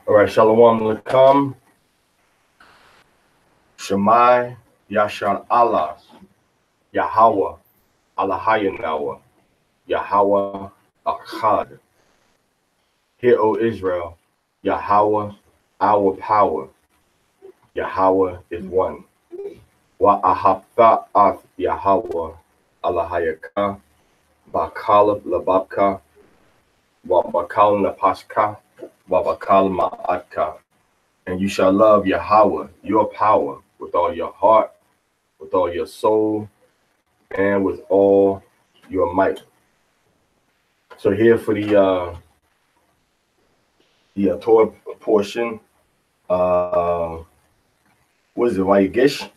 All right, Shalom Alaikum. Shemai Yashan Allah. Yahweh. Allahayanawa. Yahweh Akkad. Hear, O Israel, Yahweh, our power. Yahweh is one. Wa ahatha'ath Yahweh Allahayaka. Bakal lababka. Wa bakal napaska. Wa bakal ma'atka. And you shall love Yahweh, your power, with all your heart, with all your soul, and with all your might. So here for the Torah portion, what is it, Vayigish?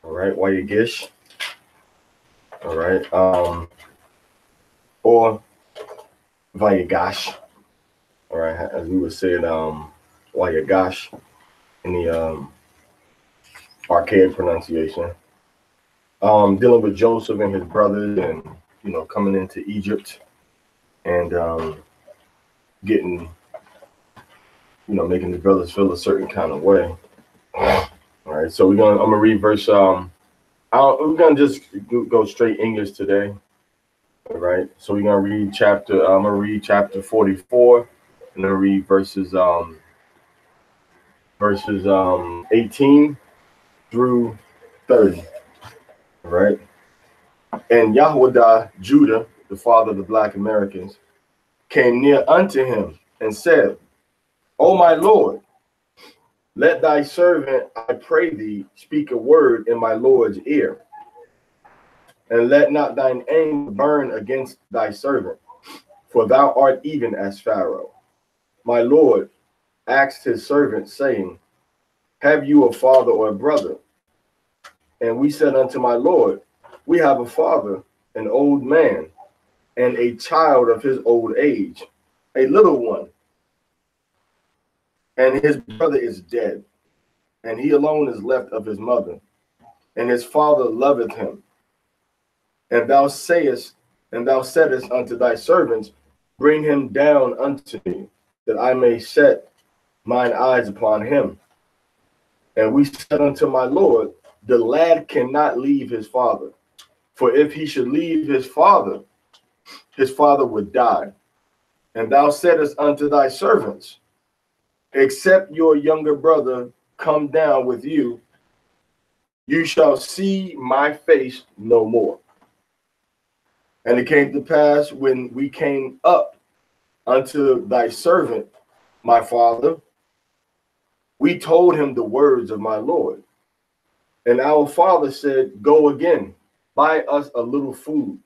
All right, Vayigish. All right, or Vayigash. All right, as we would say it, Vayigash in the archaic pronunciation. Dealing with Joseph and his brothers, and coming into Egypt, and getting, making the brothers feel a certain kind of way. All right, so I'm gonna read verse. We're gonna just go straight English today. All right, so we're gonna read chapter. I'm gonna read chapter 44, and then read verses 18 through 30. All right. And Yahudah, Judah, the father of the Black Americans, came near unto him and said, O my Lord, let thy servant, I pray thee, speak a word in my Lord's ear, and let not thine anger burn against thy servant, for thou art even as Pharaoh. My Lord asked his servant, saying, Have you a father or a brother? And we said unto my Lord, We have a father, an old man, and a child of his old age, a little one. And his brother is dead, and he alone is left of his mother, and his father loveth him. And thou saidst unto thy servants, Bring him down unto me, that I may set mine eyes upon him. And we said unto my Lord, The lad cannot leave his father, for if he should leave his father would die. And thou saidst unto thy servants, Except your younger brother come down with you, you shall see my face no more. And it came to pass, when we came up unto thy servant, my father, we told him the words of my Lord. And our father said, Go again, buy us a little food.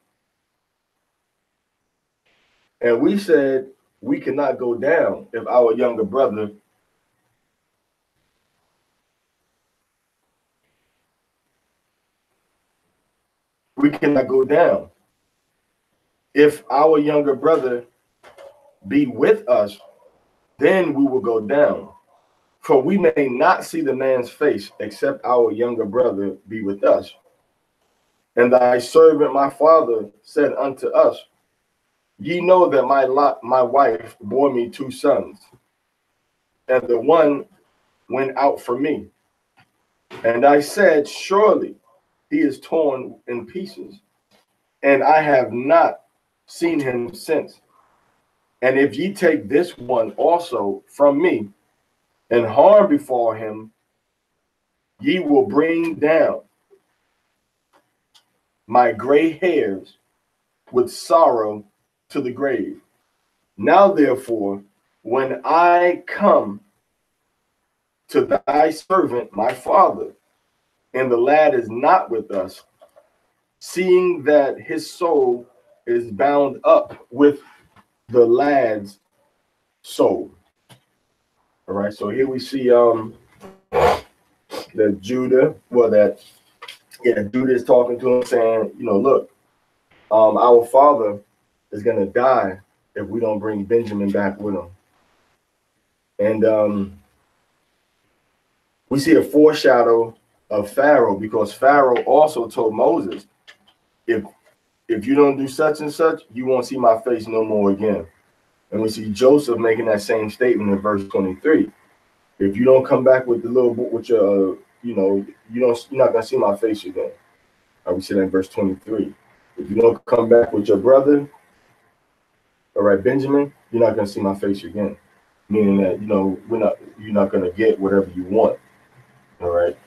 And we said, We cannot go down if our younger brother If our younger brother be with us, then we will go down. For we may not see the man's face, except our younger brother be with us. And thy servant, my father, said unto us, Ye know that my wife bore me 2 sons, and the one went out from me. And I said, Surely he is torn in pieces, and I have not seen him since. And if ye take this one also from me, and harm befall him, ye will bring down my gray hairs with sorrow to the grave. Now therefore, when I come to thy servant, my father, and the lad is not with us, seeing that his soul is bound up with the lad's soul. All right, so here we see that Judah, Judah is talking to him, saying, look, our father is going to die if we don't bring Benjamin back with him. And we see a foreshadow of Pharaoh, because Pharaoh also told Moses, if if you don't do such and such, you won't see my face no more again. And we see Joseph making that same statement in verse 23. If you don't come back with the little with your, you're not gonna see my face again. I would say that in verse 23. If you don't come back with your brother, all right, Benjamin, you're not gonna see my face again. Meaning that you're not gonna get whatever you want. All right,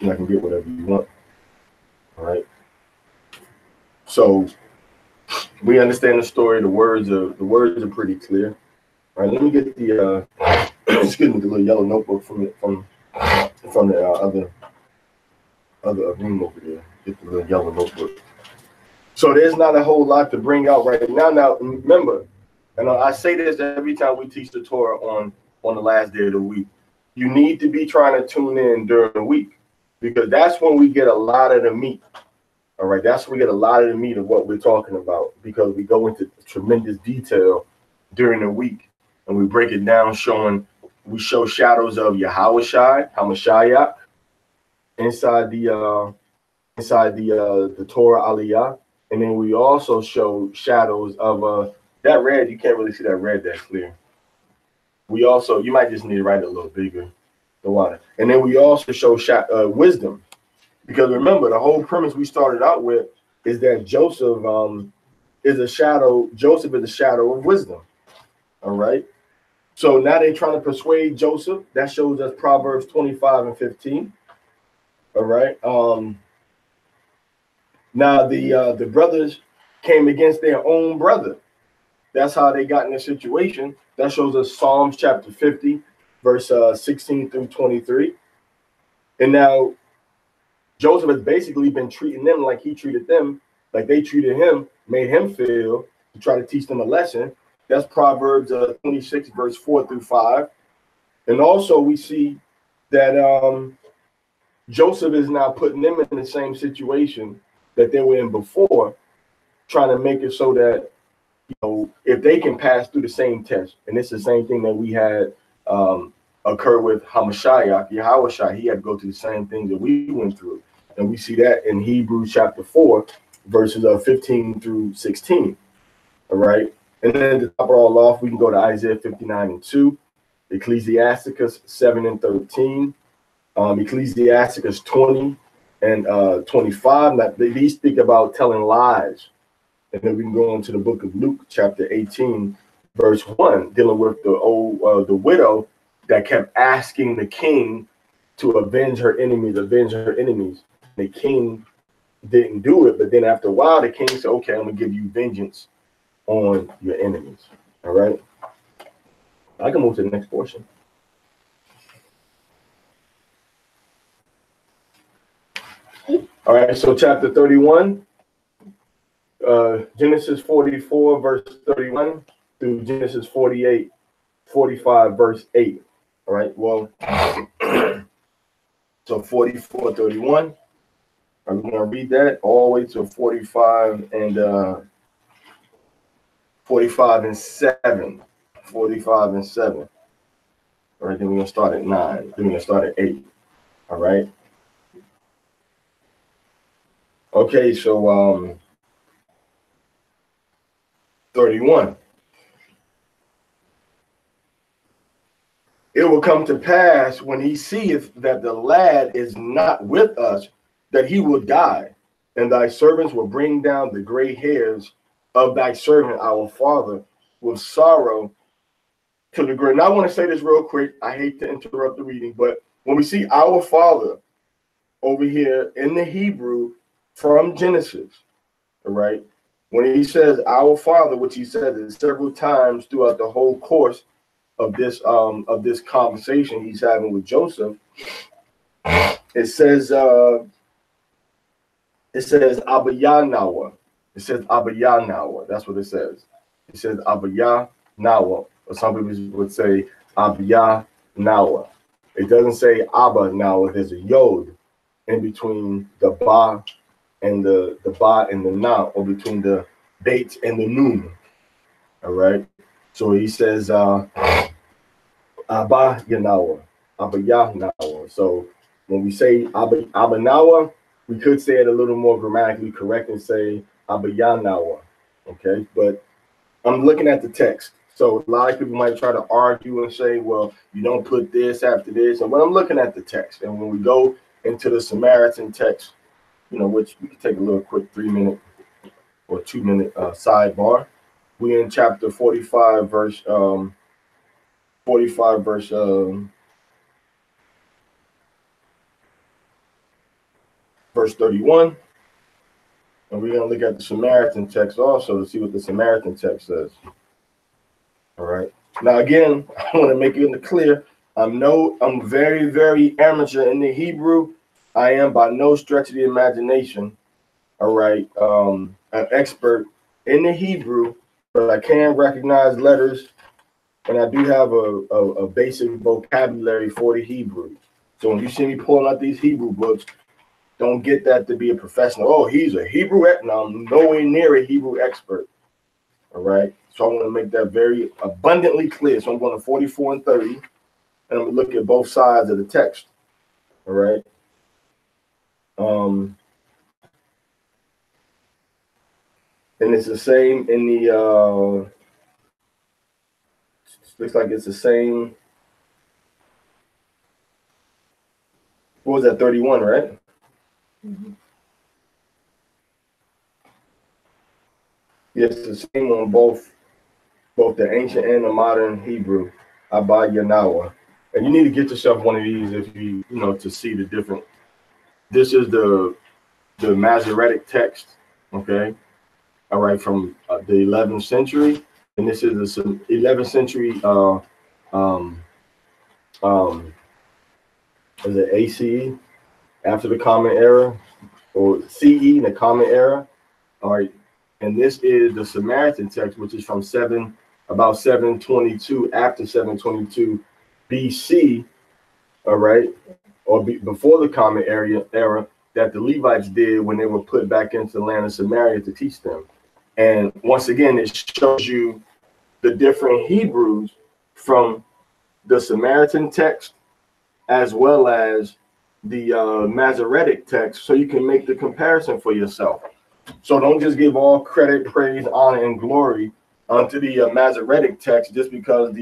you're not gonna get whatever you want. All right. So we understand the story. The words are pretty clear. All right, let me get the excuse me, the little yellow notebook from the other room over there. Get the little yellow notebook. So there's not a whole lot to bring out right now. Now remember, and I say this every time we teach the Torah on the last day of the week. You need to be trying to tune in during the week, because that's when we get a lot of the meat. All right, that's when we get a lot of the meat of what we're talking about, because we go into tremendous detail during the week and we break it down, we show shadows of Hamashiach inside the Torah Aliyah, and then we also show shadows of that red. You can't really see that red that clear. We also, you might just need to write it a little bigger, the water, and then we also show wisdom. Because remember, the whole premise we started out with is that Joseph is a shadow. Joseph is a shadow of wisdom. All right. So now they're trying to persuade Joseph. That shows us Proverbs 25 and 15. All right. Now the brothers came against their own brother. That's how they got in this situation. That shows us Psalms chapter 50, verse 16 through 23. And now Joseph has basically been treating them like he treated them, like they treated him, made him feel, to try to teach them a lesson. That's Proverbs 26, verse 4 through 5. And also we see that Joseph is now putting them in the same situation that they were in before, trying to make it so that, if they can pass through the same test, and it's the same thing that we had occur with Hamashiach, Yahweh, he had to go through the same things that we went through. And we see that in Hebrews chapter 4, verses 15 through 16. All right. And then to top it all off, we can go to Isaiah 59 and 2, Ecclesiasticus 7 and 13, Ecclesiasticus 20 and 25. Now, these speak about telling lies. And then we can go into the book of Luke, chapter 18, verse 1, dealing with the widow that kept asking the king to avenge her enemies. The king didn't do it, but then after a while, the king said, okay, I'm going to give you vengeance on your enemies. All right. I can move to the next portion. All right, so chapter 31, Genesis 44, verse 31 through Genesis 45, verse 8. All right, well, so 44:31. I'm going to read that all the way to 45 and 7. 45 and 7. All right, then we're going to start at 9. Then we're going to start at 8. All right. Okay, so 31. It will come to pass when he seeth that the lad is not with us, that he will die, and thy servants will bring down the gray hairs of thy servant, our father, with sorrow to the grave. Now, I want to say this real quick. I hate to interrupt the reading, but when we see our father over here in the Hebrew from Genesis, all right, when he says our father, which he says it several times throughout the whole course of this conversation he's having with Joseph, it says Abba Yahnawa. It says Abba Yahnawa. That's what it says. It says Abba Yahnawa, or some people would say Abba Yahnawa. It doesn't say Abba Nawa. There's a yod in between the ba and the ba and the na, or between the bait and the noon. All right. So he says Abba Yahnawa, Abba Yahnawa. So when we say Abba Nawa, We could say it a little more grammatically correct and say Abayanawa. Okay, but I'm looking at the text. So a lot of people might try to argue and say, well, you don't put this after this. And when I'm looking at the text, and when we go into the Samaritan text, you know, which we can take a little quick 3-minute or 2-minute sidebar. We in chapter 45, verse 45, verse 31. And we're going to look at the Samaritan text also to see what the Samaritan text says. All right. Now, again, I want to make it clear. I'm very, very amateur in the Hebrew. I am by no stretch of the imagination, all right, an expert in the Hebrew, but I can recognize letters, and I do have a basic vocabulary for the Hebrew. So when you see me pulling out these Hebrew books, don't get that to be a professional. Oh, he's a Hebrew expert. No, I'm nowhere near a Hebrew expert. All right. So I want to make that very abundantly clear. So I'm going to 44 and 30, and I'm going to look at both sides of the text. All right. And it's the same in the looks like it's the same. What was that, 31, right? Mm-hmm. Yes, it's the same on both the ancient and the modern Hebrew. Abba Yanawa. And you need to get yourself one of these if you know, to see the different. This is the Masoretic text, okay? All right, from the 11th century, and this is the 11th century. Is it ACE, after the Common Era, or CE, the Common Era? All right, and this is the Samaritan text, which is from about 722 after 722 BC. All right, or before the Common Era that the Levites did when they were put back into the land of Samaria to teach them. And once again, it shows you the different Hebrews from the Samaritan text as well as the Masoretic text, so you can make the comparison for yourself. So don't just give all credit, praise, honor, and glory unto the Masoretic text just because of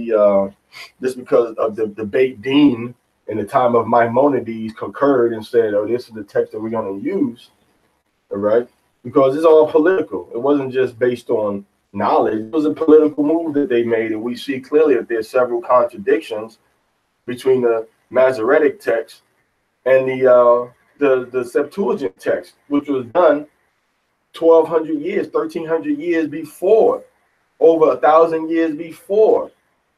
the Beit Din in the time of Maimonides concurred and said, oh, this is the text that we're going to use. All right. Because it's all political. It wasn't just based on knowledge. It was a political move that they made, and we see clearly that there's several contradictions between the Masoretic text and the Septuagint text, which was done 1,200 years, 1,300 years before, over 1,000 years before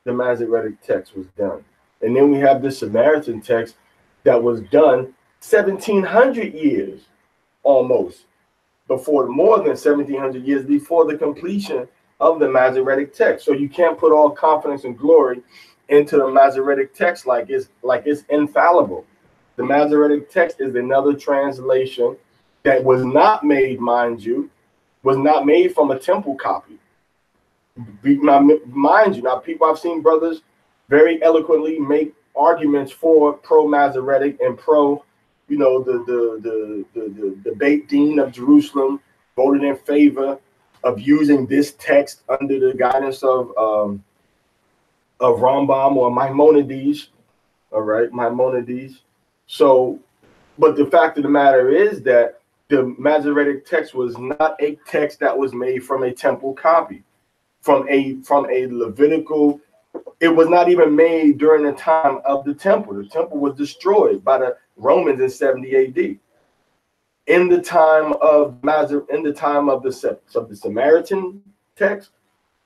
the Masoretic text was done. And then we have the Samaritan text that was done 1,700 years almost. Before, more than 1,700 years before the completion of the Masoretic text. So you can't put all confidence and glory into the Masoretic text like it's infallible. The Masoretic text is another translation that was not made, mind you, was not made from a temple copy. Mind you, now people, I've seen brothers very eloquently make arguments for pro-Masoretic and pro, you know, the Beit Din of Jerusalem voted in favor of using this text under the guidance of Rambam or Maimonides. All right, Maimonides. So, but the fact of the matter is that the Masoretic text was not a text that was made from a temple copy, from a Levitical. It was not even made during the time of the temple. The temple was destroyed by the Romans in 70 AD. In the time of the Samaritan text,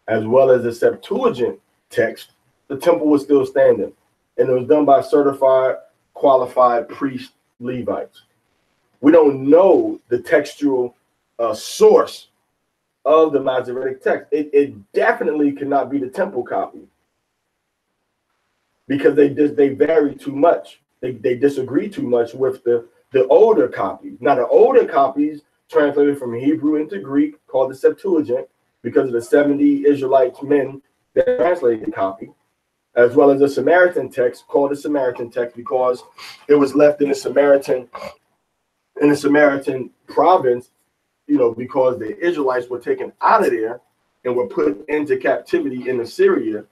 as well as the Septuagint text, the temple was still standing, and it was done by certified, qualified priest Levites. We don't know the textual source of the Masoretic text. It definitely cannot be the temple copy, because they vary too much. They disagree too much with the older copies. Now, the older copies translated from Hebrew into Greek, called the Septuagint, because of the 70 Israelite men that translated the copy, as well as the Samaritan text, called the Samaritan text, because it was left in the Samaritan in the Samaritan province, you know, because the Israelites were taken out of there and were put into captivity in Assyria.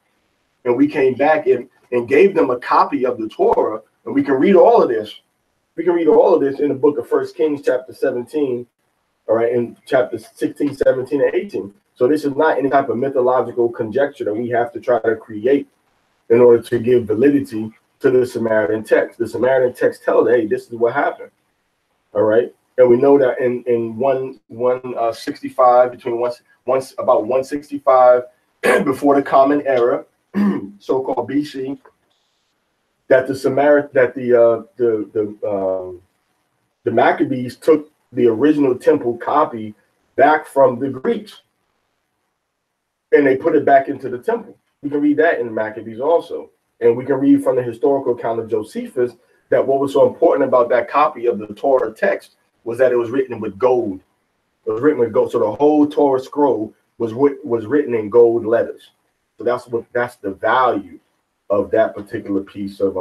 And we came back and gave them a copy of the Torah. And we can read all of this. We can read all of this in the book of 1 Kings, chapter 17, all right, in chapter 16, 17, and 18. So this is not any type of mythological conjecture that we have to try to create in order to give validity to the Samaritan text. The Samaritan text tells, hey, this is what happened. All right. And we know that in 165, between about 165 before the Common Era, so-called BC, that the Maccabees took the original temple copy back from the Greeks, and they put it back into the temple. We can read that in the Maccabees also, and we can read from the historical account of Josephus that what was so important about that copy of the Torah text was that it was written with gold. It was written with gold, so the whole Torah scroll was written in gold letters. So that's the value of that particular piece of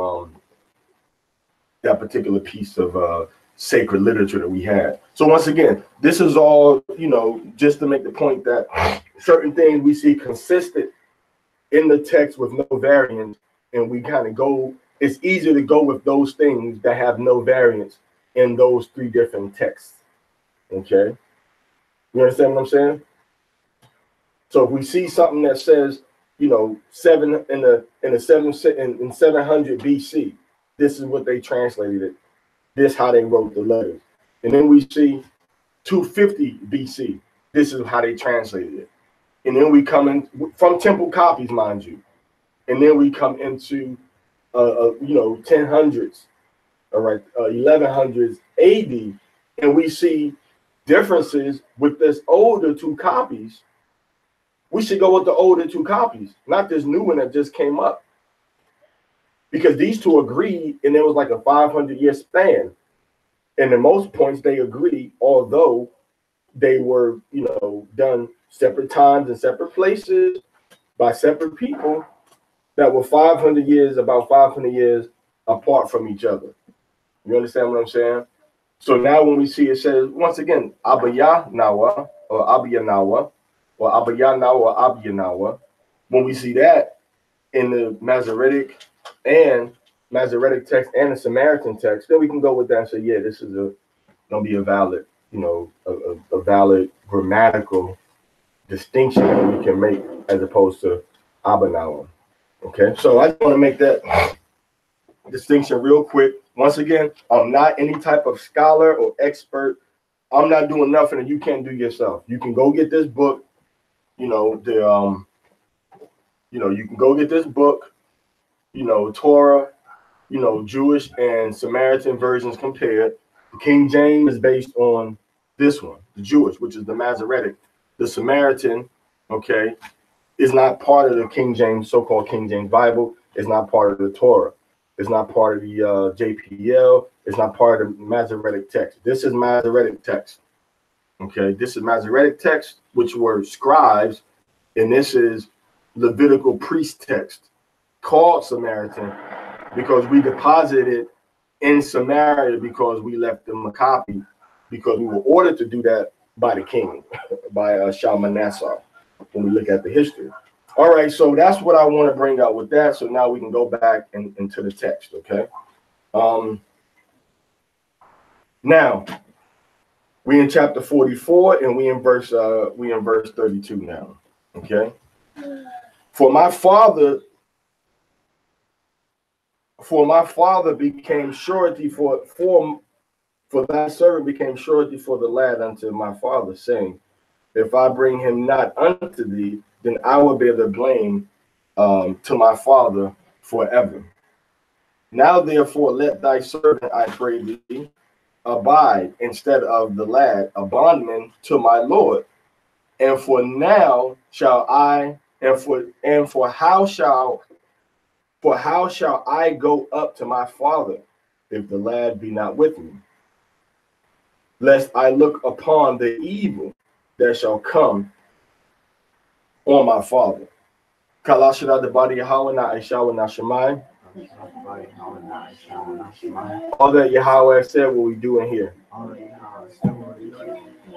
sacred literature that we had. So once again, this is all, you know, just to make the point that certain things we see consistent in the text with no variance, and we kind of go, it's easier to go with those things that have no variance in those three different texts. Okay, you understand what I'm saying? So if we see something that says, you know, 700 BC, this is what they translated it. This is how they wrote the letters. And then we see 250 BC. This is how they translated it. And then we come in from temple copies, mind you. And then we come into, you know, 1000s, all right, 1100s AD, and we see differences with this older two copies. We should go with the older two copies, not this new one that just came up. Because these two agreed, and there was like a 500-year span. And in most points, they agreed, although they were, you know, done separate times and separate places by separate people that were 500 years, about 500 years apart from each other. You understand what I'm saying? So now when we see it says, once again, Abiyanawa or Abiyanawa or Abiyanawa or Abiyanawa, when we see that in the Masoretic text and the Samaritan text, then we can go with that and say, yeah, this is gonna be a valid, you know, a valid grammatical distinction that we can make as opposed to Abanawa. Okay, so I just want to make that distinction real quick. Once again, I'm not any type of scholar or expert. I'm not doing nothing that you can't do yourself. You can go get this book, you know, you can go get this book, you know, Torah, you know, Jewish and Samaritan versions compared. The King James is based on this one, the Jewish, which is the Masoretic. The Samaritan, okay, is not part of the King James, so-called King James Bible. It's not part of the Torah. It's not part of the JPL. It's not part of the Masoretic text. This is Masoretic text. Okay, this is Masoretic text, which were scribes, and this is Levitical priest text, called Samaritan, because we deposited it in Samaria because we left them a copy, because we were ordered to do that by the king, by Shalmaneser, when we look at the history. All right, so that's what I want to bring out with that. So now we can go back into the text, okay? Now, we in chapter 44, and we in verse 32 now, okay? For my father became surety for thy servant became surety for the lad unto my father, saying, if I bring him not unto thee, then I will bear the blame to my father forever. Now therefore let thy servant, I pray thee, abide instead of the lad, a bondman to my Lord. And for now shall I, and for how shall I go up to my father if the lad be not with me? Lest I look upon the evil that shall come on my father. Kalashira the body Yahweh na Aishawa na Shemai. All that Yahweh said, what we do in here.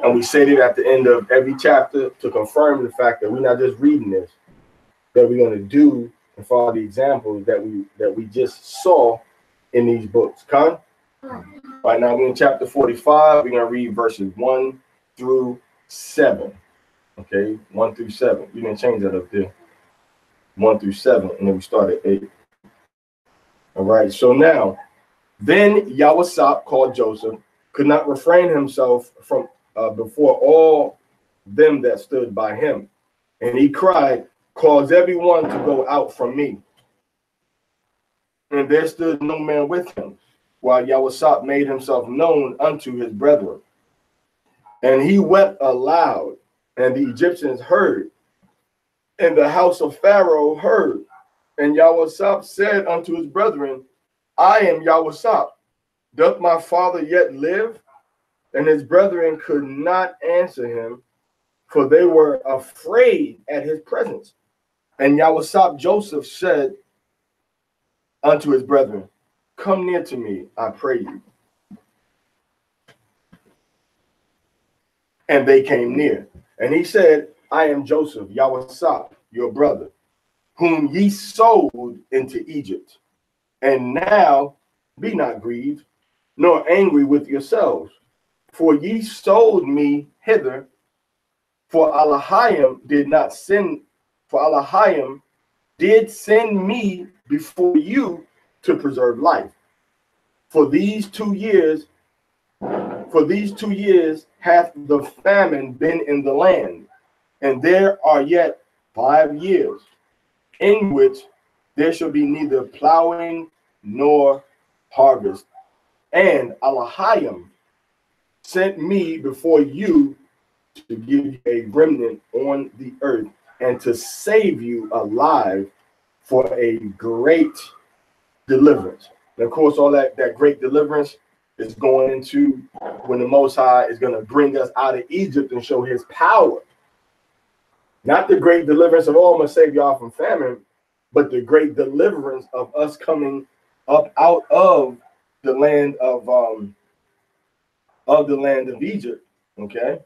And we say it at the end of every chapter to confirm the fact that we're not just reading this, that we're going to do and follow the examples that we just saw in these books. Con? Right now we're in chapter 45. We're going to read verses 1 through 7. Okay, 1 through 7. You didn't change that up there. 1 through 7, and then we start at 8. All right, so now, then Yahweh called Joseph, could not refrain himself from before all them that stood by him. And he cried, cause everyone to go out from me. And there stood no man with him, while Yahweh made himself known unto his brethren. And he wept aloud, and the Egyptians heard, and the house of Pharaoh heard. And Yahweh said unto his brethren, I am Yahweh. Doth my father yet live? And his brethren could not answer him, for they were afraid at his presence. And Yahweh Joseph said unto his brethren, come near to me, I pray you. And they came near. And he said, I am Joseph, Yahweh, your brother, whom ye sold into Egypt. And now be not grieved, nor angry with yourselves, for ye sold me hither. For Elohim did not send, for Elohim did send me before you to preserve life. For these 2 years hath the famine been in the land, and there are yet 5 years, in which there shall be neither plowing nor harvest. And Elohim sent me before you to give you a remnant on the earth and to save you alive for a great deliverance. And of course, all that great deliverance is going into when the Most High is going to bring us out of Egypt and show his power. Not the great deliverance of, oh, I'm going to save y'all from famine, but the great deliverance of us coming up out of the land of Egypt. Okay,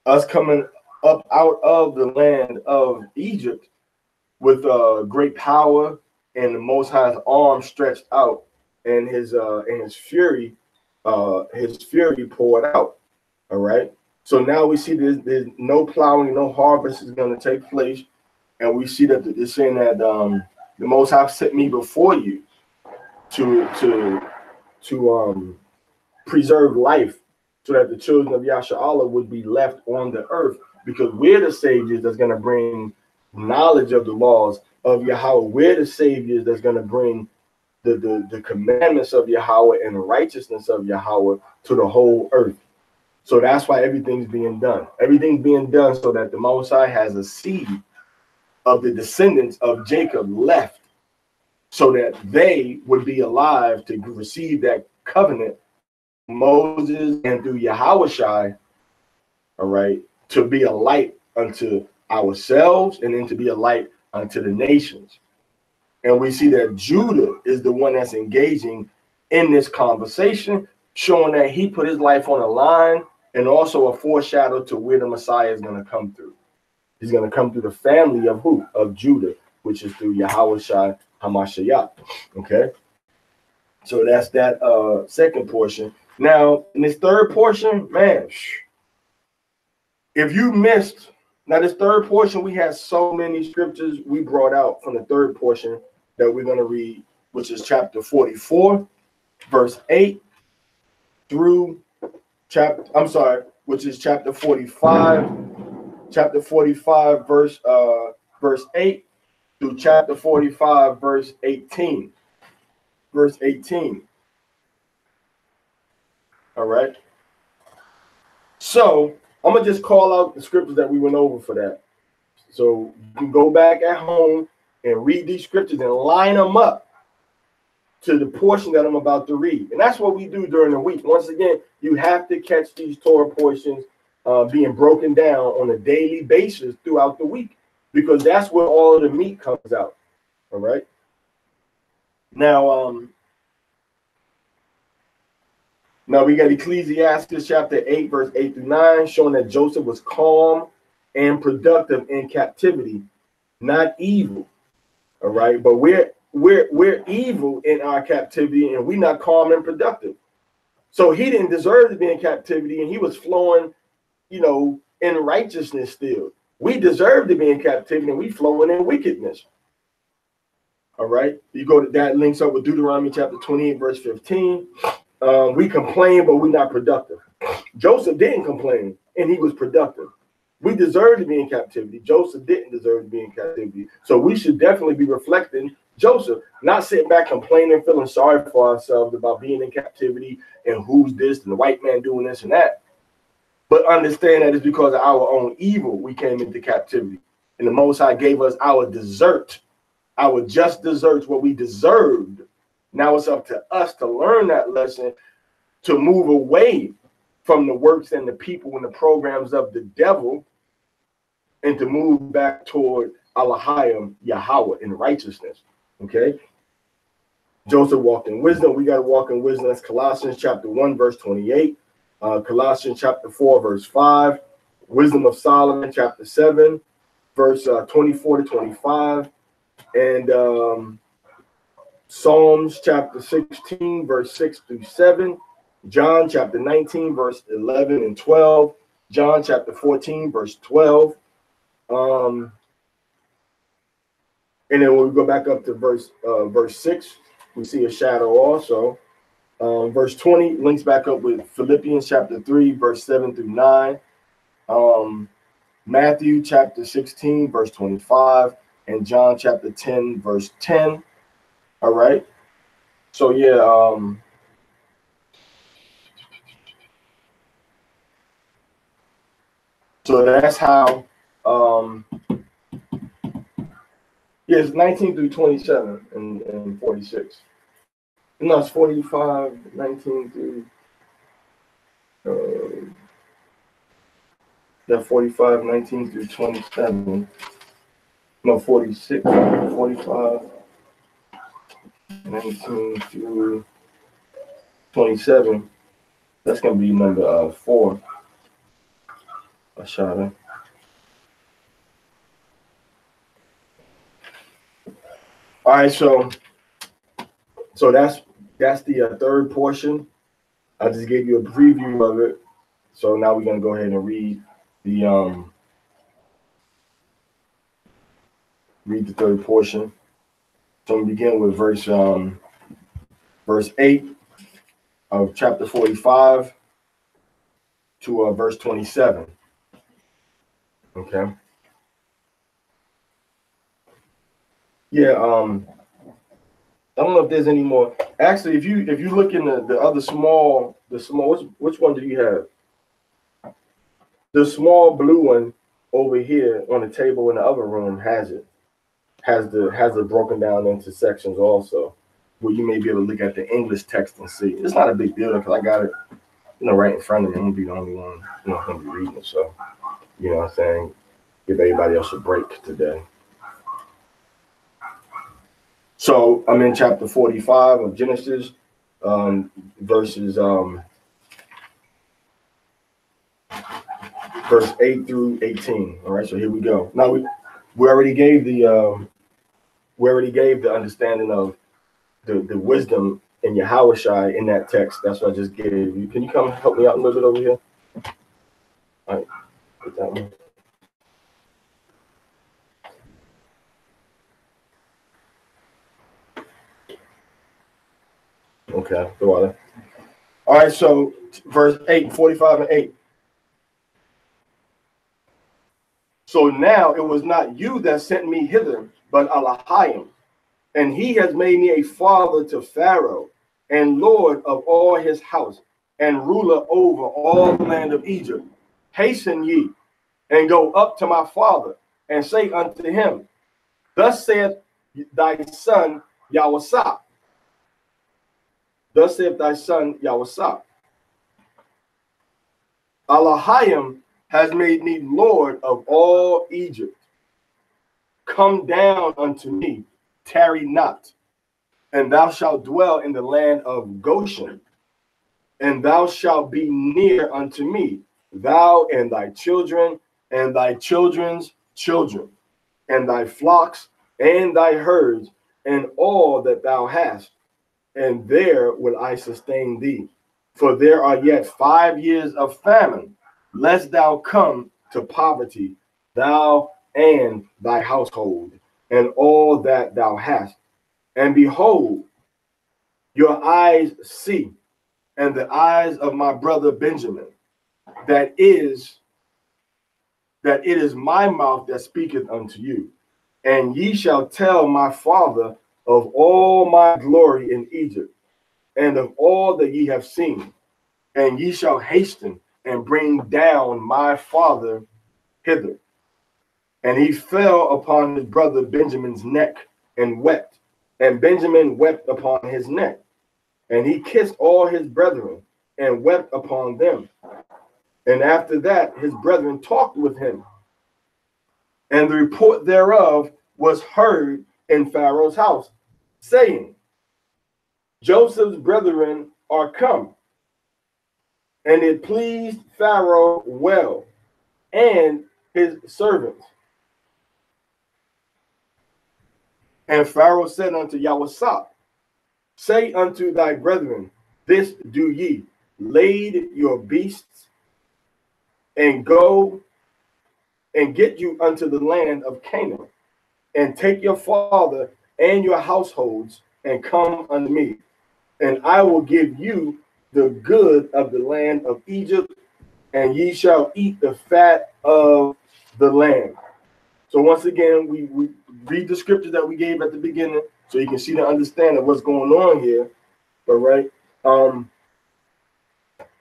us coming up out of the land of Egypt with great power and the Most High's arm stretched out and his fury poured out. All right. So now we see there's no plowing, no harvest is going to take place, and we see that it's saying that the Most High sent me before you to preserve life, so that the children of Yasha'Allah would be left on the earth, because we're the saviors that's going to bring knowledge of the laws of Yahweh. We're the saviors that's going to bring the commandments of Yahweh and the righteousness of Yahweh to the whole earth. So that's why everything's being done. Everything's being done so that the Most High has a seed of the descendants of Jacob left, so that they would be alive to receive that covenant, Moses and through Yahweh, all right, to be a light unto ourselves and then to be a light unto the nations. And we see that Judah is the one that's engaging in this conversation, showing that he put his life on the line, and also a foreshadow to where the Messiah is going to come through. He's going to come through the family of who? Of Judah, which is through Yahweh Hamashiach. Okay, so that's that second portion. Now, in this third portion, man, if you missed, now this third portion, we had so many scriptures we brought out from the third portion that we're going to read, which is chapter 44, verse 8 through which is chapter 45, verse 8 through chapter 45, verse 18. Verse 18. All right. So I'm gonna just call out the scriptures that we went over for that. So you can go back at home and read these scriptures and line them up to the portion that I'm about to read. And that's what we do during the week. Once again, you have to catch these Torah portions being broken down on a daily basis throughout the week, because that's where all of the meat comes out. All right. Now, now we got Ecclesiastes chapter 8, verse 8 through 9, showing that Joseph was calm and productive in captivity, not evil. All right, but we're evil in our captivity, and we're not calm and productive. So he didn't deserve to be in captivity, and he was flowing, you know, in righteousness still. We deserve to be in captivity, and we flowing in wickedness. All right, you go to that, links up with Deuteronomy chapter 28, verse 15. We complain, but we're not productive. Joseph didn't complain, and he was productive. We deserve to be in captivity. Joseph didn't deserve to be in captivity. So we should definitely be reflecting Joseph, not sitting back complaining, feeling sorry for ourselves about being in captivity and who's this and the white man doing this and that. But understand that it's because of our own evil we came into captivity. And the Most High gave us our desert, our just deserts, what we deserved. Now it's up to us to learn that lesson, to move away from the works and the people and the programs of the devil, and to move back toward Elohim, Yahweh, in righteousness. Okay? Joseph walked in wisdom. We got to walk in wisdom. That's Colossians chapter 1, verse 28. Colossians chapter 4, verse 5. Wisdom of Solomon, chapter 7, verse 24 to 25. And Psalms chapter 16, verse 6 through 7. John chapter 19, verse 11 and 12. John chapter 14, verse 12. And then when we go back up to verse 6, we see a shadow also. Verse 20 links back up with Philippians chapter 3, verse 7 through 9. Matthew chapter 16, verse 25. And John chapter 10, verse 10. All right. So, yeah. So that's how, yeah, it's 19 through 27 and 46. No, it's 45, 19 through, that 45, 19 through 27. No, 46, 45, 19 through 27. That's going to be number 4. Ashada. All right, so that's the third portion. I just gave you a preview of it. So now we're gonna go ahead and read the third portion. So we begin with verse 8 of chapter 45 to verse 27. Okay. Yeah. I don't know if there's any more. Actually, if you look in the other small, which one do you have? The small blue one over here on the table in the other room has it broken down into sections also, where you may be able to look at the English text and see. It's not a big deal because I got it, right in front of me. I'm gonna be the only one, gonna be reading it. So, what I'm saying, give everybody else a break today. So I'm in chapter 45 of Genesis, verses verse 8 through 18. All right, so here we go. Now we already gave the understanding of the wisdom in Yahushai in that text. That's what I just gave you. Can you come help me out a little bit over here? All right, put that one. Okay, the water. All right, so verse 8, 45 and 8. So now it was not you that sent me hither, but Elohim, and he has made me a father to Pharaoh, and lord of all his house, and ruler over all the land of Egypt. Hasten ye, and go up to my father, and say unto him, Thus saith thy son Yahweh. Thus saith thy son Yahweh. Elohim has made me Lord of all Egypt. Come down unto me, tarry not, and thou shalt dwell in the land of Goshen, and thou shalt be near unto me, thou and thy children, and thy children's children, and thy flocks, and thy herds, and all that thou hast, and there will I sustain thee. For there are yet 5 years of famine, lest thou come to poverty, thou and thy household, and all that thou hast. And behold, your eyes see, and the eyes of my brother Benjamin, that it is my mouth that speaketh unto you. And ye shall tell my father of all my glory in Egypt, and of all that ye have seen. And ye shall hasten and bring down my father hither. And he fell upon his brother Benjamin's neck and wept. And Benjamin wept upon his neck. And he kissed all his brethren and wept upon them. And after that, his brethren talked with him. And the report thereof was heard in Pharaoh's house, saying, Joseph's brethren are come. And it pleased Pharaoh well, and his servants. And Pharaoh said unto Yahweh, say unto thy brethren, this do ye, lade your beasts, and go and get you unto the land of Canaan, and take your father and your households, and come unto me, and I will give you the good of the land of Egypt, and ye shall eat the fat of the land. So once again, we read the scriptures that we gave at the beginning, so you can see the understanding of what's going on here. All right.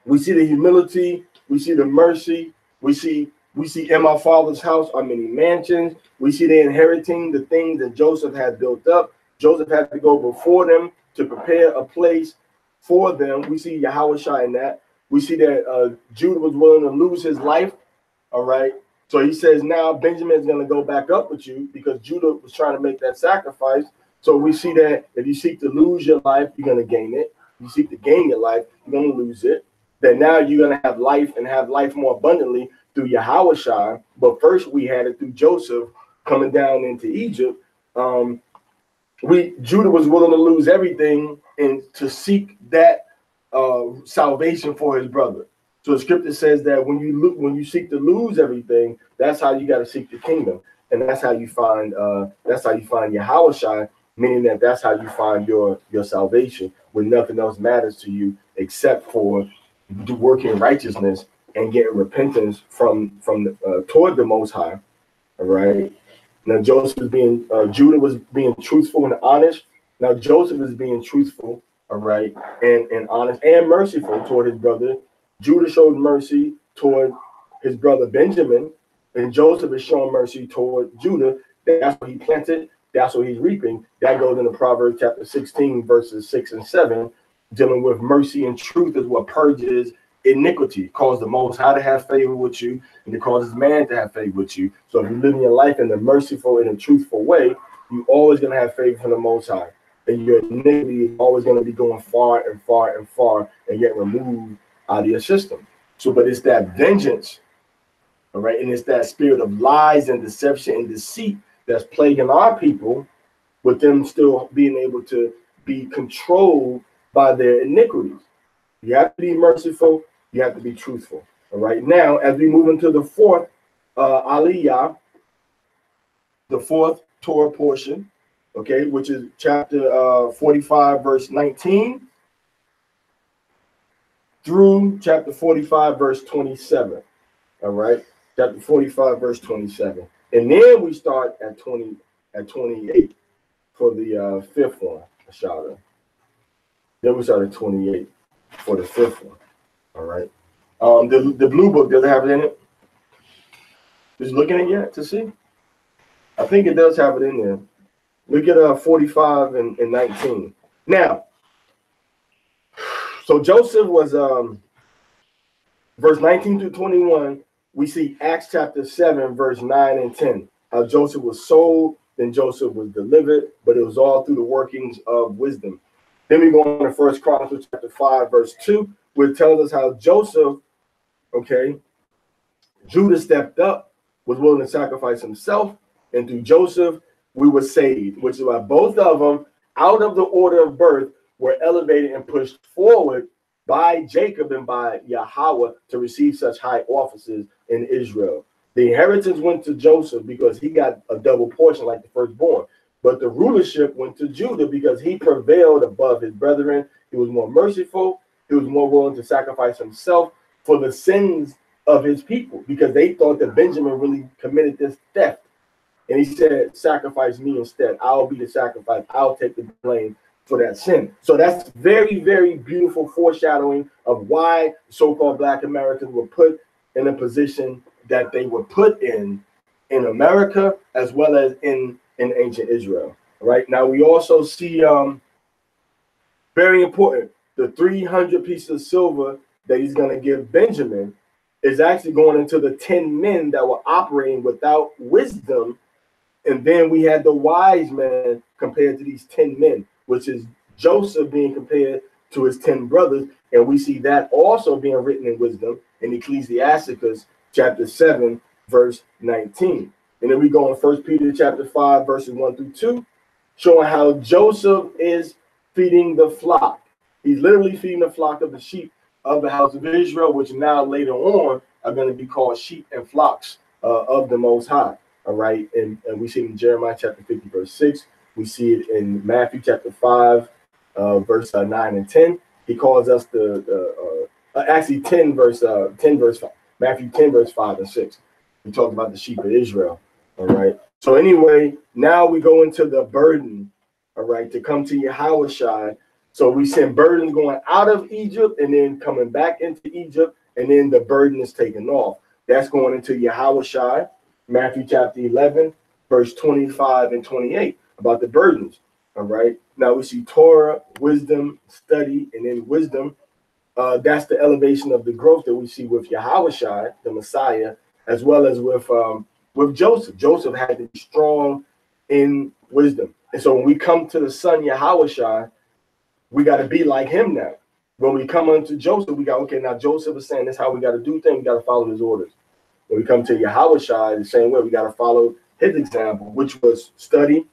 We see the humility, we see the mercy, we see in my father's house are many mansions. We see they inheriting the things that Joseph had built up. Joseph had to go before them to prepare a place for them. We see Yahweh in that. We see that Judah was willing to lose his life. All right. So he says now Benjamin is going to go back up with you because Judah was trying to make that sacrifice. So we see that if you seek to lose your life, you're going to gain it. If you seek to gain your life, you're going to lose it. That now you're going to have life and have life more abundantly through Yahweh. But first we had it through Joseph coming down into Egypt. Judah was willing to lose everything and to seek that salvation for his brother. So the scripture says that when you seek to lose everything, that's how you got to seek the kingdom, and that's how you find Yahweh, meaning that's how you find your salvation, when nothing else matters to you except for working righteousness and getting repentance toward the Most High. All right. Now Judah was being truthful and honest. Now Joseph is being truthful, all right, and honest and merciful toward his brother. Judah showed mercy toward his brother Benjamin, and Joseph is showing mercy toward Judah. That's what he planted. That's what he's reaping. That goes into Proverbs chapter 16, verses 6 and 7, dealing with mercy and truth is what purges iniquity, cause the Most High to have favor with you, and it causes man to have favor with you. So if you live in your life in a merciful and a truthful way, you're always going to have favor from the Most High. And your iniquity is always going to be going far and far and far and get removed out of your system. So, but it's that vengeance, all right, and it's that spirit of lies and deception and deceit that's plaguing our people, with them still being able to be controlled by their iniquities. You have to be merciful. You have to be truthful. All right. Now, as we move into the fourth Aliyah, the fourth Torah portion, okay, which is chapter 45, verse 19, through chapter 45, verse 27. All right. Chapter 45, verse 27. And then we start at 28 for the fifth one, Ashada. Then we start at 28 for the fifth one. All right. The blue book, does it have it in it? Just looking at it yet to see? I think it does have it in there. Look at 45 and 19. Now, so Joseph was verse 19 through 21. We see Acts chapter 7, verse 9 and 10. How Joseph was sold then Joseph was delivered, but it was all through the workings of wisdom. Then we go on to 1 Chronicles chapter 5, verse 2, where it tells us how Joseph, okay, Judah stepped up, was willing to sacrifice himself, and through Joseph, we were saved, which is why both of them, out of the order of birth, were elevated and pushed forward by Jacob and by Yahweh to receive such high offices in Israel. The inheritance went to Joseph because he got a double portion like the firstborn. But the rulership went to Judah because he prevailed above his brethren. He was more merciful. He was more willing to sacrifice himself for the sins of his people because they thought that Benjamin really committed this theft. And he said, sacrifice me instead. I'll be the sacrifice. I'll take the blame for that sin. So that's very, very beautiful foreshadowing of why so-called Black Americans were put in a position that they were put in America as well as in ancient Israel. Right now, we also see very important, the 300 pieces of silver that he's going to give Benjamin is actually going into the 10 men that were operating without wisdom. And then we had the wise men compared to these 10 men, which is Joseph being compared to his 10 brothers. And we see that also being written in wisdom in Ecclesiasticus chapter 7, verse 19. And then we go in 1 Peter chapter 5, verses 1 through 2, showing how Joseph is feeding the flock. He's literally feeding the flock of the sheep of the house of Israel, which now later on are going to be called sheep and flocks of the Most High. All right. And we see it in Jeremiah chapter 50, verse 6. We see it in Matthew chapter 5, verse 9 and 10. He calls us actually 10 verse 5. Matthew 10, verse 5 and 6. He talks about the sheep of Israel. All right. So anyway, now we go into the burden, all right, to come to Yahushua. So we send burdens going out of Egypt and then coming back into Egypt, and then the burden is taken off. That's going into Yahushua, Matthew chapter 11, verse 25 and 28, about the burdens. All right. Now we see Torah, wisdom, study, and then wisdom. That's the elevation of the growth that we see with Yahushua, the Messiah, as well as with Joseph. Joseph had to be strong in wisdom. And so when we come to the son Yahushua, we got to be like him now. When we come unto Joseph, we got, okay, now Joseph is saying this is how we got to do things. We got to follow his orders. When we come to Yahushua, the same way, we got to follow his example, which was study,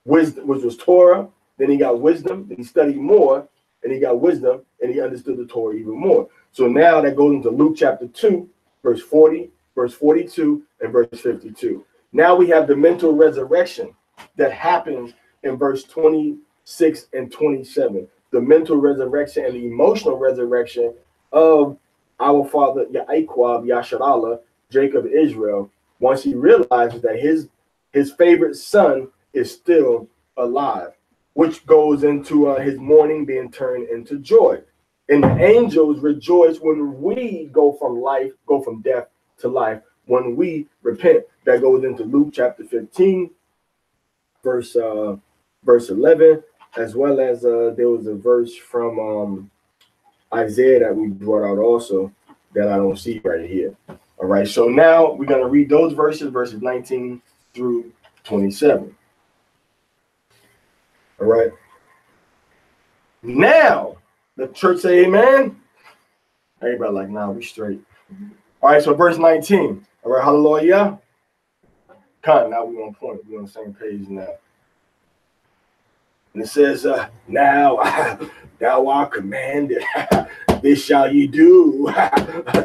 wisdom, which was Torah. Then he got wisdom. Then he studied more, and he got wisdom, and he understood the Torah even more. So now that goes into Luke chapter 2, verse 40, verse 42, and verse 52. Now we have the mental resurrection that happens in verse 26 and 27. The mental resurrection and the emotional resurrection of our father Yaakov, Yasharallah, Jacob, Israel, once he realizes that his favorite son is still alive, which goes into his mourning being turned into joy. And the angels rejoice when we go from death to life, when we repent. That goes into Luke chapter 15, verse 11, as well as there was a verse from Isaiah that we brought out also that I don't see right here. All right, so now we're going to read those verses 19 through 27. All right. Now, the church say amen. Everybody like, nah, we straight. All right, so verse 19. All right, hallelujah. Now we're on point. We're on the same page now. And it says, now thou art commanded, this shall ye do.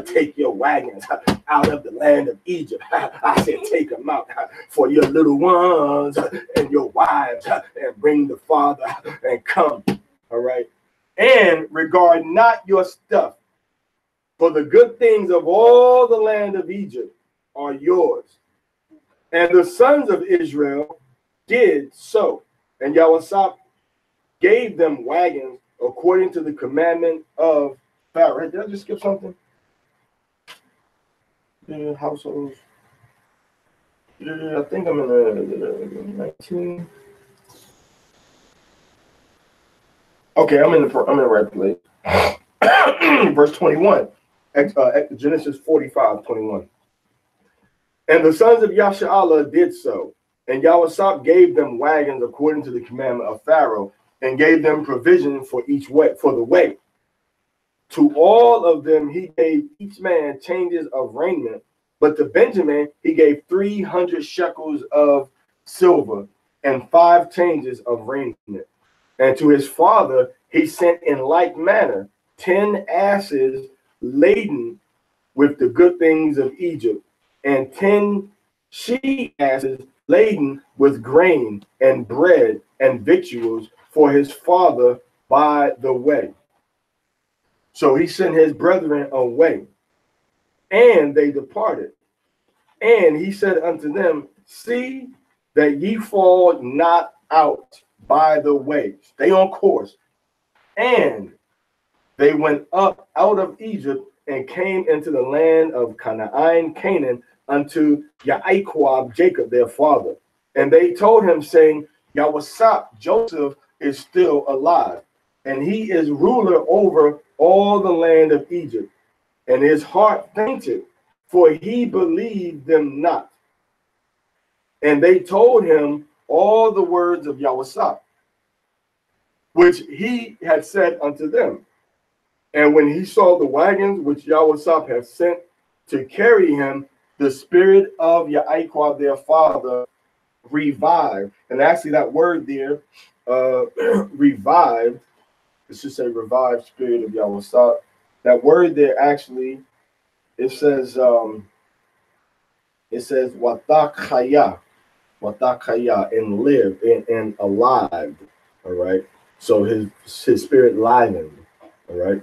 Take your wagons out of the land of Egypt. I said, take them out for your little ones and your wives, and bring the father and come. All right. And regard not your stuff, for the good things of all the land of Egypt are yours. And the sons of Israel did so. And Yahweh gave them wagons according to the commandment of Pharaoh. Did I just skip something? Households. I think I'm in the 19. Okay, I'm in the right place. Verse 21. Genesis 45:21. And the sons of Yasharallah did so. And Yahweh gave them wagons according to the commandment of Pharaoh, and gave them provision for each way, for the way. To all of them he gave each man changes of raiment, but to Benjamin he gave 300 shekels of silver and 5 changes of raiment. And to his father he sent in like manner 10 asses laden with the good things of Egypt, and 10 she asses laden with grain and bread and victuals for his father by the way. So he sent his brethren away, and they departed. And he said unto them, see that ye fall not out by the way. Stay on course. And they went up out of Egypt and came into the land of Canaan, unto Yaakov, Jacob their father. And they told him, saying, Yahweh, Joseph is still alive, and he is ruler over all the land of Egypt. And his heart fainted, for he believed them not. And they told him all the words of Yahweh, which he had said unto them. And when he saw the wagons which Yahweh had sent to carry him, the spirit of Yaakov their father revived. And actually that word there, revived, it should say revived spirit of Yahweh. That word there actually, it says watakaya, and live, and alive. All right. So his spirit livened. All right.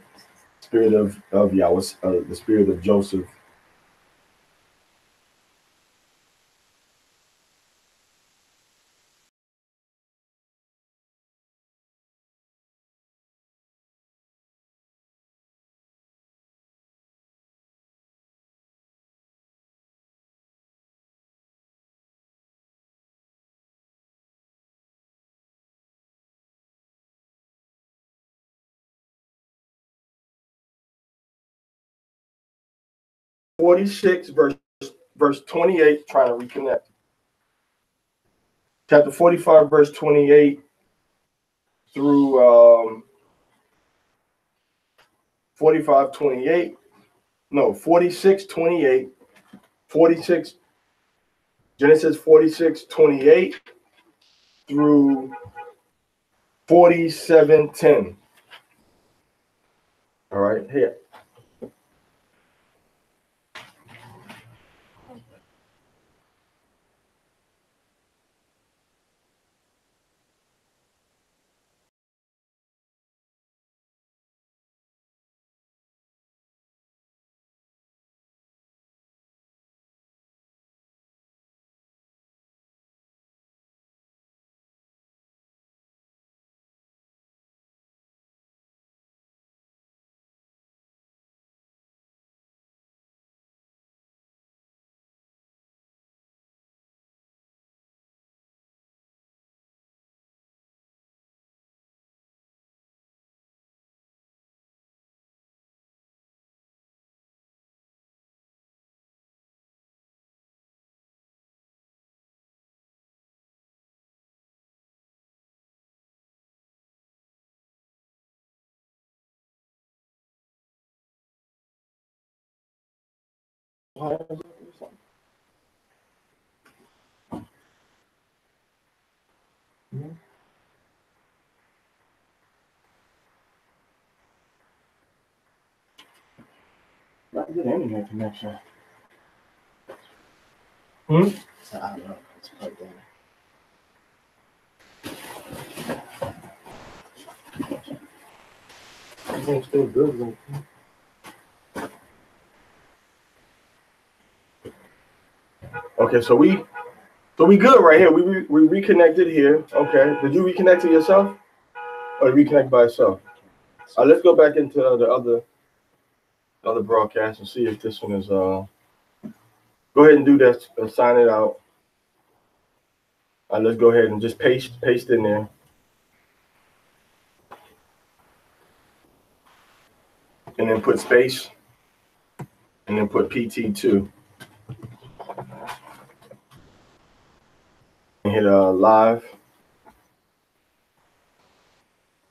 Spirit of Yahweh, the spirit of Joseph. Verse 28, trying to reconnect. Chapter 45, verse 28 through 45, 28. No, 46, 28. 46, Genesis 46, 28 through 47, 10. All right, here. Not good internet connection. I don't know. It's plugged in. Everything's still good. Okay, so we good right here. We reconnected here. Okay, did you reconnect to yourself, or reconnect by yourself? Let's go back into the other broadcast and see if this one is. Go ahead and do that and sign it out. Let's go ahead and just paste in there. And then put space, and then put PT2. hit live.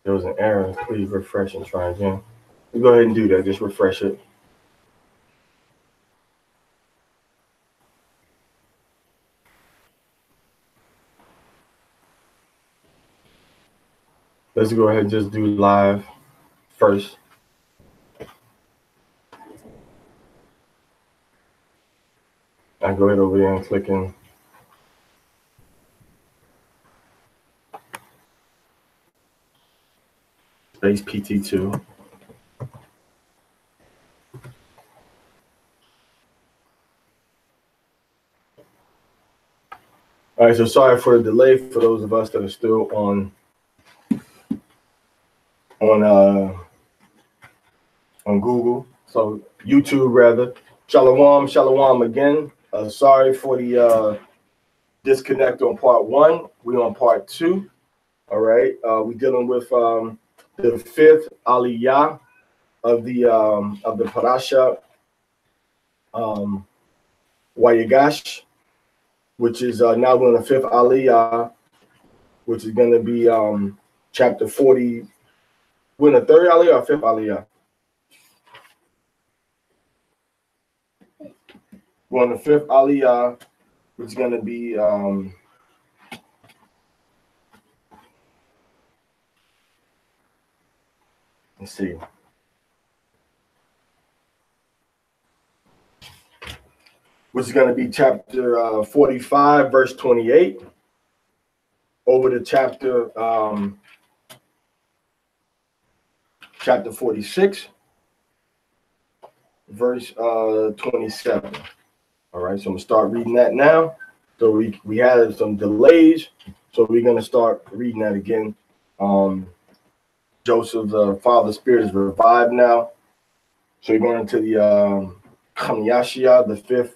There was an error. Please refresh and try again. Go ahead and do that. Just refresh it. Let's go ahead and just do live first. I go ahead over there and click in. Space PT2. All right, so sorry for the delay for those of us that are still on Google, so YouTube rather. Shalom again. Sorry for the disconnect on part 1. We're on part 2. All right, we're dealing with the 5th aliyah of the parasha Wayigash, which is now going to 5th aliyah, which is going to be chapter 40. We're in the 3rd aliyah or 5th aliyah? We're on the 5th aliyah, which is going to be let's see. Which is going to be chapter 45, verse 28, over to chapter 46, verse 27. All right, so I'm going to start reading that now. So we had some delays, so we're going to start reading that again. Joseph's father's spirit is revived now. So you're going into the Chamyashia, the 5th.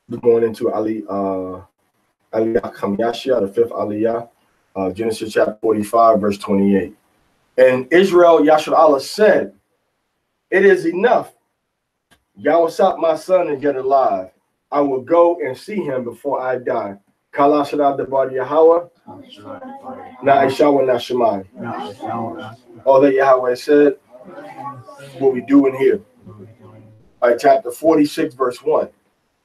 We're going into Aliyah Chamyashia, the 5th Aliyah, Genesis chapter 45, verse 28. And Israel, Yashar Allah said, "It is enough. Yawasat, my son, is yet alive. I will go and see him before I die. Kala Shadab Debar Yahweh, Na Ishawa Na Shemai." All that Yahweh said, what we doing here. All right, chapter 46, verse 1.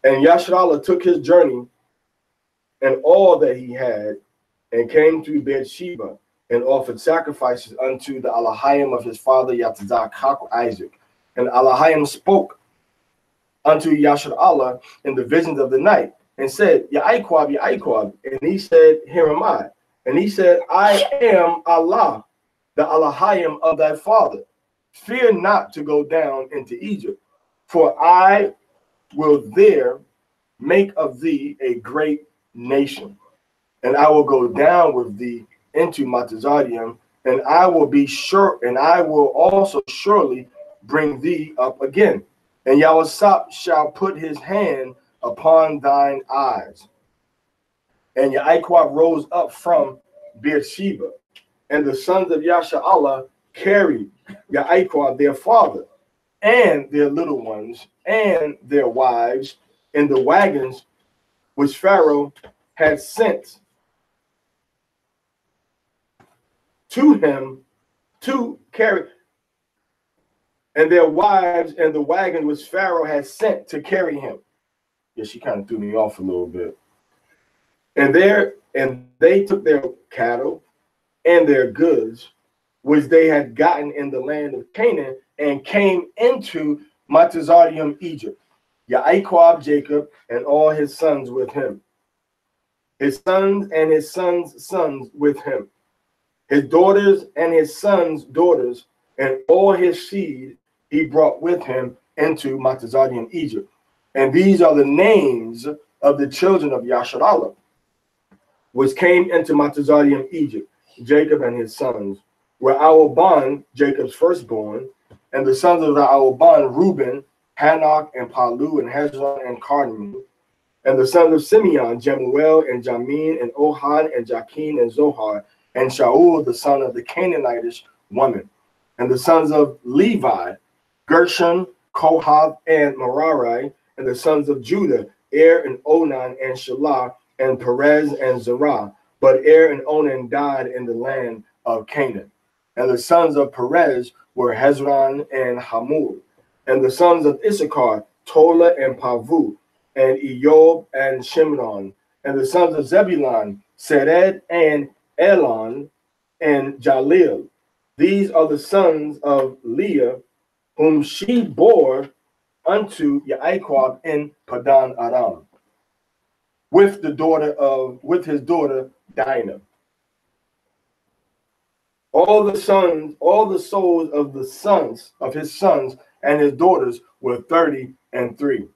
And Yashar Allah took his journey and all that he had, and came to Beersheba, and offered sacrifices unto the Elohim of his father Yatzak Isaac. And Elohim spoke unto Yashar Allah in the visions of the night, and said, Ya'aikwab, Ya'aikwab. And he said, Here am I. And he said, I am Allah, the Elohim of thy father. Fear not to go down into Egypt, for I will there make of thee a great nation. And I will go down with thee into Matazadium, and I will be sure, and I will also surely bring thee up again. And Yahweh shall put his hand upon thine eyes. And Ya'aikwab rose up from Beersheba, and the sons of Yashar Allah carried Ya'aikwab their father, and their little ones, and their wives, in the wagons which Pharaoh had sent to him to carry, and their wives and the wagon which Pharaoh had sent to carry him. Yeah, she kind of threw me off a little bit. And they took their cattle and their goods, which they had gotten in the land of Canaan, and came into Matazadium, Egypt. Ya'aikwab, Jacob, and all his sons with him. His sons and his sons' sons with him. His daughters and his sons' daughters, and all his seed he brought with him into Matazadium, Egypt. And these are the names of the children of Yashar Allah, which came into Matazadium, Egypt. Jacob and his sons were Aoban, Jacob's firstborn, and the sons of the Aoban, Reuben, Hanok, and Palu, and Hezron, and Carmi. And the sons of Simeon, Jemuel, and Jamin, and Ohad, and Jakin, and Zohar, and Shaul, the son of the Canaanitish woman. And the sons of Levi, Gershon, Kohath, and Merari. And the sons of Judah, Er and Onan and Shelah and Perez and Zerah. But Er and Onan died in the land of Canaan. And the sons of Perez were Hezron and Hamul. And the sons of Issachar, Tola and Pavu, and Eob and Shimron. And the sons of Zebulun, Sered and Elon and Jalil. These are the sons of Leah, whom she bore unto Yaakov in Padan Aram, with his daughter Dinah. All the souls of the sons of his sons and his daughters were 33.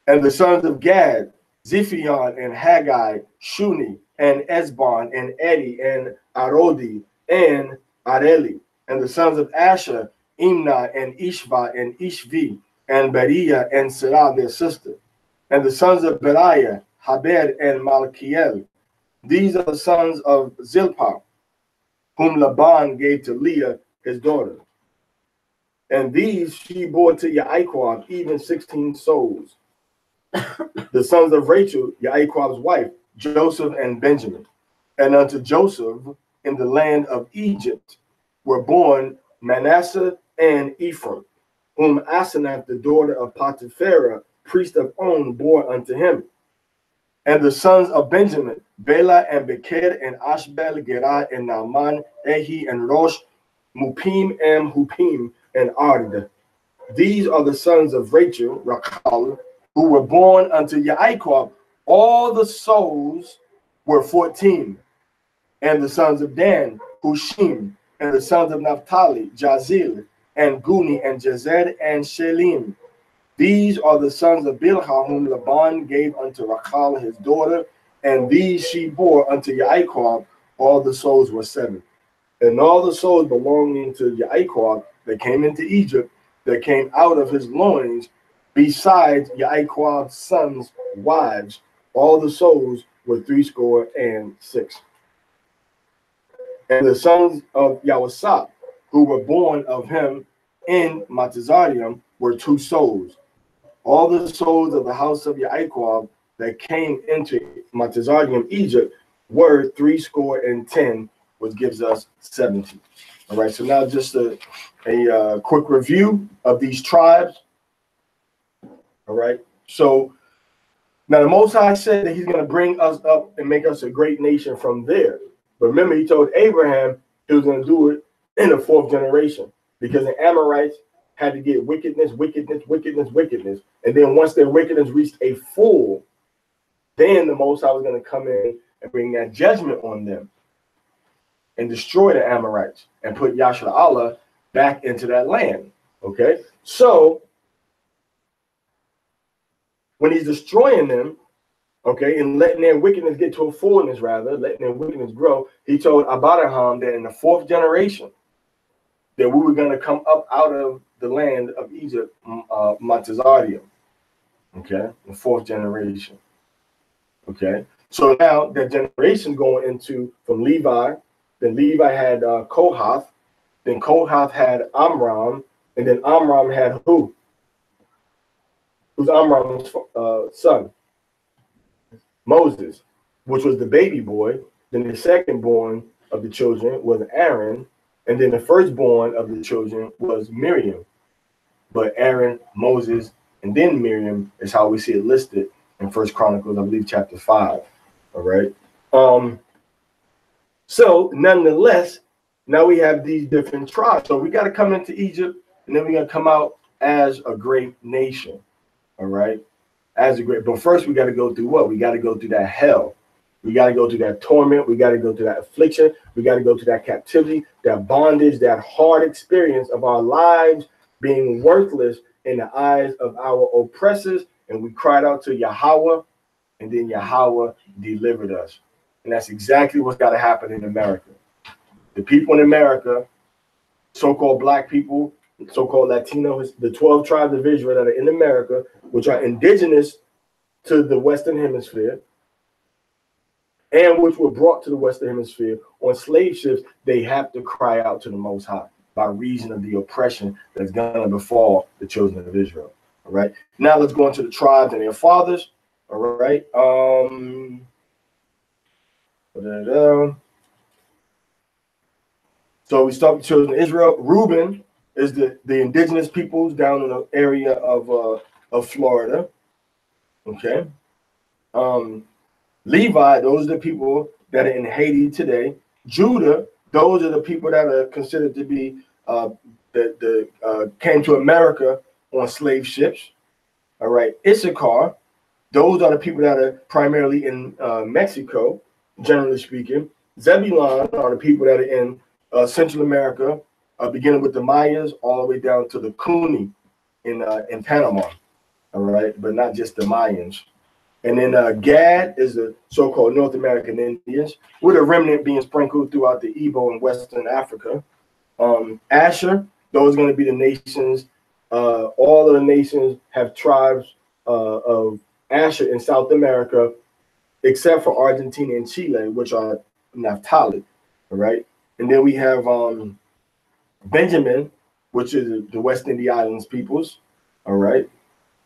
And the sons of Gad, Ziphion and Haggai, Shuni and Esbon and Edi and Arodi and Areli. And the sons of Asher, Imnah and Ishva and Ishvi and Beriah and Serah their sister. And the sons of Beriah, Haber and Malkiel. These are the sons of Zilpah, whom Laban gave to Leah his daughter. And these she bore to Yaakov, even 16 souls. The sons of Rachel, Yaakov's wife, Joseph and Benjamin. And unto Joseph in the land of Egypt were born Manasseh and Ephraim, whom Asenath, the daughter of Potipharah, priest of On, bore unto him. And the sons of Benjamin, Bela and Becher and Ashbel, Gerah and Naaman, Ehi and Rosh, Mupim and Hupim and Ard. These are the sons of Rachel, Rachel, who were born unto Yaakov. All the souls were 14. And the sons of Dan, Hushim, and the sons of Naphtali, Jazil, and Guni, and Jezed, and Shelim. These are the sons of Bilhah, whom Laban gave unto Rachel his daughter, and these she bore unto Yaakov. All the souls were 7. And all the souls belonging to Yaakov that came into Egypt, that came out of his loins, besides Yaakov's sons' wives, all the souls were 66. And the sons of Yahusap, who were born of him in Matazarium, were 2 souls. All the souls of the house of Yaakov that came into Matazarium, Egypt, were 10, which gives us 70. All right, so now just a quick review of these tribes. All right, so now the Most High said that he's going to bring us up and make us a great nation from there. But remember, he told Abraham he was going to do it in the 4th generation, because the Amorites had to get wickedness. And then once their wickedness reached a full, then the Most High was going to come in and bring that judgment on them and destroy the Amorites and put Yasha Allah back into that land. Okay, so when he's destroying them, okay, and letting their wickedness get to a fullness, rather, letting their wickedness grow, he told Abraham that in the 4th generation, that we were going to come up out of the land of Egypt, Matazarium. Okay, the 4th generation. Okay, so now that generation going into from Levi, then Levi had Kohath, then Kohath had Amram, and then Amram had who? Who's Amram's son? Moses, which was the baby boy. Then the second born of the children was Aaron, and then the firstborn of the children was Miriam. But Aaron, Moses, and then Miriam is how we see it listed in 1 Chronicles, I believe, chapter 5. All right. So nonetheless, now we have these different tribes. So we got to come into Egypt, and then we're going to come out as a great nation. All right. But first we got to go through what? We got to go through that hell. We got to go through that torment. We got to go through that affliction. We got to go through that captivity, that bondage, that hard experience of our lives being worthless in the eyes of our oppressors. And we cried out to Yahweh, and then Yahweh delivered us. And that's exactly what's got to happen in America. The people in America, so-called black people, so-called Latinos, the 12 tribes of Israel that are in America, which are indigenous to the Western Hemisphere, and which were brought to the Western Hemisphere on slave ships, they have to cry out to the Most High by reason of the oppression that's going to befall the children of Israel. All All right. Now let's go into the tribes and their fathers. All right. So we start with children of Israel. Reuben is the indigenous peoples down in the area of Florida. Okay. Levi, those are the people that are in Haiti today. Judah, those are the people that are considered to be came to America on slave ships. All right. Issachar, those are the people that are primarily in Mexico, generally speaking. Zebulon are the people that are in Central America, beginning with the Mayas all the way down to the Cuni in Panama. All right, but not just the Mayans. And then Gad is the so-called North American Indians, with a remnant being sprinkled throughout the Igbo and Western Africa. Asher, those are going to be the nations. All of the nations have tribes of Asher in South America, except for Argentina and Chile, which are Naphtali. All right. And then we have Benjamin, which is the West Indian Islands peoples. All right.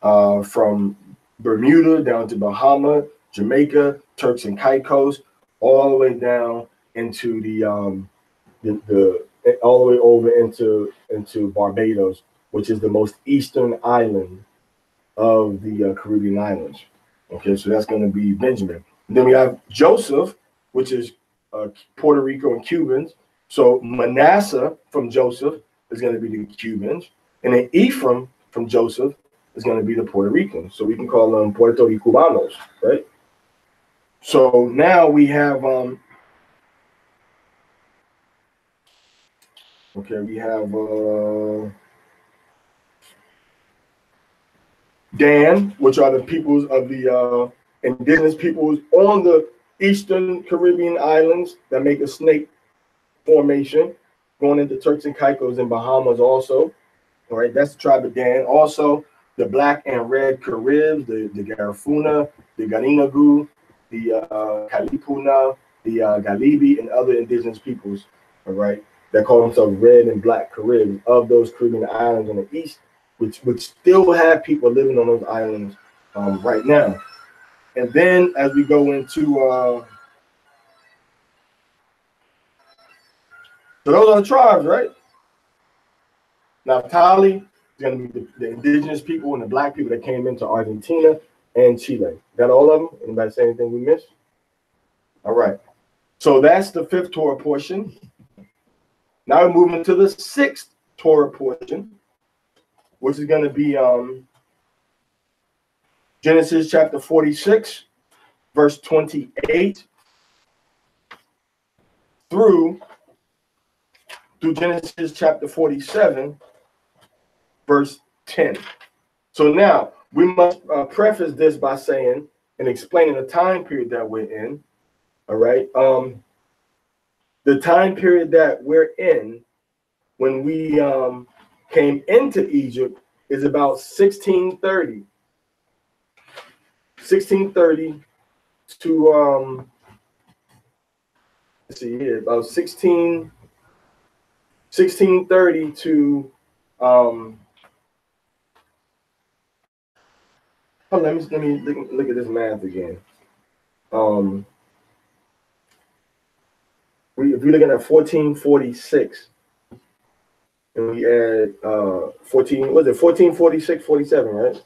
From Bermuda down to Bahama, Jamaica, Turks and Caicos, all the way down into the all the way over into Barbados, which is the most eastern island of the Caribbean islands. Okay, so that's going to be Benjamin. And then we have Joseph, which is Puerto Rico and Cubans. So Manasseh from Joseph is going to be the Cubans, and then Ephraim from Joseph is going to be the Puerto Ricans. So we can call them Puerto Ricanos, right? So now we have we have Dan, which are the peoples of the indigenous peoples on the eastern Caribbean islands that make a snake formation, going into Turks and Caicos and Bahamas also. All right, that's the tribe of Dan. Also, the black and red Caribs, the Garifuna, the Garinagu, the Kalipuna, the Galibi, and other indigenous peoples, all right, that call themselves red and black Caribs of those Caribbean islands in the east, which still have people living on those islands right now. And then as we go into, so those are the tribes, right? Naphtali is going to be the indigenous people and the black people that came into Argentina and Chile. Got all of them? Anybody say anything we missed? All right. So that's the fifth Torah portion. Now we're moving to the sixth Torah portion, which is going to be Genesis chapter 46, verse 28 through Genesis chapter 47, verse 10. So now we must preface this by saying and explaining the time period that we're in. All right. The time period that we're in when we came into Egypt is about 1630. 1630 to let's see here, about 1630 to let me look at this math again. If you're looking at 1446 and we add 1446, 47, right?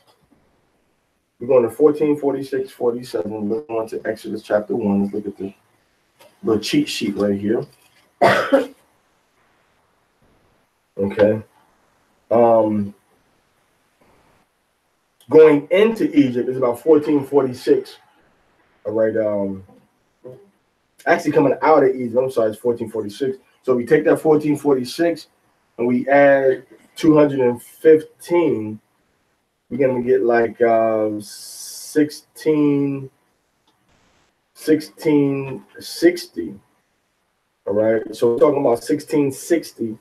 We're going to 1446, 47. We're going to Exodus chapter 1. Let's look at the little cheat sheet right here. Okay. Going into Egypt is about 1446. All right. Actually coming out of Egypt, I'm sorry, it's 1446. So we take that 1446 and we add 215. We're gonna get like 1660. All right. So we're talking about 1660.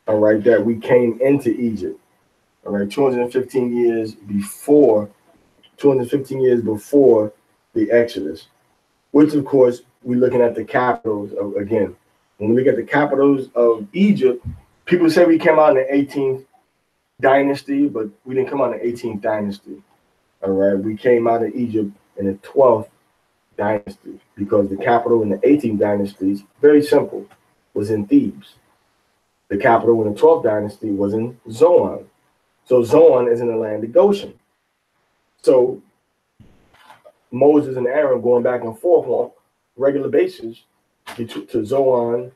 All right, that we came into Egypt. All right, 215 years before the Exodus, which of course we're looking at the capitals of, again, when we look at the capitals of Egypt, people say we came out in the 18th dynasty, but we didn't come out in the 18th dynasty. All right, we came out of Egypt in the 12th dynasty because the capital in the 18th dynasty, very simple, was in Thebes. The capital in the 12th dynasty was in Zoan. So Zoan is in the land of Goshen. So Moses and Aaron going back and forth on regular basis to Zoan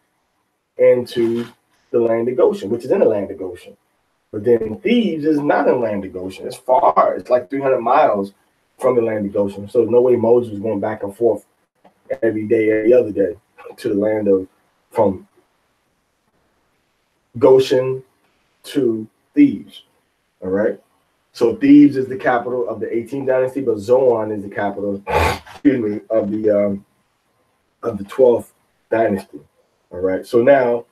and to the land of Goshen, which is in the land of Goshen. But then Thebes is not in the land of Goshen. It's far. It's like 300 miles from the land of Goshen. So there's no way Moses was going back and forth every day, every other day to the land of, from Goshen to Thebes. All right. So Thebes is the capital of the 18th dynasty, but Zoan is the capital, excuse me, of the 12th dynasty. All right. So now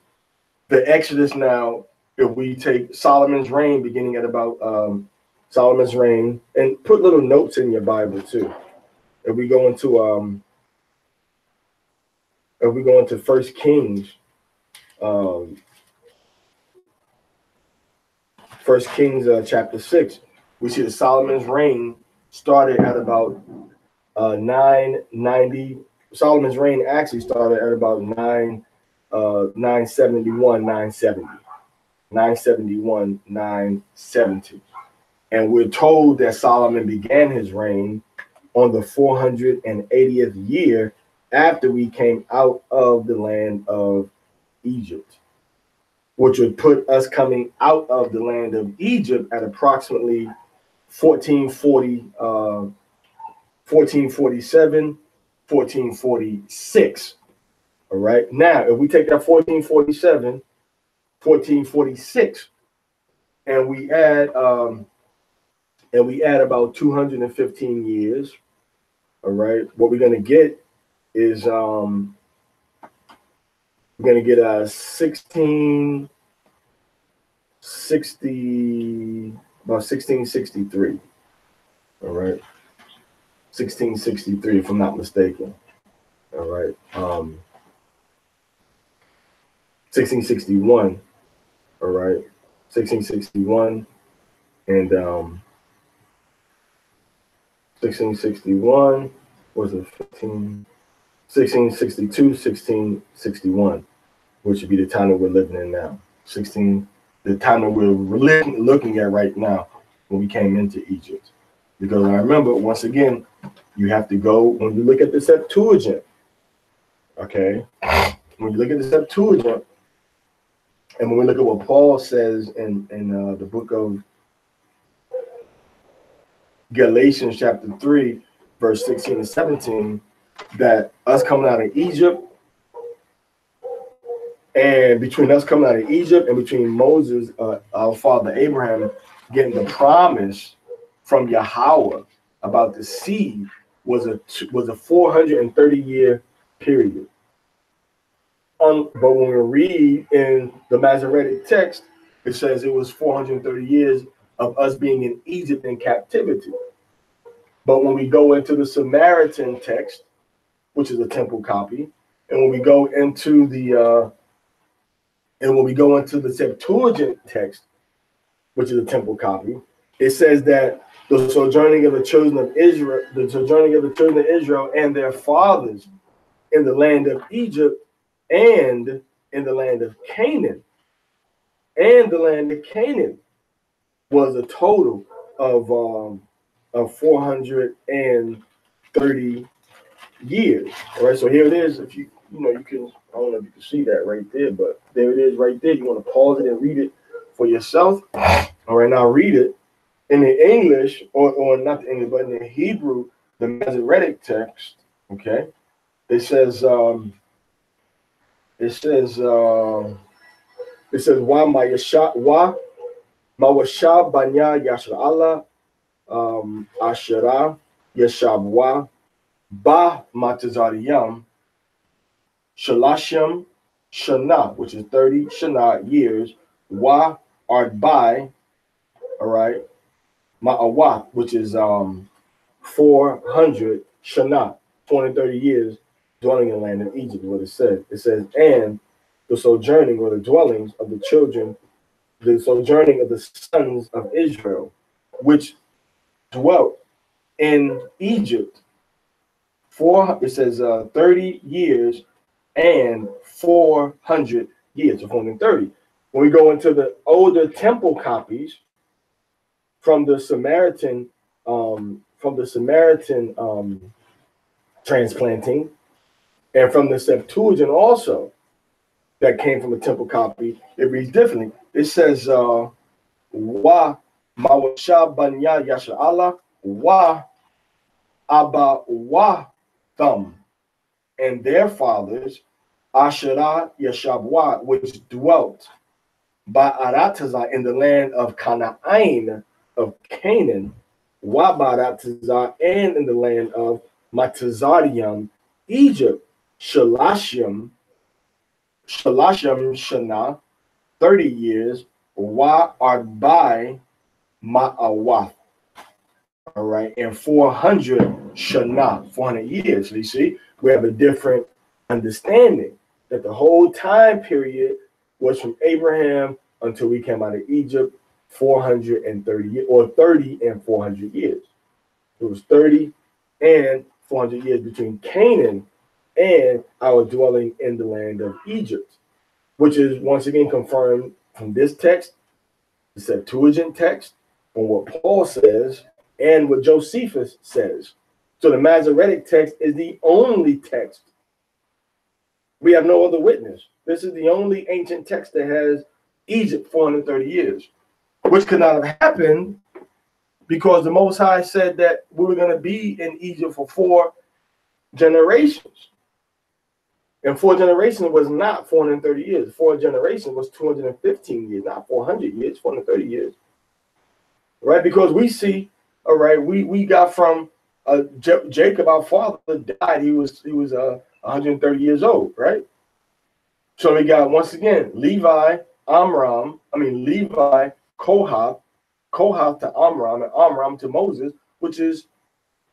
the Exodus now, if we take Solomon's reign, beginning at about Solomon's reign, and put little notes in your Bible too. If we go into First Kings, chapter 6, we see that Solomon's reign started at about 990. Solomon's reign actually started at about 971, 970. 971, 970. And we're told that Solomon began his reign on the 480th year after we came out of the land of Egypt, which would put us coming out of the land of Egypt at approximately 1447, 1446. All right. Now, if we take that 1447, 1446, and we add about 215 years. All right. What we're gonna get is we're gonna get a 1663. All right. 1663, if I'm not mistaken. All right. 1661. All right. 1661 and 1661 was it 1662, 1661, which would be the time that we're living in now. The time that we're looking at right now when we came into Egypt. Because I remember, once again, you have to go, when you look at the Septuagint, okay? When you look at the Septuagint, and when we look at what Paul says in the book of Galatians chapter 3, verse 16 and 17, that us coming out of Egypt, and between us coming out of Egypt and between Moses, our father Abraham, getting the promise from Yahweh about the seed was a 430-year period. But when we read in the Masoretic text, it says it was 430 years of us being in Egypt in captivity. But when we go into the Samaritan text, which is a temple copy, and when we go into the Septuagint text, which is a temple copy, it says that the sojourning of the children of Israel, and their fathers in the land of Egypt and in the land of Canaan. And the land of Canaan was a total of 430 years. All right, so here it is. If you can, I don't know if you can see that right there, but there it is right there. You want to pause it and read it for yourself. All right, now read it in the English, or not the English, but in the Hebrew, the Masoretic text. Okay, it says wa mawashab banya yashar Allah ashara yashabwa ba matazariyam shalashim shana, which is 30 shana years, wa ardbai, all right, ma'awat, which is 400 shana, 230 years dwelling in the land of Egypt, is what it says. It says, and the sojourning or the dwellings of the children the sojourning of the sons of Israel, which dwelt in Egypt it says 30 years and 400 years, so 430. When we go into the older temple copies from the Samaritan transplanting, and from the Septuagint also, that came from a temple copy, it reads differently. It says, Wa mawashabanya yasha'ala wa aba wa thum, and their fathers, Asherah Yashabwa, which dwelt by Aratazah in the land of Canaan of Canaan, wa Baratazah, and in the land of Matazarium, Egypt, Shalashim Shana, 30 years, wa Arbai Ma'awath. All right, and 400 Shana, 400 years. So you see, we have a different understanding that the whole time period was from Abraham until we came out of Egypt, 430 years, or 30 and 400 years. It was 30 and 400 years between Canaan and our dwelling in the land of Egypt, which is once again confirmed from this text, the Septuagint text, on what Paul says and what Josephus says. So the Masoretic text is the only text. We have no other witness. This is the only ancient text that has Egypt 430 years, which could not have happened because the Most High said that we were going to be in Egypt for 4 generations. And 4 generations was not 430 years. 4 generations was 215 years, not 400 years, 430 years. Right? Because we see, all right, we got from Jacob, our father, died. He was 130 years old, right? So we got, once again, Levi, Kohath to Amram, and Amram to Moses, which is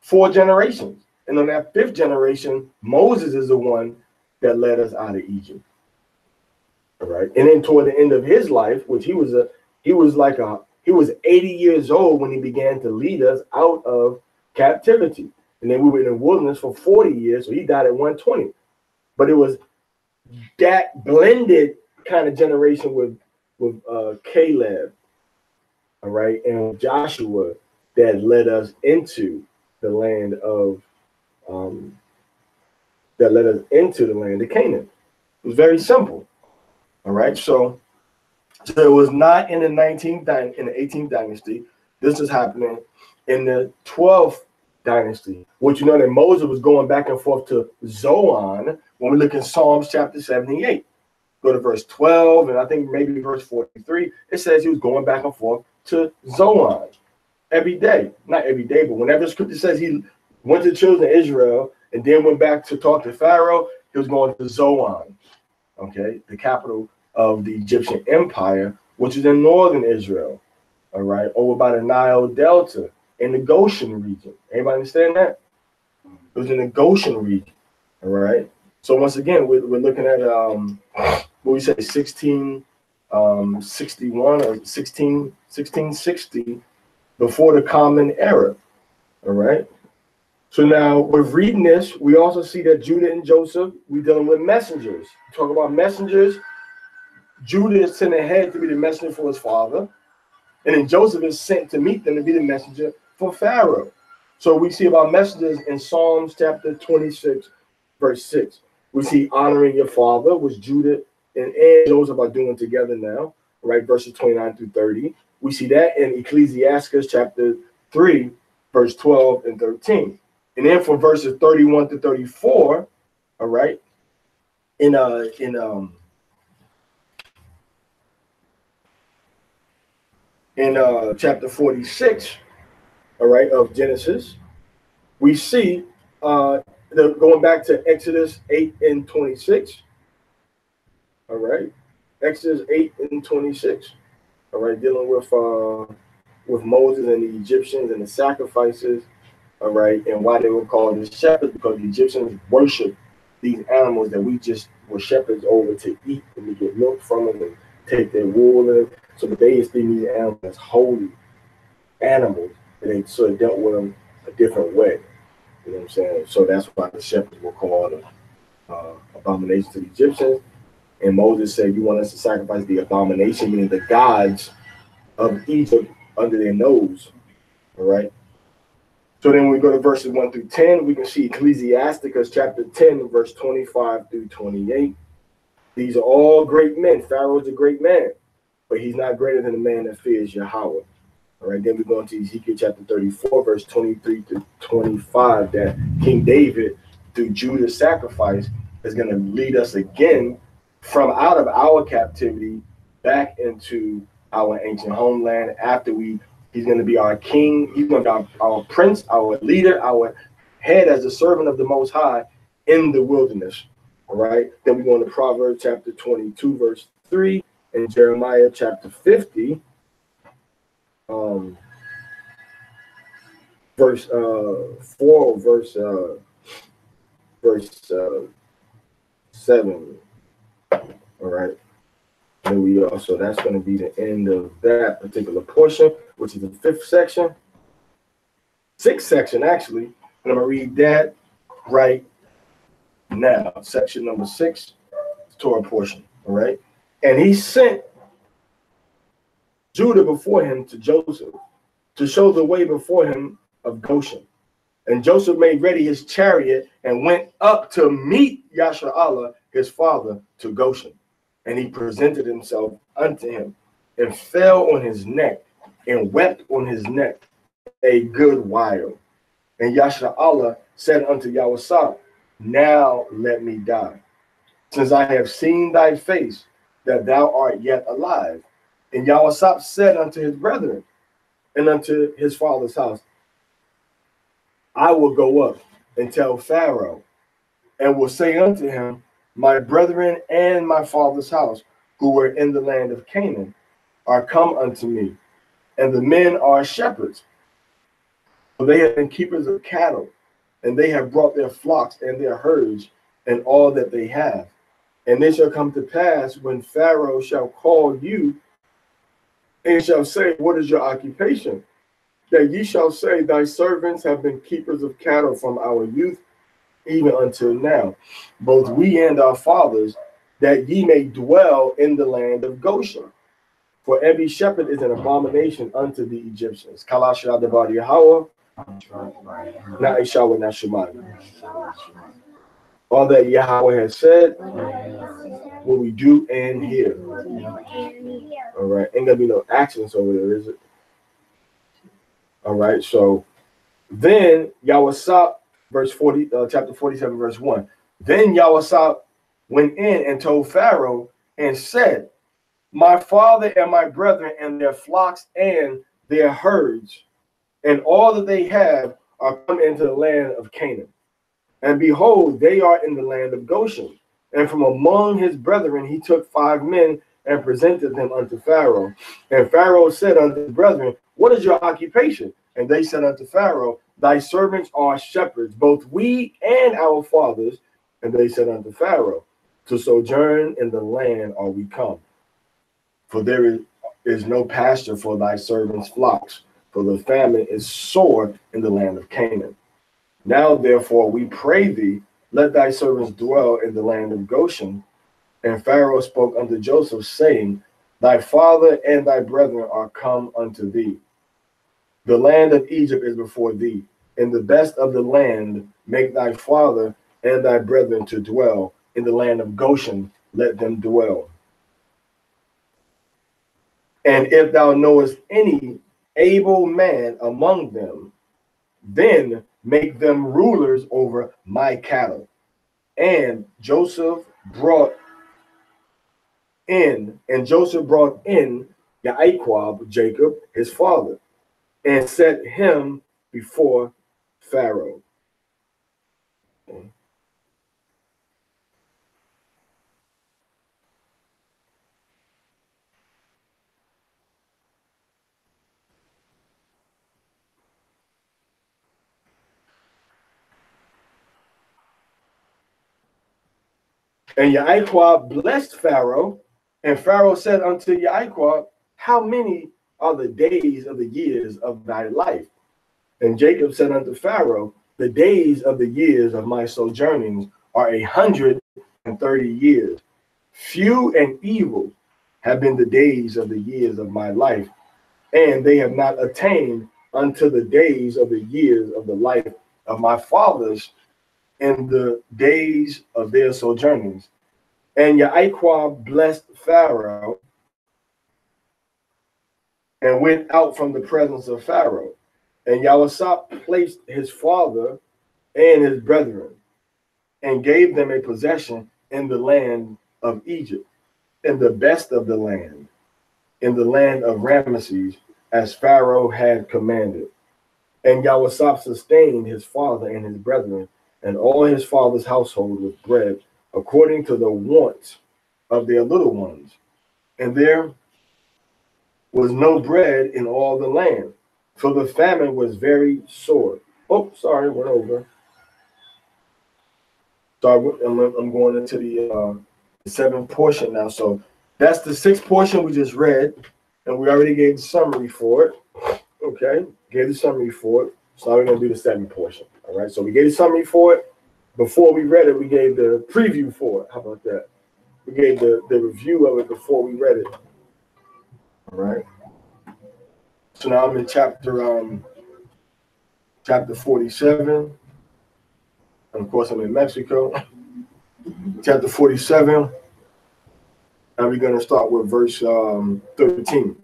4 generations. And on that 5th generation, Moses is the one that led us out of Egypt. All right. And then toward the end of his life, which he was 80 years old when he began to lead us out of captivity. And then we were in the wilderness for 40 years, so he died at 120. But it was that blended kind of generation with Caleb, all right, and Joshua that led us into the land of Canaan. It was very simple. All right, so it was not in the 18th dynasty. This is happening in the 12th dynasty, which you know that Moses was going back and forth to Zoan when we look in Psalms chapter 78. Go to verse 12, and I think maybe verse 43. It says he was going back and forth to Zoan every day. Not every day, but whenever the scripture says he went to the children of Israel and then went back to talk to Pharaoh, he was going to Zoan, okay, the capital of the Egyptian Empire, which is in northern Israel, all right, over by the Nile Delta in the Goshen region. Anybody understand that? It was in the Goshen region, all right? So once again, we're looking at, what we say, 1661 or 1660 before the Common Era, all right? So now with reading this, we also see that Judah and Joseph, we're dealing with messengers. Talk about messengers. Judah is sent ahead to be the messenger for his father, and then Joseph is sent to meet them to be the messenger for Pharaoh. So we see about messengers in Psalms chapter 26, verse 6. We see honoring your father, which Judah and Joseph are doing together now, right? Verses 29 through 30. We see that in Ecclesiastes chapter 3, verse 12 and 13. And then from verses 31 to 34, all right, in chapter 46, all right, of Genesis, we see going back to Exodus 8 and 26, all right, Exodus 8 and 26, all right, dealing with Moses and the Egyptians and the sacrifices, all right, and why they were called the shepherds, because the Egyptians worship these animals that we just were shepherds over to eat, and we get milk from them and take their wool and So they esteemed these animals as holy animals, and they sort of dealt with them a different way. You know what I'm saying? So that's why the shepherds were called abomination to the Egyptians. And Moses said, "You want us to sacrifice the abomination, meaning the gods of Egypt, under their nose." All right. So then when we go to verses 1 through 10, we can see Ecclesiasticus chapter 10, verse 25 through 28. These are all great men. Pharaoh's a great man, but he's not greater than the man that fears Yahweh. All right, then we go into Ezekiel chapter 34, verse 23 to 25, that King David, through Judah's sacrifice, is going to lead us again from out of our captivity back into our ancient homeland. He's going to be our king. He's going to be our prince, our leader, our head as the servant of the Most High in the wilderness. All right, then we go into Proverbs chapter 22, verse 3, and Jeremiah chapter 50. Verse 4, verse 7. All right. And we also, that's going to be the end of that particular portion, which is the sixth section actually. And I'm gonna read that right now. Section number 6, Torah portion. All right. And he sent Judah before him to Joseph to show the way before him of Goshen. And Joseph made ready his chariot and went up to meet Yasharallah, his father, to Goshen. And he presented himself unto him and fell on his neck and wept on his neck a good while. And Yasharallah said unto Yahweh, now let me die, since I have seen thy face, that thou art yet alive. And Yahweh said unto his brethren and unto his father's house, I will go up and tell Pharaoh, and will say unto him, my brethren and my father's house, who were in the land of Canaan, are come unto me, and the men are shepherds. For they have been keepers of cattle, and they have brought their flocks and their herds, and all that they have. And it shall come to pass, when Pharaoh shall call you, and shall say, what is your occupation? That ye shall say, thy servants have been keepers of cattle from our youth, even until now, both we and our fathers, that ye may dwell in the land of Goshen. For every shepherd is an abomination unto the Egyptians. Kalashah Dabar Yahweh, Na'ishawa Nashumai. All that Yahweh has said, what we do and hear. All right, ain't gonna be no actions over there, is it? All right, so then Yahweh, verse 40, chapter 47, verse 1. Then Yahweh went in and told Pharaoh and said, my father and my brethren and their flocks and their herds and all that they have are come into the land of Canaan. And behold, they are in the land of Goshen. And from among his brethren he took 5 men and presented them unto Pharaoh. And Pharaoh said unto the brethren, what is your occupation? And they said unto Pharaoh, thy servants are shepherds, both we and our fathers. And they said unto Pharaoh, to sojourn in the land are we come. For there is no pasture for thy servants' flocks, for the famine is sore in the land of Canaan. Now therefore we pray thee, let thy servants dwell in the land of Goshen. And Pharaoh spoke unto Joseph, saying, thy father and thy brethren are come unto thee. The land of Egypt is before thee. In the best of the land make thy father and thy brethren to dwell. In the land of Goshen let them dwell. And if thou knowest any able man among them, then make them rulers over my cattle. And Joseph brought in Yaquab, Jacob, his father, and set him before Pharaoh. Okay. And Yaquab blessed Pharaoh, and Pharaoh said unto Yaquab, how many are the days of the years of thy life? And Jacob said unto Pharaoh, the days of the years of my sojournings are 130 years. Few and evil have been the days of the years of my life, and they have not attained unto the days of the years of the life of my fathers in the days of their sojournings. And Yahweh blessed Pharaoh and went out from the presence of Pharaoh. And Yahweh placed his father and his brethren and gave them a possession in the land of Egypt, in the best of the land, in the land of Ramesses, as Pharaoh had commanded. And Yahweh sustained his father and his brethren and all his father's household with bread, according to the wants of their little ones. And there was no bread in all the land, for the famine was very sore. Oh, sorry, went over. So I'm going into the seventh portion now. So that's the sixth portion we just read, and we already gave the summary for it. Okay, gave the summary for it. So now we're going to do the seventh portion. All right, so we gave the summary for it. Before we read it, we gave the preview for it. How about that? We gave the review of it before we read it. All right. So now I'm in chapter 47. And of course, I'm in Mexico. Chapter 47. And we're going to start with verse 13.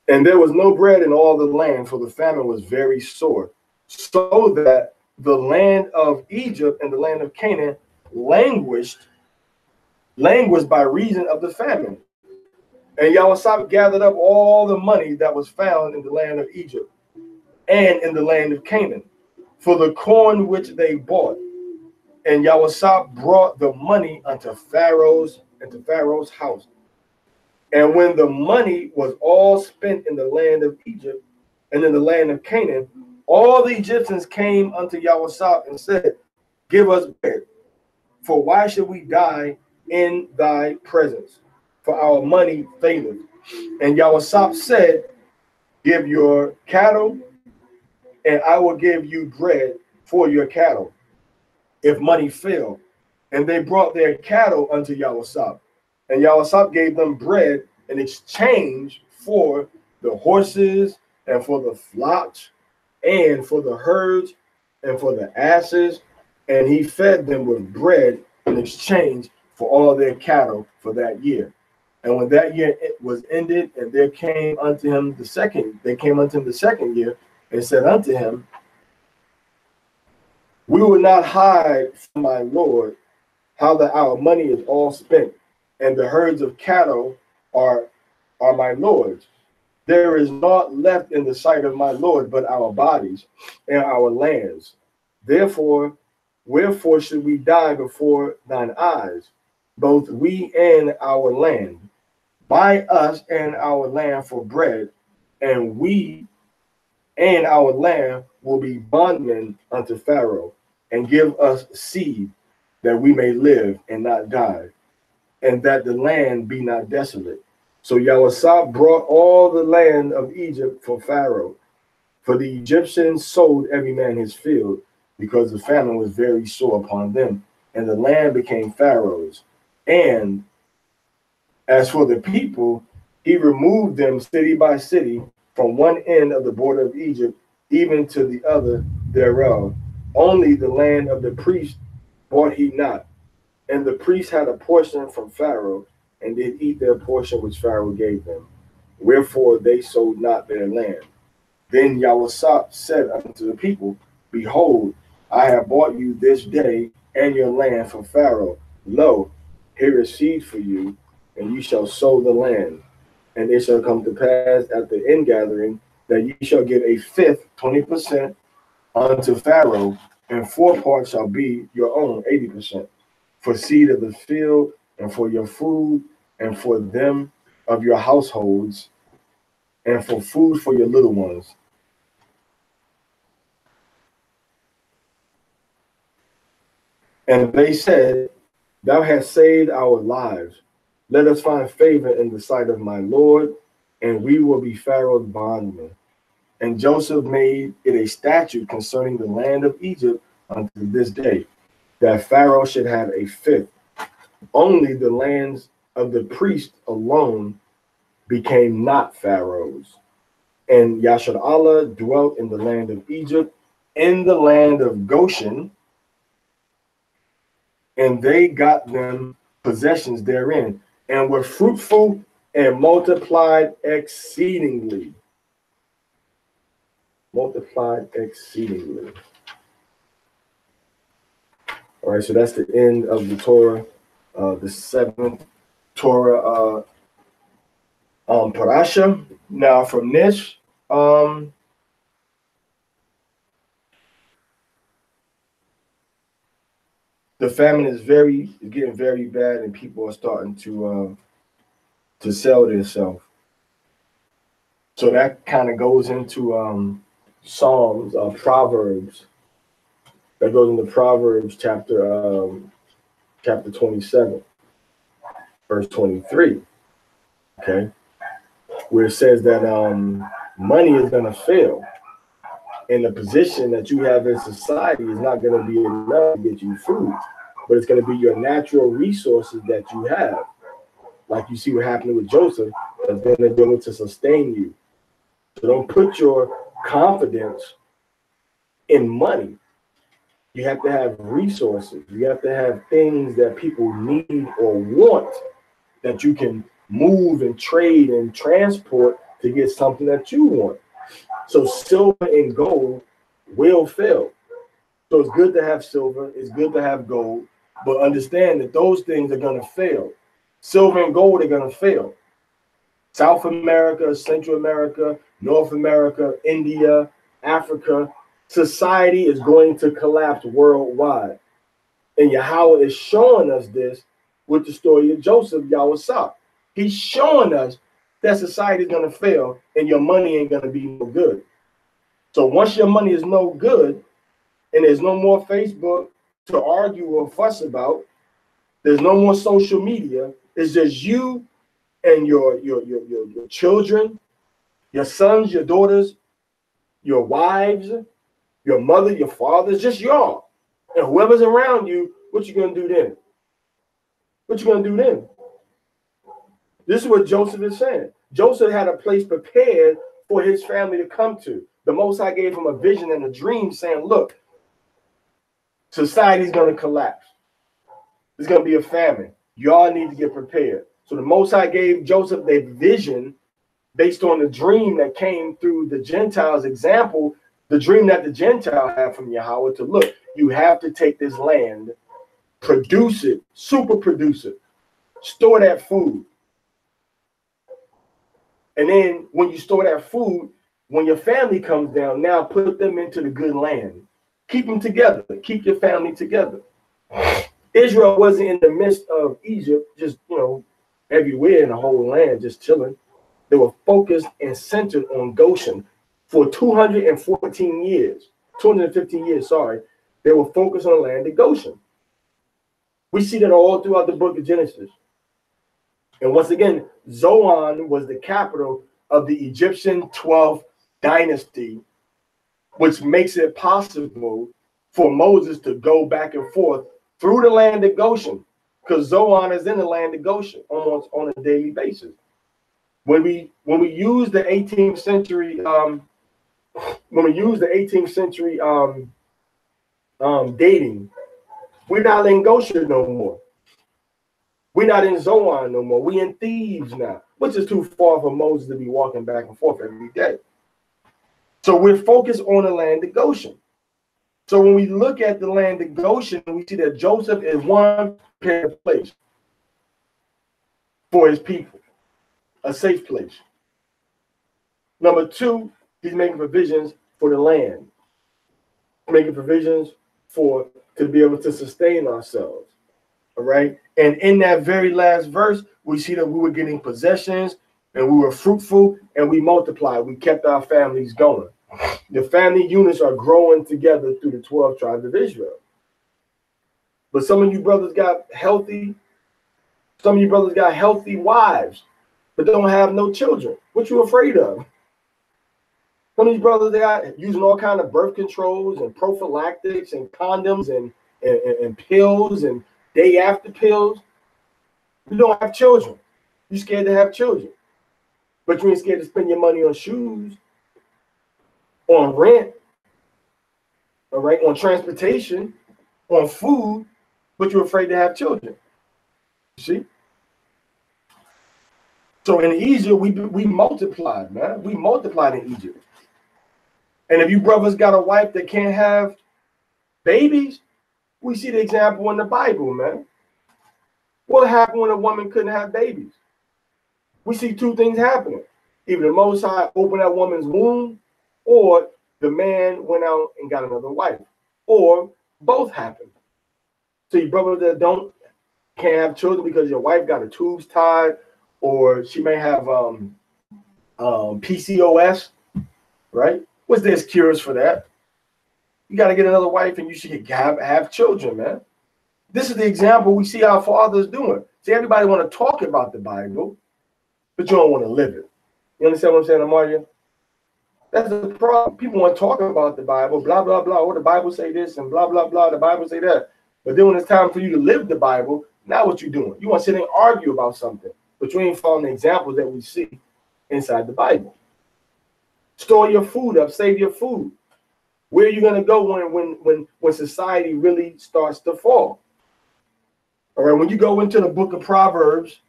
And there was no bread in all the land, for the famine was very sore, so that the land of Egypt and the land of Canaan languished by reason of the famine. And Yahweh gathered up all the money that was found in the land of Egypt and in the land of Canaan for the corn which they bought. And Yahweh brought the money unto Pharaoh's house. And when the money was all spent in the land of Egypt and in the land of Canaan, all the Egyptians came unto Yahweh and said, give us bread, for why should we die in thy presence? For our money faileth. And Yahweh said, give your cattle, and I will give you bread for your cattle, if money fail. And they brought their cattle unto Yahweh. And Yahweh gave them bread in exchange for the horses and for the flocks and for the herds and for the asses. And he fed them with bread in exchange for all their cattle for that year. And when that year was ended, and there came unto him the second year, and said unto him, we will not hide from my Lord how that our money is all spent, and the herds of cattle are my Lord's. There is naught left in the sight of my Lord but our bodies and our lands. Therefore, wherefore should we die before thine eyes, both we and our land? Buy us and our land for bread, and we and our land will be bondmen unto Pharaoh, and give us seed, that we may live and not die, and that the land be not desolate. So Yahweh brought all the land of Egypt for Pharaoh, for the Egyptians sold every man his field, because the famine was very sore upon them, and the land became Pharaoh's. And as for the people, he removed them city by city, from one end of the border of Egypt even to the other thereof. Only the land of the priest bought he not. And the priests had a portion from Pharaoh, and did eat their portion which Pharaoh gave them. Wherefore they sold not their land. Then Yahweh said unto the people, behold, I have bought you this day and your land from Pharaoh. Lo, here is seed for you, and you shall sow the land. And it shall come to pass at the ingathering that ye shall give a fifth, 20%, unto Pharaoh, and 4 parts shall be your own, 80%, for seed of the field, and for your food, and for them of your households, and for food for your little ones. And they said, thou hast saved our lives. Let us find favor in the sight of my Lord, and we will be Pharaoh's bondmen. And Joseph made it a statute concerning the land of Egypt unto this day, that Pharaoh should have a fifth. Only the lands of the priest alone became not Pharaoh's. And Yashar'Allah dwelt in the land of Egypt, in the land of Goshen, and they got them possessions therein, and were fruitful and multiplied exceedingly. Multiplied exceedingly. All right, so that's the end of the Torah, the seventh Torah parasha. Now from this, the famine is getting very bad, and people are starting to sell themselves. So that kind of goes into Psalms, Proverbs. That goes into Proverbs chapter 27, verse 23. Okay, where it says that money is going to fail, and the position that you have in society is not going to be enough to get you food, but it's going to be your natural resources that you have. Like you see what happened with Joseph, that's going to be able to sustain you. So don't put your confidence in money. You have to have resources. You have to have things that people need or want that you can move and trade and transport to get something that you want. So silver and gold will fail. So it's good to have silver, it's good to have gold, but understand that those things are going to fail. Silver and gold are going to fail. South America, Central America, North America, India, Africa, society is going to collapse worldwide. And Yahweh is showing us this with the story of Joseph, Yahweh. He's showing us that society is going to fail and your money ain't going to be no good. So once your money is no good and there's no more Facebook to argue or fuss about, there's no more social media, it's just you and your children, your sons, your daughters, your wives, your mother, your father, it's just y'all. And whoever's around you, what you going to do then? What you going to do then? This is what Joseph is saying. Joseph had a place prepared for his family to come to. The Most High gave him a vision and a dream saying, look, society's going to collapse. There's going to be a famine. Y'all need to get prepared. So the Most High gave Joseph a vision based on the dream that came through the Gentiles' example, the dream that the Gentile had from Yahweh to look, you have to take this land, produce it, super produce it, store that food. And then when you store that food, when your family comes down, now put them into the good land. Keep them together. Keep your family together. Israel wasn't in the midst of Egypt, just, everywhere in the whole land, just chilling. They were focused and centered on Goshen for 215 years. They were focused on the land of Goshen. We see that all throughout the book of Genesis. And once again, Zoan was the capital of the Egyptian 12th dynasty, which makes it possible for Moses to go back and forth through the land of Goshen, because Zoan is in the land of Goshen almost on a daily basis. When we use the 18th century, dating, we're not in Goshen no more. We're not in Zoan no more. We in Thebes now, which is too far for Moses to be walking back and forth every day. So we're focused on the land of Goshen. So when we look at the land of Goshen, we see that Joseph is one prepared place for his people, a safe place. Number two, he's making provisions for the land, making provisions to be able to sustain ourselves. All right. And in that very last verse, we see that we were getting possessions and we were fruitful and we multiplied. We kept our families going. The family units are growing together through the 12 tribes of Israel. But some of you brothers got healthy wives. but don't have no children. What you afraid of? Some of these brothers, they are using all kind of birth controls and prophylactics and condoms and pills and day after pills. You don't have children. You're scared to have children. But you ain't scared to spend your money on shoes, on rent, all right, on transportation, on food, but you're afraid to have children. You see? So in Egypt, we multiplied, man. We multiplied in Egypt. And if you brothers got a wife that can't have babies, we see the example in the Bible, man. What happened when a woman couldn't have babies? We see two things happening. Either the Most High opened that woman's womb, or the man went out and got another wife, or both happened. So you brothers that can't have children because your wife got her tubes tied, or she may have PCOS, right? What's there's cures for that? You got to get another wife and you should have children, man. This is the example we see our fathers doing. See, everybody want to talk about the Bible, but you don't want to live it. You understand what I'm saying, Amaria? That's the problem. People want to talk about the Bible, blah, blah, blah. Or the Bible say this and blah, blah, blah. The Bible say that. But then when it's time for you to live the Bible, now what you doing? You want to sit and argue about something, but you ain't following the examples that we see inside the Bible. Store your food up, save your food. Where are you going to go when society really starts to fall? All right, when you go into the book of Proverbs,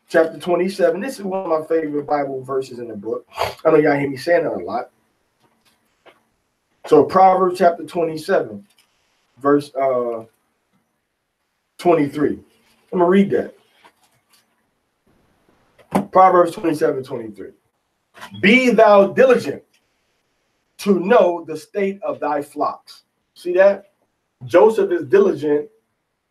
chapter 27, this is one of my favorite Bible verses in the book. I know y'all hear me saying that a lot. So Proverbs chapter 27, verse 23. I'm going to read that. Proverbs 27:23. Be thou diligent to know the state of thy flocks. See that? Joseph is diligent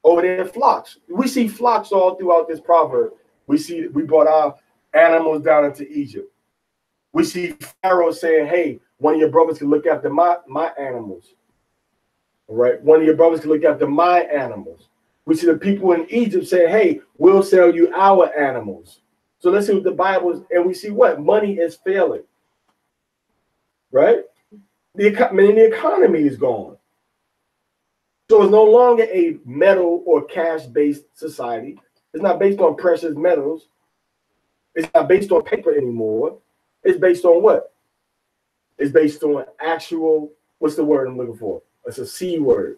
over their flocks. We see flocks all throughout this proverb. We brought our animals down into Egypt. We see Pharaoh saying, hey, one of your brothers can look after my animals. All right? One of your brothers can look after my animals. We see the people in Egypt saying, hey, we'll sell you our animals. So let's see what the Bible is, and we see what? Money is failing, right? The economy is gone. So it's no longer a metal or cash-based society. It's not based on precious metals. It's not based on paper anymore. It's based on what? It's based on actual, what's the word I'm looking for? It's a C word.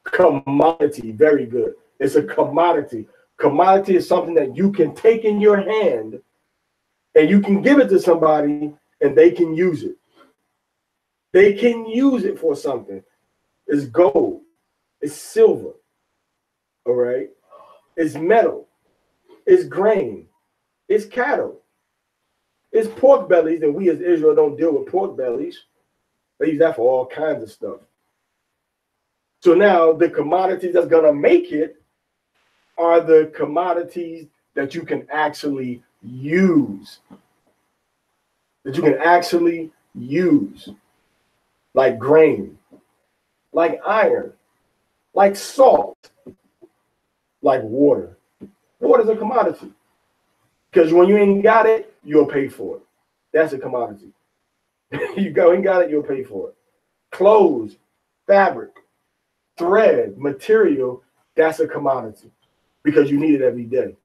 Commodity, very good. It's a commodity. Commodity is something that you can take in your hand and you can give it to somebody and they can use it. They can use it for something. It's gold. It's silver. All right. It's metal. It's grain. It's cattle. It's pork bellies, and we as Israel don't deal with pork bellies. They use that for all kinds of stuff. So now the commodities that's going to make it are the commodities that you can actually use. That you can actually use. Like grain, like iron, like salt, like water. Water is a commodity. Because when you ain't got it, you'll pay for it. That's a commodity. You ain't got it, you'll pay for it. Clothes, fabric, thread, material, that's a commodity. Because you need it every day.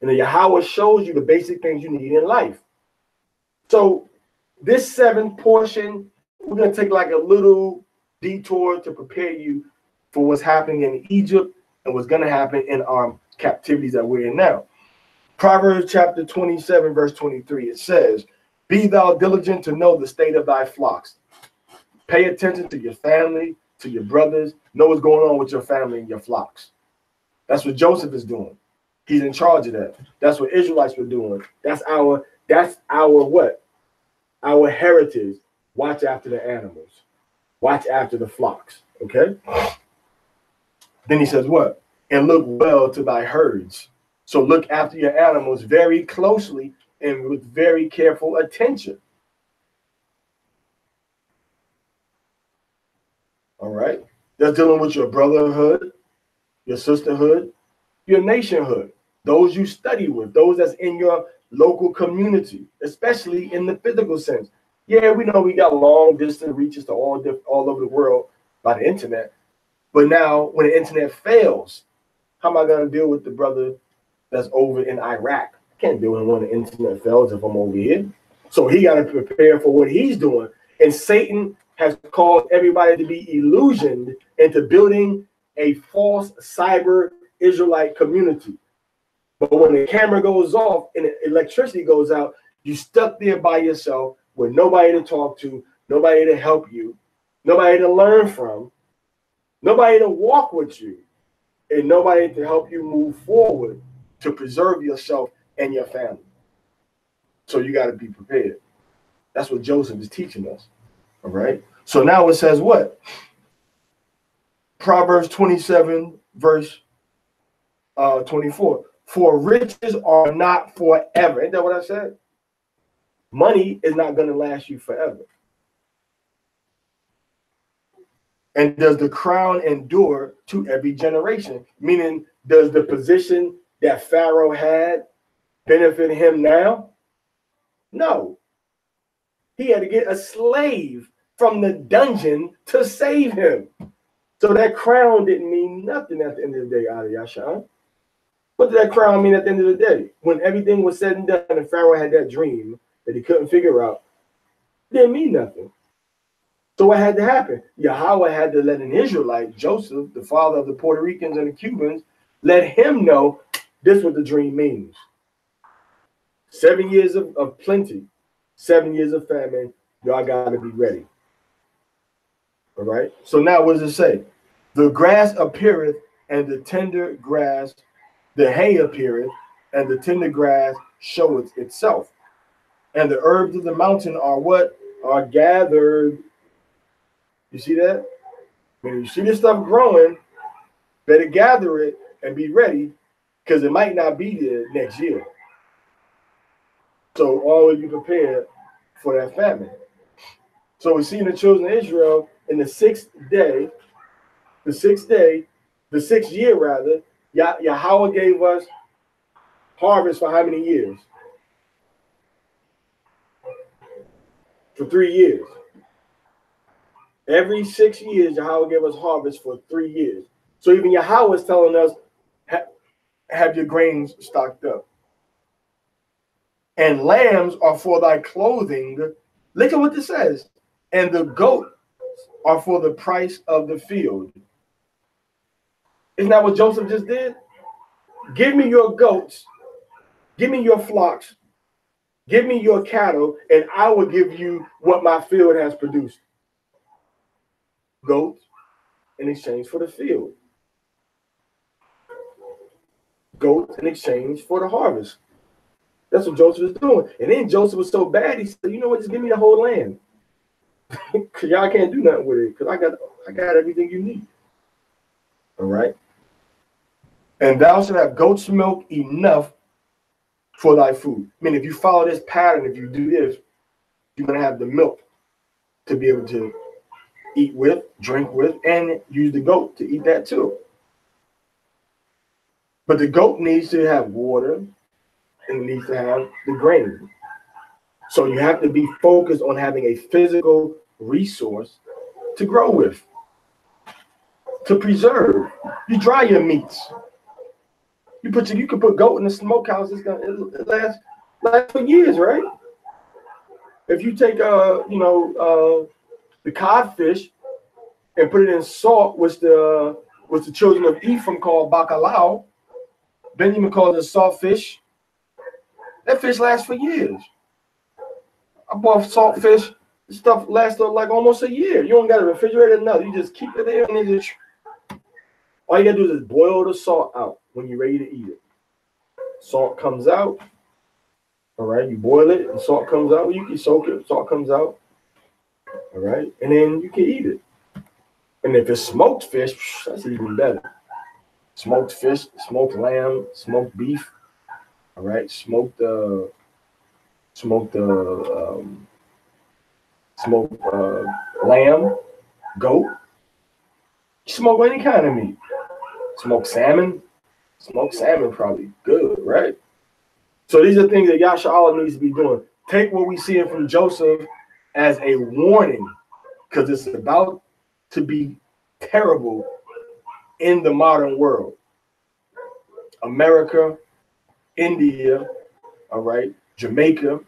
And then Yahweh shows you the basic things you need in life. So this 7th portion, we're going to take like a little detour to prepare you for what's happening in Egypt and what's going to happen in our captivities that we're in now. Proverbs chapter 27, verse 23, it says, be thou diligent to know the state of thy flocks. Pay attention to your family, to your brothers. Know what's going on with your family and your flocks. That's what Joseph is doing. He's in charge of that. That's what Israelites were doing. That's our what? Our heritage. Watch after the animals. Watch after the flocks. Okay? Then he says what? And look well to thy herds. So look after your animals very closely and with very careful attention. All right? That's dealing with your brotherhood, your sisterhood, your nationhood. those you study with, those that's in your local community, especially in the physical sense. Yeah, we know we got long distance reaches to all over the world by the internet. But now when the internet fails, how am I going to deal with the brother that's over in Iraq? I can't deal with him when the internet fails if I'm over here. So he got to prepare for what he's doing. And Satan has caused everybody to be illusioned into building a false cyber Israelite community. But when the camera goes off and the electricity goes out, you stuck there by yourself with nobody to talk to, nobody to help you, nobody to learn from, nobody to walk with you, and nobody to help you move forward to preserve yourself and your family. So you got to be prepared. That's what Joseph is teaching us. All right. So now it says what? Proverbs 27, verse 24. For riches are not forever. Ain't that what I said? Money is not going to last you forever. And does the crown endure to every generation? Meaning, does the position that Pharaoh had benefit him now? No. He had to get a slave from the dungeon to save him. So that crown didn't mean nothing at the end of the day, Ali Yashan. What did that crown mean at the end of the day? When everything was said and done and Pharaoh had that dream that he couldn't figure out, it didn't mean nothing. So what had to happen? Yahweh had to let an Israelite, Joseph, the father of the Puerto Ricans and the Cubans, let him know this is what the dream means. 7 years of plenty, 7 years of famine, y'all got to be ready. All right? So now what does it say? The grass appeareth and the tender grass, the hay appeareth and the tender grass showeth itself. And the herbs of the mountain are what? Are gathered. You see that? When you see this stuff growing, better gather it and be ready because it might not be there next year. So always be prepared for that famine. So we see in the children of Israel in the sixth year rather, Yahweh gave us harvest for how many years? For 3 years. Every 6 years, Yahweh gave us harvest for 3 years. So even Yahweh is telling us, have your grains stocked up. And lambs are for thy clothing. Look at what this says. And the goats are for the price of the field. Isn't that what Joseph just did? Give me your goats. Give me your flocks. Give me your cattle, and I will give you what my field has produced. Goats in exchange for the field. Goats in exchange for the harvest. That's what Joseph is doing. And then Joseph was so bad, he said, you know what, just give me the whole land. Because y'all can't do nothing with it, because I got everything you need. All right. And thou shalt have goat's milk enough for thy food. I mean, if you follow this pattern, if you do this, you're going to have the milk to be able to eat with, drink with, and use the goat to eat that too. But the goat needs to have water and it needs to have the grain. So you have to be focused on having a physical resource to grow with, to preserve. You dry your meats. You can put goat in the smokehouse. It'll last for years, right? If you take the codfish and put it in salt, which the children of Ephraim called bacalao, Benjamin called it saltfish. That fish lasts for years. I bought saltfish. This stuff lasts like almost a year. You don't got to refrigerate it, nothing. You just keep it there, and then all you got to do is boil the salt out when you're ready to eat it. Salt comes out. All right, you boil it, and salt comes out. You can soak it. Salt comes out. All right, and then you can eat it. And if it's smoked fish, that's even better. Smoked fish, smoked lamb, smoked beef. All right, smoked lamb, goat. Smoke any kind of meat. Smoked salmon, Smoked salmon probably good, right? So these are things that Yasha needs to be doing. Take what we see from Joseph as a warning, because it's about to be terrible in the modern world. America, India, all right, Jamaica,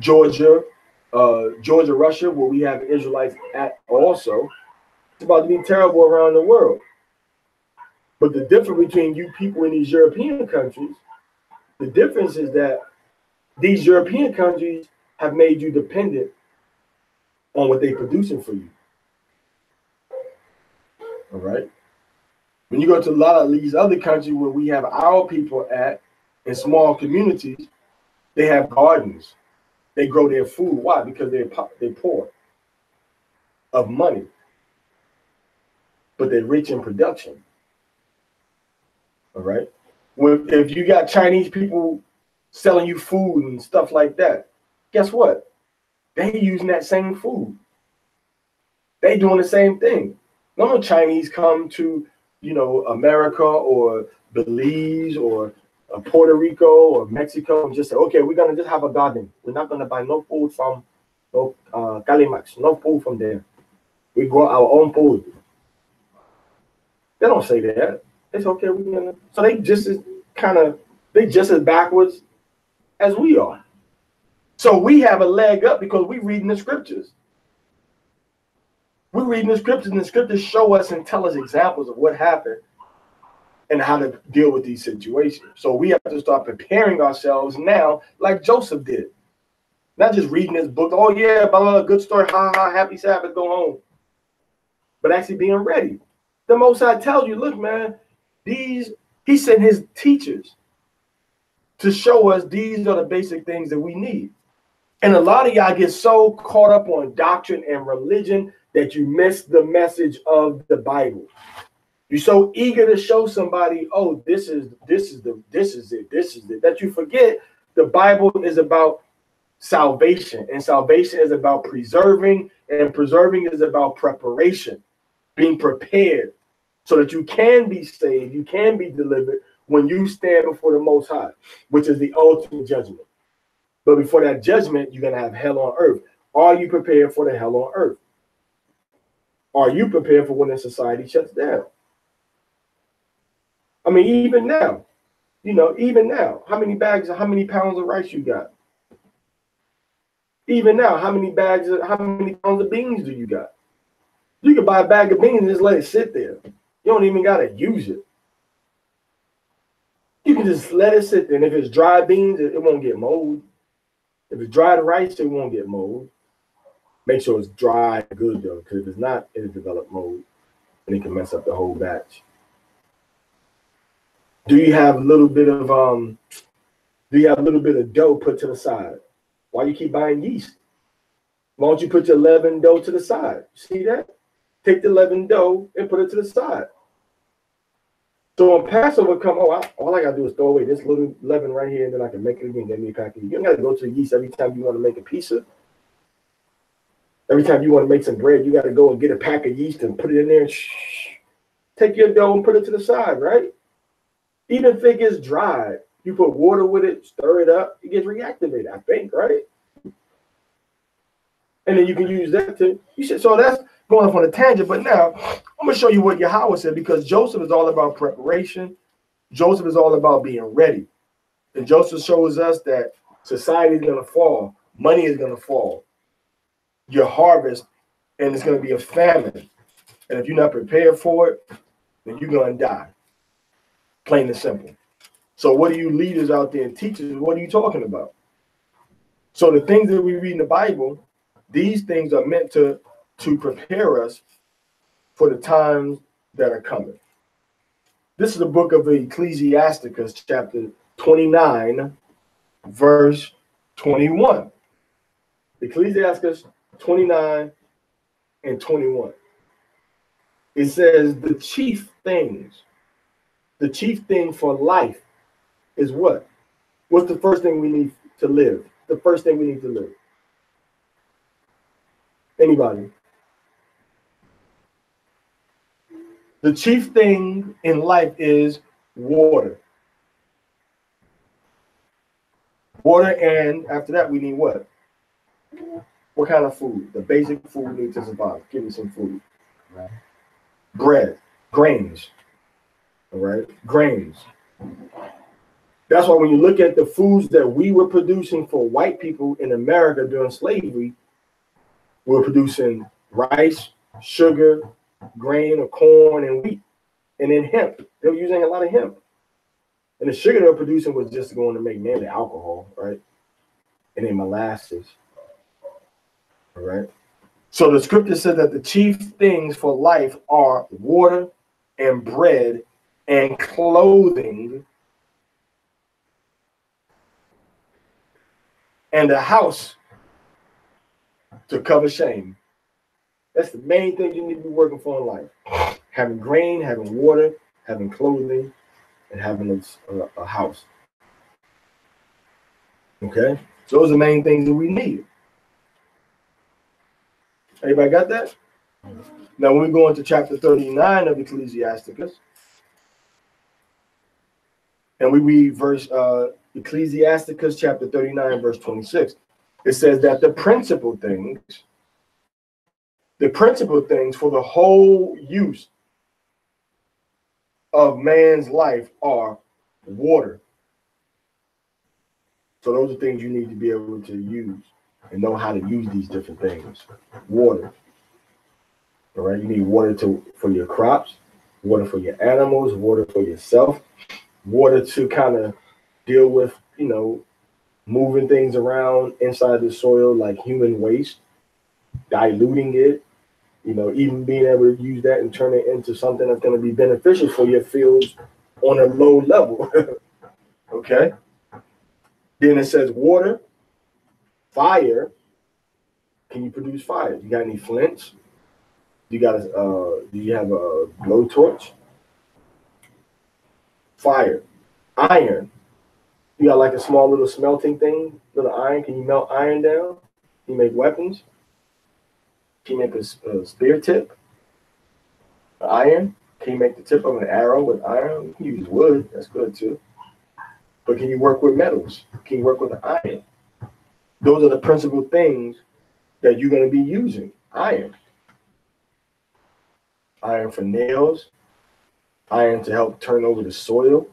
Georgia, Russia, where we have Israelites at also. It's about to be terrible around the world. But the difference between you people in these European countries, the difference is that these European countries have made you dependent on what they're producing for you. All right. When you go to a lot of these other countries where we have our people at in small communities, they have gardens. They grow their food. Why? Because they're poor of money, but they're rich in production. All right. If you got Chinese people selling you food and stuff like that, guess what? They using that same food. They doing the same thing. No Chinese come to, America or Belize or Puerto Rico or Mexico and just say, okay, we're gonna just have a garden. We're not gonna buy no food from Calimax, no food from there. We grow our own food. They don't say that. It's okay. We're gonna. So they just as backwards as we are. So we have a leg up because we're reading the scriptures. We're reading the scriptures, and the scriptures show us and tell us examples of what happened and how to deal with these situations. So we have to start preparing ourselves now, like Joseph did. Not just reading this book, oh yeah, blah, blah, good story, ha, ha, happy Sabbath, go home. But actually being ready. The Most High tells you, look, man, he sent his teachers to show us these are the basic things that we need. And a lot of y'all get so caught up on doctrine and religion that you miss the message of the Bible. You're so eager to show somebody, oh, this is it, that you forget the Bible is about salvation, and salvation is about preserving, and preserving is about preparation, being prepared so that you can be saved, you can be delivered when you stand before the Most High, which is the ultimate judgment. But before that judgment, you're going to have hell on earth. Are you prepared for the hell on earth? Are you prepared for when the society shuts down? I mean, even now, how many pounds of rice you got? Even now, how many pounds of beans do you got? You can buy a bag of beans and just let it sit there. You don't even got to use it. You can just let it sit there. And if it's dry beans, it won't get mold. If it's dried rice, it won't get mold. Make sure it's dry and good, though, because if it's not, it'll develop mold, and it can mess up the whole batch. Do you have a little bit of dough put to the side? Why you keep buying yeast? Why don't you put your leavened dough to the side? See that? Take the leavened dough and put it to the side. So when Passover come, all I gotta do is throw away this little leaven right here, and then I can make it again. Get me a pack of yeast. You don't gotta go to the yeast every time you want to make a pizza. Every time you want to make some bread, you gotta go and get a pack of yeast and put it in there. And take your dough and put it to the side, right? Even if it gets dried, you put water with it, stir it up, it gets reactivated, I think, right? And then you can use that so that's going off on a tangent, but now I'm going to show you what Yahweh said, because Joseph is all about preparation. Joseph is all about being ready. And Joseph shows us that society is going to fall. Money is going to fall. Your harvest, and it's going to be a famine. And if you're not prepared for it, then you're going to die. Plain and simple. So what are you leaders out there and teachers, what are you talking about? So the things that we read in the Bible, these things are meant to prepare us for the times that are coming. This is the book of Ecclesiasticus, chapter 29, verse 21. Ecclesiasticus 29 and 21. It says the chief thing for life is what? What's the first thing we need to live? The first thing we need to live. Anybody? The chief thing in life is water. Water, and after that, we need what? What kind of food? The basic food we need to survive. Give me some food. Bread, grains. All right, grains. That's why when you look at the foods that we were producing for white people in America during slavery, we were producing rice, sugar, grain, or corn, and wheat, and then hemp. They were using a lot of hemp. And the sugar they were producing was just going to make mainly alcohol, right? And then molasses. All right. So the scripture said that the chief things for life are water and bread and clothing and a house to cover shame. That's the main thing you need to be working for in life. Having grain, having water, having clothing, and having a house. Okay? So those are the main things that we need. Everybody got that? Now, when we go into chapter 39 of Ecclesiasticus, and we read Ecclesiasticus chapter 39, verse 26, it says that the principal things for the whole use of man's life are water. So those are things you need to be able to use and know how to use these different things. Water. All right, you need water for your crops, water for your animals, water for yourself, water to kind of deal with, moving things around inside the soil like human waste, diluting it, even being able to use that and turn it into something that's going to be beneficial for your fields on a low level. Okay. Then it says water, fire. Can you produce fire? You got any flints? Do you have a blowtorch? Fire, iron. You got like a small little smelting thing, little iron. Can you melt iron down? Can you make weapons? Can you make a spear tip? Iron. Can you make the tip of an arrow with iron? You can use wood. That's good too. But can you work with metals? Can you work with iron? Those are the principal things that you're going to be using. Iron. Iron for nails. Iron to help turn over the soil.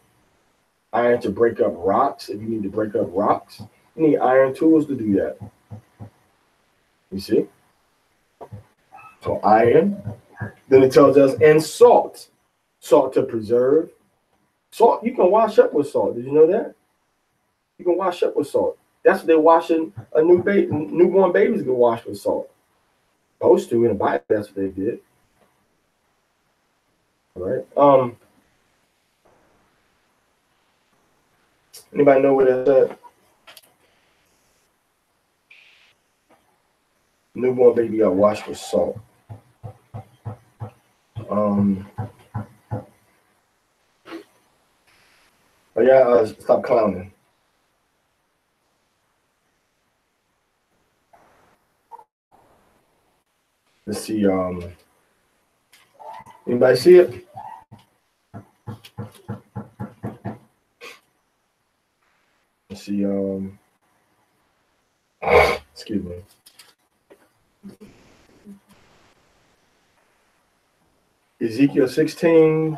Iron to break up rocks if you need to break up rocks. You need iron tools to do that. You see? So iron. Then it tells us, and salt. Salt to preserve. Salt, you can wash up with salt. Did you know that? You can wash up with salt. That's what they're washing a newborn babies get washed with salt. Supposed to in the Bible, that's what they did. All right. Anybody know what that's at? Newborn baby got washed with salt. Oh yeah, stop clowning. Let's see. Anybody see it? Let's see. Excuse me. Ezekiel 16.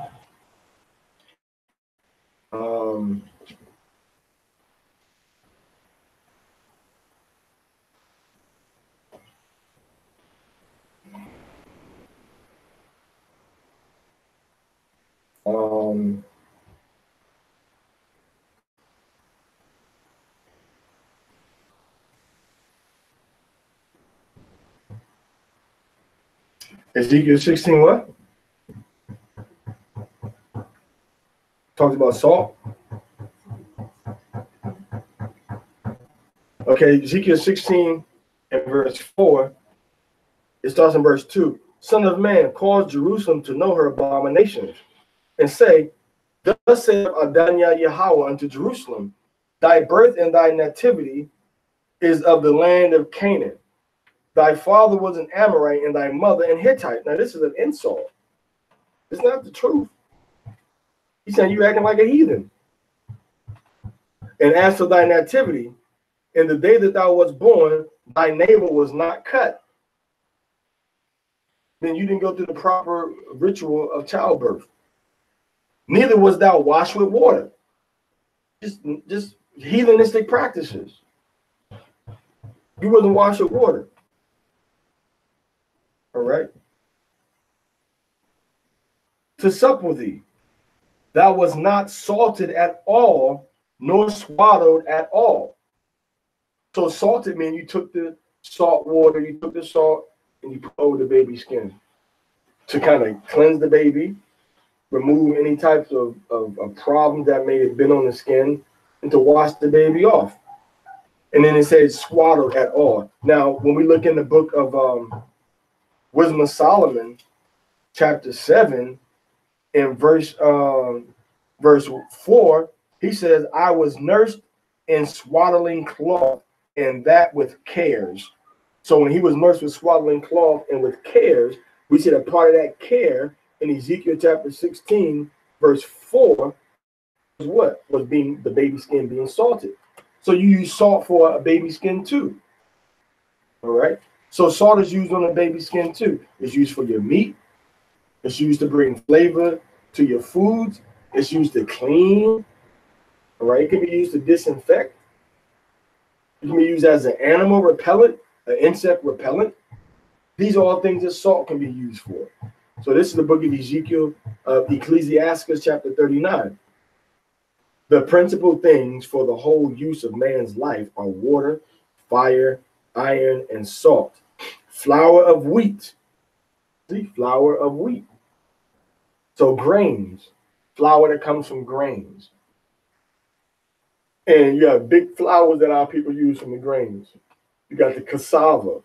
Ezekiel 16 what? Talks about salt. Okay, Ezekiel 16 and verse 4. It starts in verse 2. Son of man, cause Jerusalem to know her abominations, and say, thus saith Adonai Yahweh unto Jerusalem, thy birth and thy nativity is of the land of Canaan. Thy father was an Amorite, and thy mother an Hittite. Now this is an insult. It's not the truth. He's saying you acting like a heathen. And as for thy nativity, in the day that thou wast born, thy navel was not cut. Then you didn't go through the proper ritual of childbirth. Neither was thou washed with water. Just heathenistic practices. You wasn't washed with water. All right. To sup with thee, thou was not salted at all, nor swaddled at all. So salted means you took the salt water, you took the salt, and you put over the baby's skin to kind of cleanse the baby, remove any types of problems that may have been on the skin, and to wash the baby off. And then it says swaddled at all. Now, when we look in the book of Wisdom of Solomon, chapter 7, in verse 4, he says, I was nursed in swaddling cloth, and that with cares. So when he was nursed with swaddling cloth and with cares, we see that part of that care in Ezekiel chapter 16, verse 4, was what? Was being the baby skin being salted. So you use salt for a baby skin too. All right. So salt is used on a baby skin too. It's used for your meat. It's used to bring flavor to your foods. It's used to clean. All right. It can be used to disinfect. It can be used as an animal repellent, an insect repellent. These are all things that salt can be used for. So this is the book of Ezekiel, Ecclesiastes chapter 39. The principal things for the whole use of man's life are water, fire, iron, and salt. Flour of wheat. See, flour of wheat. So grains, flour that comes from grains. And you have big flours that our people use from the grains. You got the cassava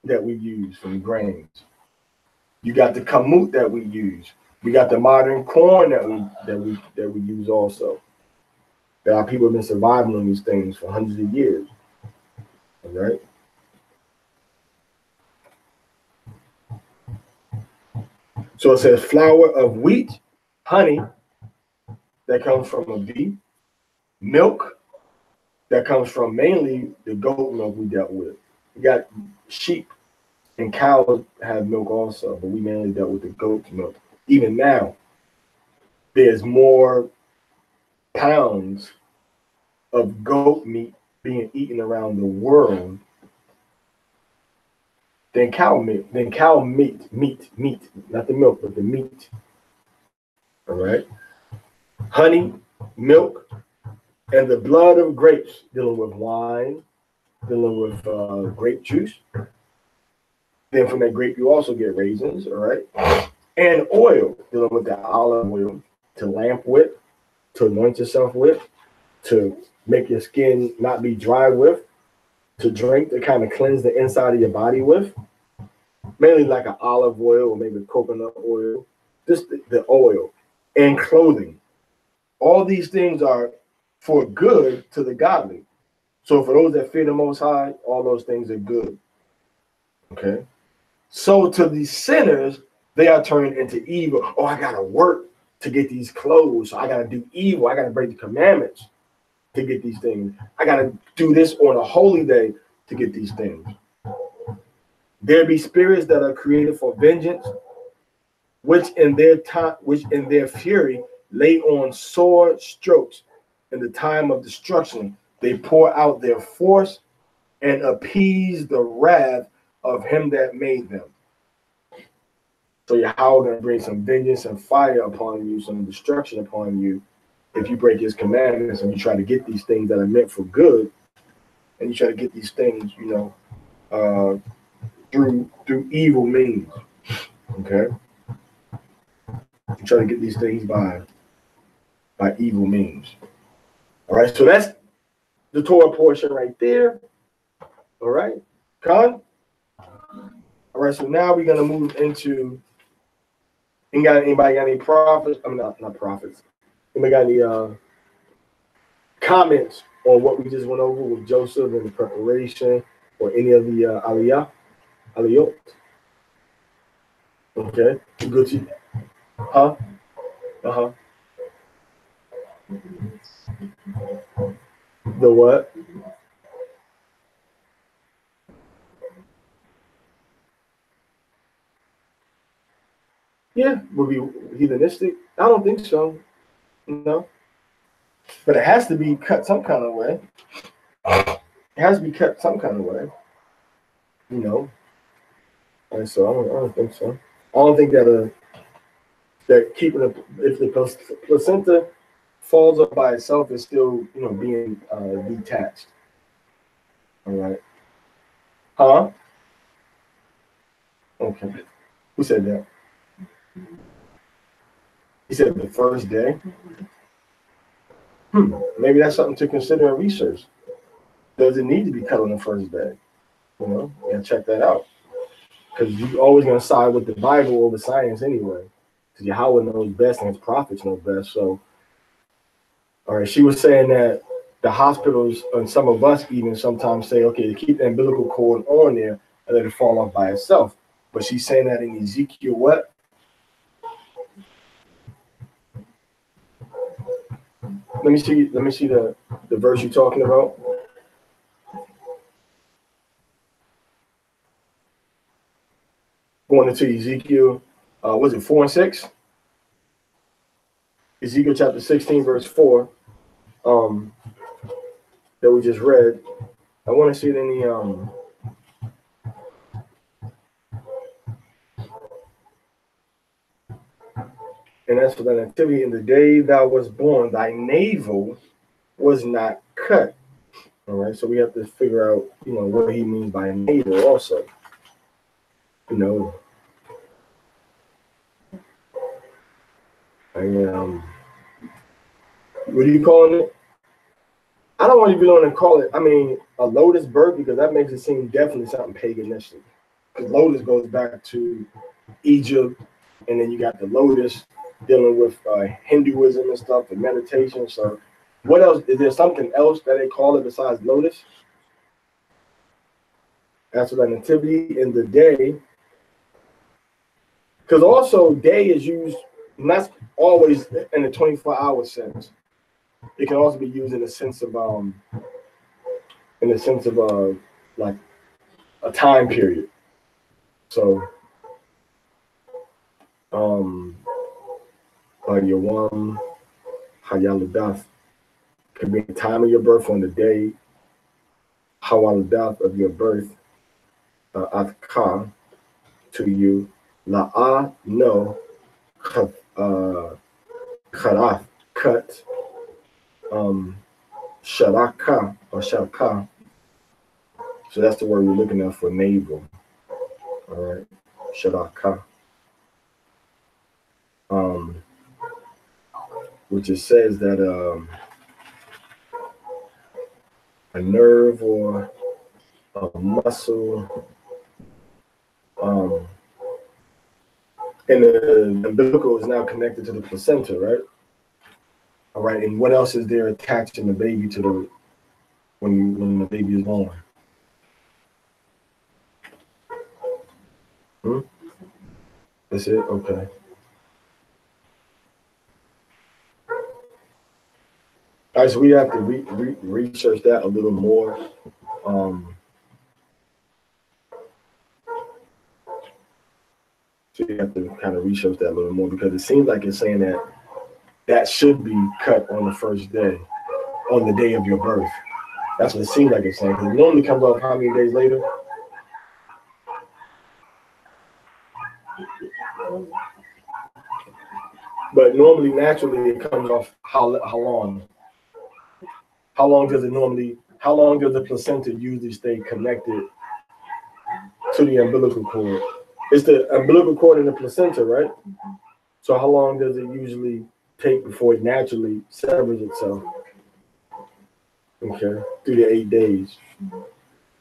that we use from the grains. You got the kamut that we use. We got the modern corn that we use also. That our people have been surviving on these things for hundreds of years. All right. So it says flour of wheat, honey that comes from a bee, milk that comes from mainly the goat milk we dealt with. We got sheep and cows have milk also, but we mainly dealt with the goat's milk. Even now, there's more pounds of goat meat being eaten around the world than cow meat, meat, not the milk, but the meat. All right. Honey, milk, and the blood of grapes, dealing with wine, dealing with grape juice. Then from that grape, you also get raisins, all right? And oil, dealing with the olive oil to lamp with, to anoint yourself with, to make your skin not be dry with, to drink, to kind of cleanse the inside of your body with. Mainly like an olive oil or maybe coconut oil, just the oil. And clothing. All these things are for good to the godly. So for those that fear the Most High, all those things are good. Okay? So to the sinners, they are turned into evil. Oh, I got to work to get these clothes. So I got to do evil. I got to break the commandments to get these things. I got to do this on a holy day to get these things. There be spirits that are created for vengeance, which in their fury lay on sore strokes. In the time of destruction, they pour out their force and appease the wrath of him that made them. So Yahweh going to bring some vengeance and fire upon you, some destruction upon you, if you break his commandments and you try to get these things that are meant for good, and you try to get these things, through evil means. Okay, you try to get these things by evil means. All right, so that's the Torah portion right there. All right, Khan. All right, so now we're gonna move into. Anybody got any prophets? I mean, not prophets. Anybody got any comments on what we just went over with Joseph and the preparation, or any of the aliyot? Okay, good to Huh? Uh-huh. The what? Yeah, would be heathenistic. I don't think so. No. But it has to be cut some kind of way. It has to be cut some kind of way. You know. And so I don't think so. I don't think that keeping the if the placenta falls up by itself is still being detached. All right. Huh? Okay. Who said that? He said the first day. Maybe that's something to consider in research. Does it need to be cut on the first day? And check that out. Because you're always going to side with the Bible over science anyway. Because Yahweh knows best and his prophets know best. So, all right, she was saying that the hospitals and some of us even sometimes say, okay, to keep the umbilical cord on there and let it fall off by itself. But she's saying that in Ezekiel what? Let me see the verse you're talking about. Going into Ezekiel, was it 4 and 6? Ezekiel chapter 16, verse 4, that we just read. I want to see it in the and as for that activity, in the day thou was born, thy navel was not cut. All right, so we have to figure out, what he means by navel also. And what are you calling it? I don't want to be on to call it. I mean, a lotus bird because that makes it seem definitely something paganistic. Because lotus goes back to Egypt, and then you got the lotus dealing with Hinduism and stuff and meditation. So, what else? Is there something else that they call it besides lotus? As for the nativity in the day, because also day is used not always in a 24-hour sense. It can also be used in the sense of like a time period. So Yawam Hayaludath could be the time of your birth on the day Hawaludath of your birth, Athka to you, La'a no Kharaf cut, Sharaka or Sharka. So that's the word we're looking at for navel. All right, Sharaka. Which it says that a nerve or a muscle and the umbilical is now connected to the placenta, right? All right, and what else is there attaching the baby to the when the baby is born? That's it. Okay. All right, so we have to research that a little more. So you have to kind of research that a little more because it seems like it's saying that should be cut on the first day, on the day of your birth. That's what it seems like it's saying. Because it normally comes off how many days later? But normally, naturally, it comes off how long? How long does the placenta usually stay connected to the umbilical cord? It's the umbilical cord and the placenta, right? So how long does it usually take before it naturally severs itself? Okay, 3 to 8 days.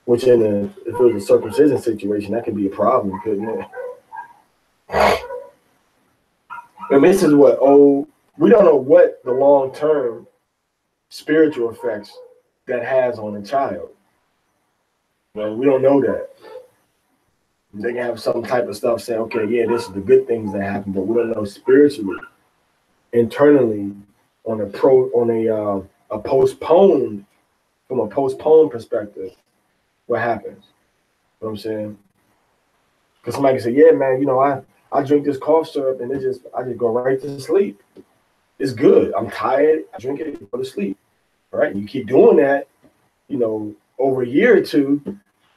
Which if it was a circumcision situation, that could be a problem, couldn't it? And this is we don't know what the long-term spiritual effects that has on a child. We don't know that. They can have some type of stuff saying, okay, yeah, this is the good things that happen, but we don't know spiritually, internally, on a postponed, from a postponed perspective, what happens. You know what I'm saying? Because somebody can say, yeah, man, you know, I drink this cough syrup and I just go right to sleep. It's good. I'm tired. I drink it, go to sleep. All right. You keep doing that, you know, over a year or two,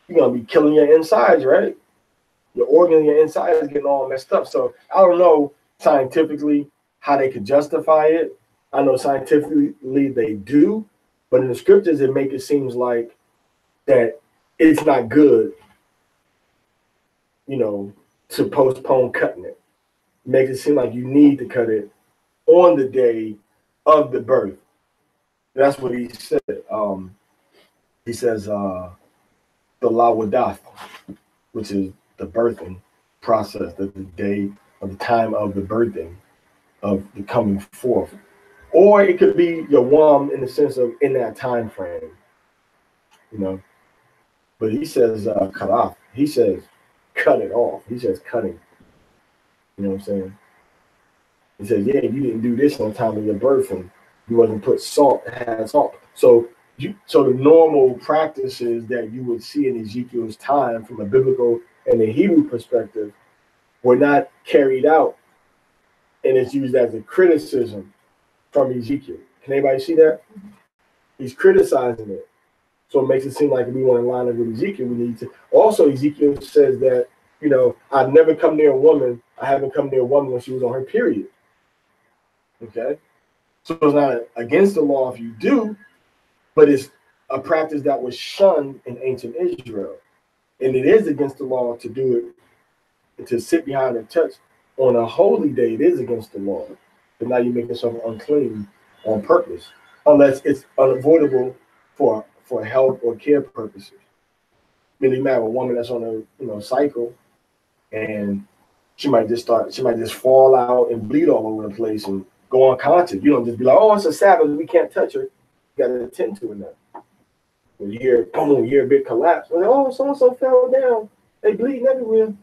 you're gonna be killing your insides, right? Your organs, your insides getting all messed up. So I don't know scientifically how they could justify it. I know scientifically they do, but in the scriptures it make it seems like that it's not good, you know, to postpone cutting it. Makes it seem like you need to cut it on the day of the birth. That's what he said. He says the lawadath, which is the birthing process, the day of the time of the birthing of the coming forth. Or it could be your womb in the sense of in that time frame, you know. But he says cut off. He says cut it off. He says cutting. You know what I'm saying? He says, yeah, you didn't do this on time of your birth, and you wasn't put salt, had salt. So the normal practices that you would see in Ezekiel's time from a biblical and a Hebrew perspective were not carried out, and it's used as a criticism from Ezekiel. Can anybody see that? He's criticizing it. So it makes it seem like if we want to line up with Ezekiel, we need to. Also, Ezekiel says that, you know, I've never come near a woman. I haven't come near a woman when she was on her period. Okay? So it's not against the law if you do, but it's a practice that was shunned in ancient Israel. And it is against the law to do it, to sit behind a touch on a holy day. It is against the law. But now you make yourself unclean on purpose, unless it's unavoidable for health or care purposes. I mean, you might have a woman that's on a cycle, and she might just fall out and bleed all over the place and go unconscious. You don't just be like, oh, it's a Sabbath, we can't touch her. You got to attend to it now. When you hear, boom, you hear a big collapse. Like, oh, so-and-so fell down. They bleeding everywhere.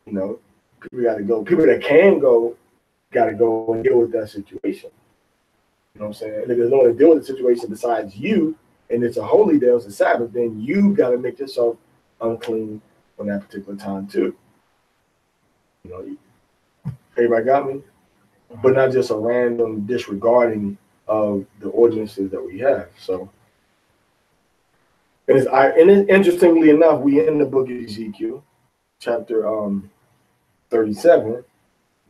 You know, people got to go. People that can go got to go and deal with that situation. You know what I'm saying? And if there's no one to deal with the situation besides you, and it's a holy day, it's a Sabbath, then you got to make yourself unclean on that particular time too. You know, everybody got me? But not just a random disregarding of the ordinances that we have. So, and interestingly enough, we in the book of Ezekiel, chapter 37,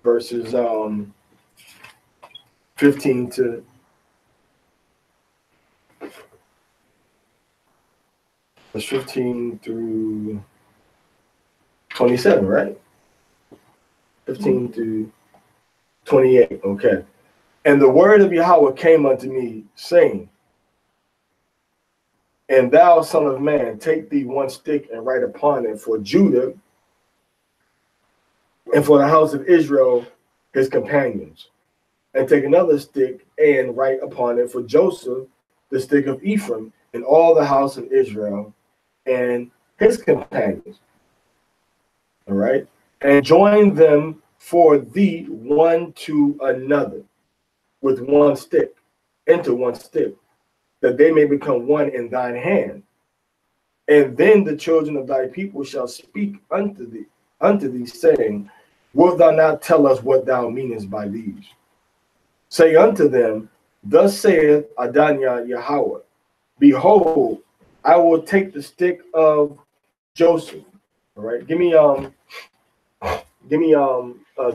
verses 15 to 15 through 27, right? 15 to 28, okay. And the word of Yahweh came unto me, saying, and thou, son of man, take thee one stick and write upon it for Judah and for the house of Israel, his companions. And take another stick and write upon it for Joseph, the stick of Ephraim, and all the house of Israel and his companions. All right. And join them for thee one to another with one stick, into one stick, that they may become one in thine hand. And then the children of thy people shall speak unto thee, saying, wilt thou not tell us what thou meanest by these? Say unto them, thus saith Adonai Yahweh, behold, I will take the stick of Joseph. All right, give me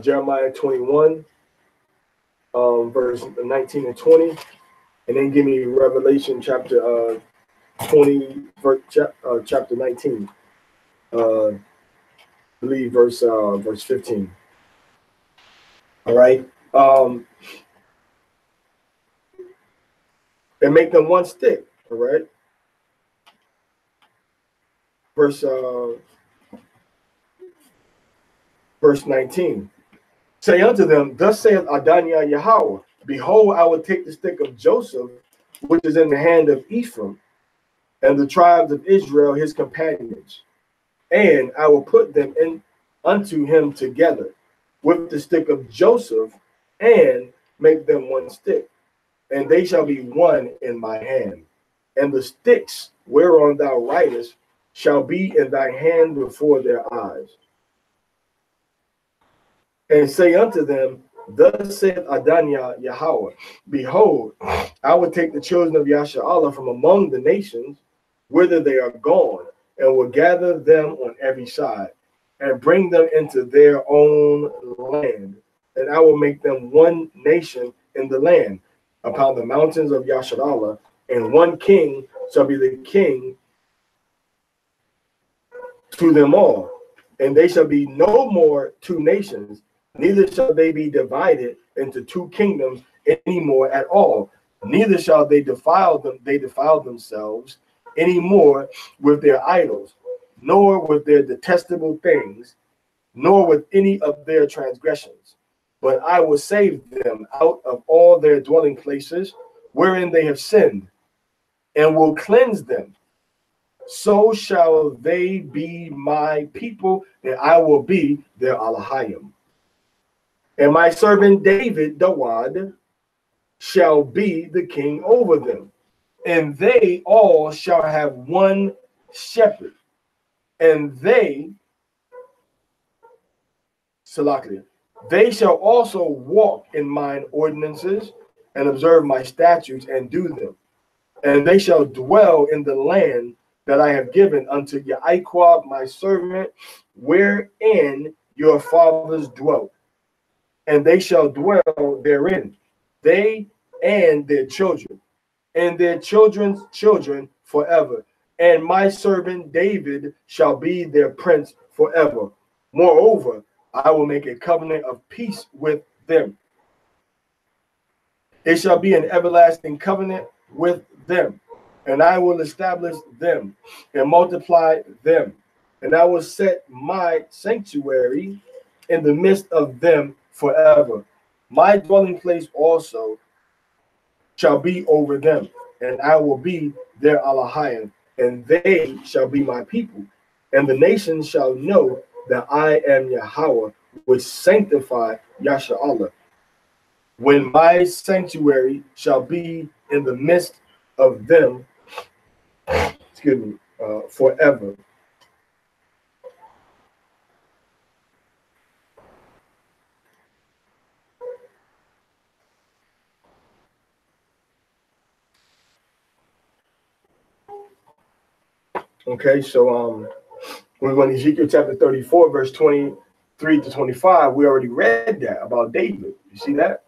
Jeremiah 21, verse 19 and 20, and then give me Revelation chapter 20, chapter 19. I believe verse 15. All right. And make them one stick. All right. Verse 19. Say unto them, thus saith Adonai Yahweh, behold, I will take the stick of Joseph, which is in the hand of Ephraim, and the tribes of Israel, his companions, And I will put them in unto him together with the stick of Joseph, and make them one stick, and they shall be one in my hand. And the sticks whereon thou writest shall be in thy hand before their eyes. And say unto them, Thus saith Adonai Yahweh, Behold, I will take the children of Yasharallah from among the nations, whither they are gone, and will gather them on every side, and bring them into their own land. And I will make them one nation in the land, upon the mountains of Yasharallah, and one king shall be the king to them all. And they shall be no more two nations, neither shall they be divided into two kingdoms any more at all. Neither shall they defile themselves any more with their idols, nor with their detestable things, nor with any of their transgressions. But I will save them out of all their dwelling places wherein they have sinned, and will cleanse them. So shall they be my people, and I will be their Elohim. And my servant David, Dawad, shall be the king over them. And they all shall have one shepherd. And they, Salaklia, they shall also walk in mine ordinances, and observe my statutes, and do them. And they shall dwell in the land that I have given unto Yaquab my servant, wherein your fathers dwelt. And they shall dwell therein, they and their children, and their children's children forever. And my servant David shall be their prince forever. Moreover, I will make a covenant of peace with them. It shall be an everlasting covenant with them, and I will establish them and multiply them. And I will set my sanctuary in the midst of them forever. My dwelling place also shall be over them, and I will be their Elohim, and they shall be my people. And the nations shall know that I am Yahweh, which sanctify Yasharallah, when my sanctuary shall be in the midst of them, forever. Okay, so we went to Ezekiel chapter 34, verse 23 to 25. We already read that about David. You see that?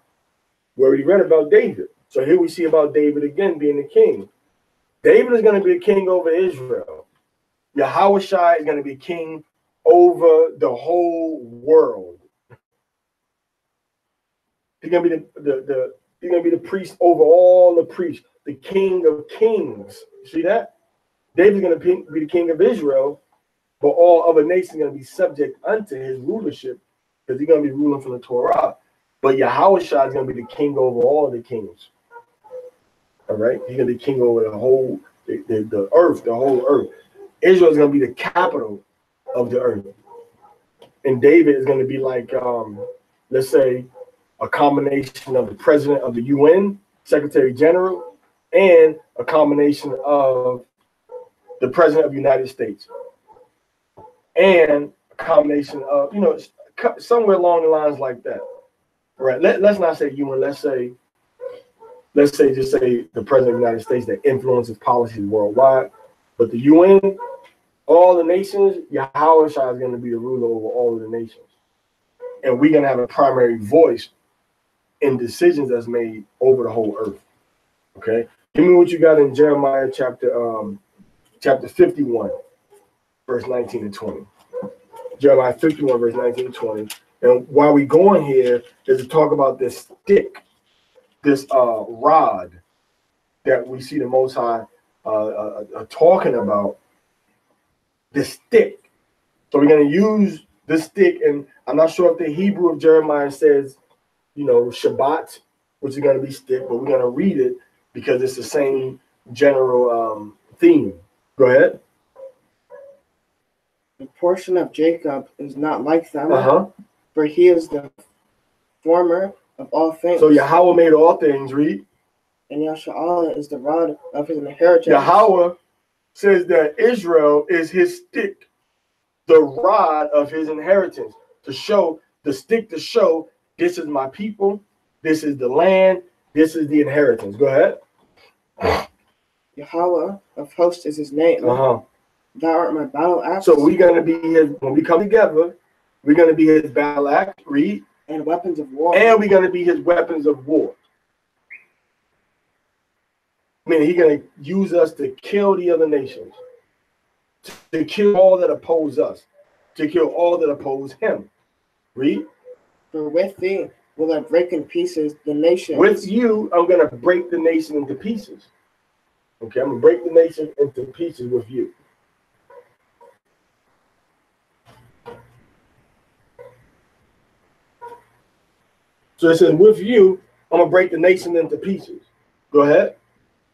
We already read about David. So here we see about David again being the king. David is going to be a king over Israel. Yahweh Shai is going to be king over the whole world. He's going to be he's going to be the priest over all the priests, the king of kings. You see that? David's going to be the king of Israel, but all other nations are going to be subject unto his rulership, because he's going to be ruling from the Torah. But Yahweh Shai is going to be the king over all the kings. All right? He's going to be king over the whole, the earth, the whole earth. Israel is going to be the capital of the earth. And David is going to be like, let's say, a combination of the president of the UN, Secretary General, and a combination of the president of the United States. And a combination of, somewhere along the lines like that. Right? Let's not say UN, let's say just say the president of the United States that influences policies worldwide. But the UN, all the nations, Yahweh Shai is going to be the ruler over all of the nations. And we're going to have a primary voice in decisions that's made over the whole earth. Okay? Give me what you got in Jeremiah chapter 51, verse 19 and 20. Jeremiah 51, verse 19 and 20. And while we going here is to talk about this stick, this rod that we see the Most High talking about, this stick. So we're going to use this stick, and I'm not sure if the Hebrew of Jeremiah says, Shabbat, which is going to be stick, but we're going to read it because it's the same general theme. Go ahead. The portion of Jacob is not like them, For he is the former of all things. So Yahweh made all things, read. And Yasha'Allah is the rod of his inheritance. Yahweh says that Israel is his stick, the rod of his inheritance, to show, the stick to show, this is my people, this is the land, this is the inheritance. Go ahead. Yahweh of hosts is his name. Thou art my battle axe. So we're going to be his, when we come together, we're going to be his battle axe, read. And weapons of war. And we're going to be his weapons of war. Meaning he's going to use us to kill the other nations, to kill all that oppose us, to kill all that oppose him. Read. For with thee will I break in pieces the nations. With you, I'm going to break the nation into pieces. Okay, I'm going to break the nation into pieces with you. So it says, with you, I'm going to break the nation into pieces. Go ahead.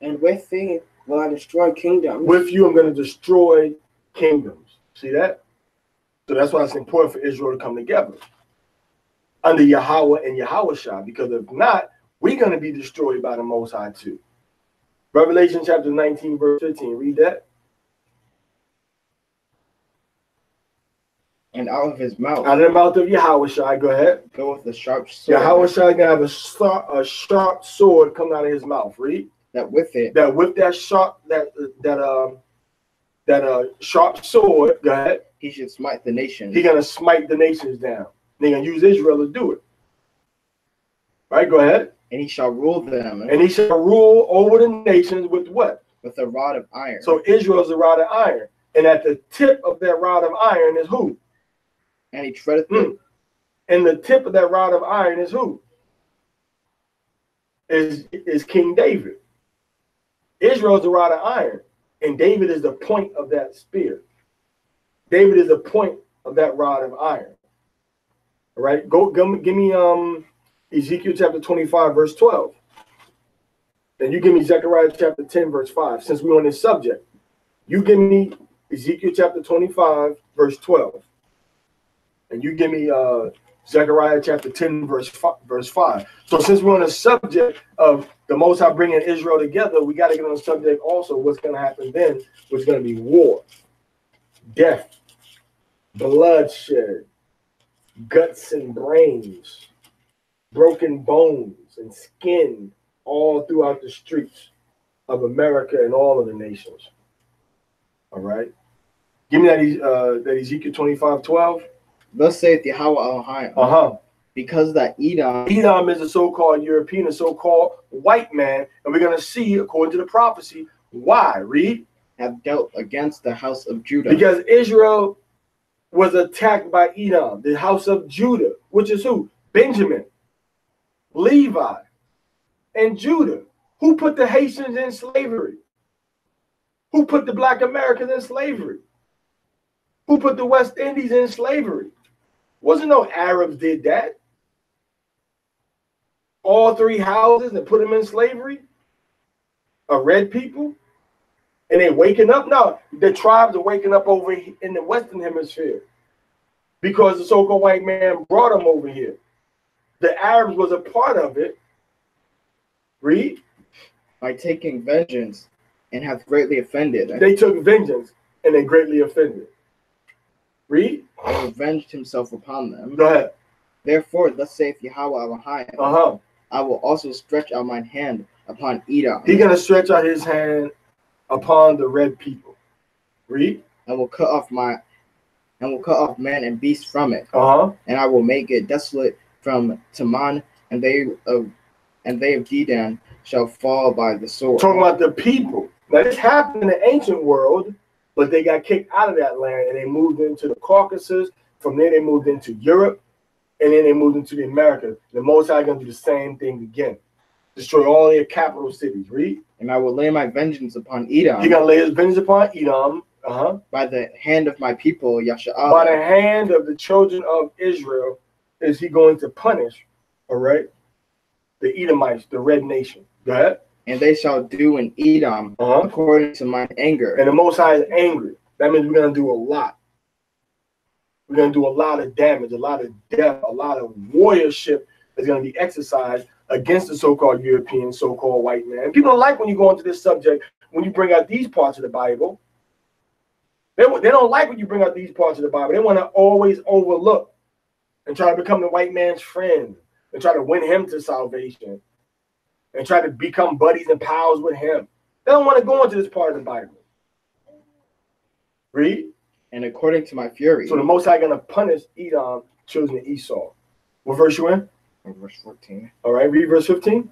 And with thee will I destroy kingdoms. With you, I'm going to destroy kingdoms. See that? So that's why it's important for Israel to come together under Yahweh and Yahushua, because if not, we're going to be destroyed by the Most High too. Revelation chapter 19, verse 15. Read that. And out of his mouth. Out of the mouth of Yahushua, go ahead. Goeth the sharp sword. Yahushua going to have a sharp sword coming out of his mouth. Read. That with it. That with that sharp, sharp sword, go ahead. He should smite the nations. He's going to smite the nations down. They're going to use Israel to do it. Right, go ahead. And he shall rule them. And he shall rule over the nations with what? With a rod of iron. So Israel is a rod of iron. And at the tip of that rod of iron is who? And he treadeth it. And the tip of that rod of iron is who? Is King David. Israel is the rod of iron. And David is the point of that spear. David is the point of that rod of iron. All right, give me Ezekiel chapter 25, verse 12. Then you give me Zechariah chapter 10, verse 5. Since we're on this subject, you give me Ezekiel chapter 25, verse 12. And you give me Zechariah chapter 10, verse 5. So since we're on the subject of the Most High bringing Israel together, we got to get on the subject also what's going to happen then, which is going to be war, death, bloodshed, guts and brains, broken bones and skin all throughout the streets of America and all of the nations. All right. Give me that Ezekiel 25:12. Thus saith Yahweh Elohim. Because that Edom is a so-called European, a so-called white man, and we're going to see, according to the prophecy, why. Read. Have dealt against the house of Judah. Because Israel was attacked by Edom, the house of Judah, which is who? Benjamin, Levi, and Judah. Who put the Haitians in slavery? Who put the Black Americans in slavery? Who put the West Indies in slavery? Wasn't no Arabs did that. All three houses and put them in slavery? A red people? And they waking up? No, the tribes are waking up over in the Western Hemisphere because the so-called white man brought them over here. The Arabs was a part of it. Read. By taking vengeance and hath greatly offended. They took vengeance and they greatly offended. Read. And revenged himself upon them. Go ahead. Therefore, thus saith Yahweh Elohim. I will also stretch out mine hand upon Edom. He's going to stretch out his hand upon the red people. Read. And will cut off man and beast from it. And I will make it desolate from Taman, and they of Dedan shall fall by the sword. Talking about the people. Now this happened in the ancient world, but they got kicked out of that land and they moved into the Caucasus. From there they moved into Europe, and then they moved into the Americas. The Most High going to do the same thing again. Destroy all their capital cities. Read. And I will lay my vengeance upon Edom. He's going to lay his vengeance upon Edom. By the hand of my people, Yasha'Allah. By the hand of the children of Israel is he going to punish, all right, the Edomites, the red nation. Go ahead. And they shall do in Edom according to mine anger. And the Most High is angry. That means we're going to do a lot. We're going to do a lot of damage, a lot of death, a lot of warriorship is going to be exercised against the so-called European, so-called white man. People don't like when you go into this subject, when you bring out these parts of the Bible. They don't like when you bring out these parts of the Bible. They want to always overlook and try to become the white man's friend and try to win him to salvation and try to become buddies and pals with him. They don't want to go into this part of the Bible. Read. And according to my fury. So the Most High going to punish Edom, children of Esau. What verse you in? Verse 14. All right, read verse 15.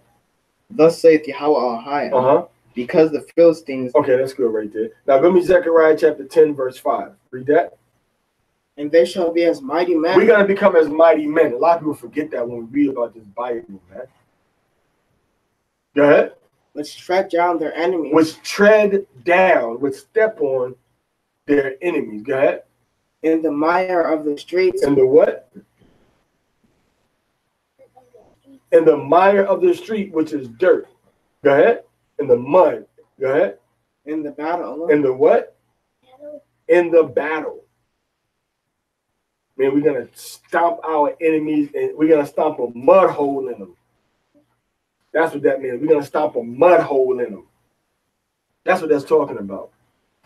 Thus saith Yahweh Al-Hayim, because the Philistines... Okay, that's good right there. Now go to Zechariah chapter 10, verse 5. Read that. And they shall be as mighty men. We're going to become as mighty men. A lot of people forget that when we read about this Bible, man. Go ahead. Which tread down their enemies. Which tread down, which step on their enemies. Go ahead. In the mire of the streets. In the what? In the mire of the street, which is dirt. Go ahead. In the mud. Go ahead. In the battle. In the what? In the battle. Man, we're going to stomp our enemies and we're going to stomp a mud hole in them. That's what that means. We're going to stomp a mud hole in them. That's what that's talking about.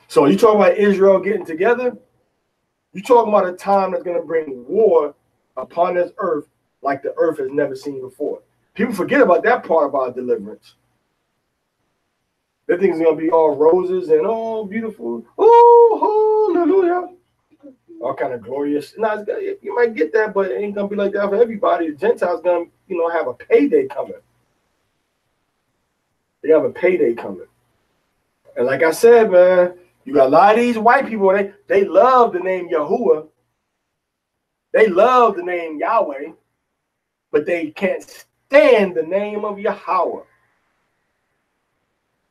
So you talk about Israel getting together, you're talking about a time that's going to bring war upon this earth like the earth has never seen before. People forget about that part of our deliverance. They think it's going to be all roses and all beautiful. Oh, hallelujah. All kind of glorious. Now, you might get that, but it ain't going to be like that for everybody. The Gentiles going to, have a payday coming. They have a payday coming. And like I said, man, you got a lot of these white people, they love the name Yahuwah. They love the name Yahweh, but they can't stand the name of Yahweh.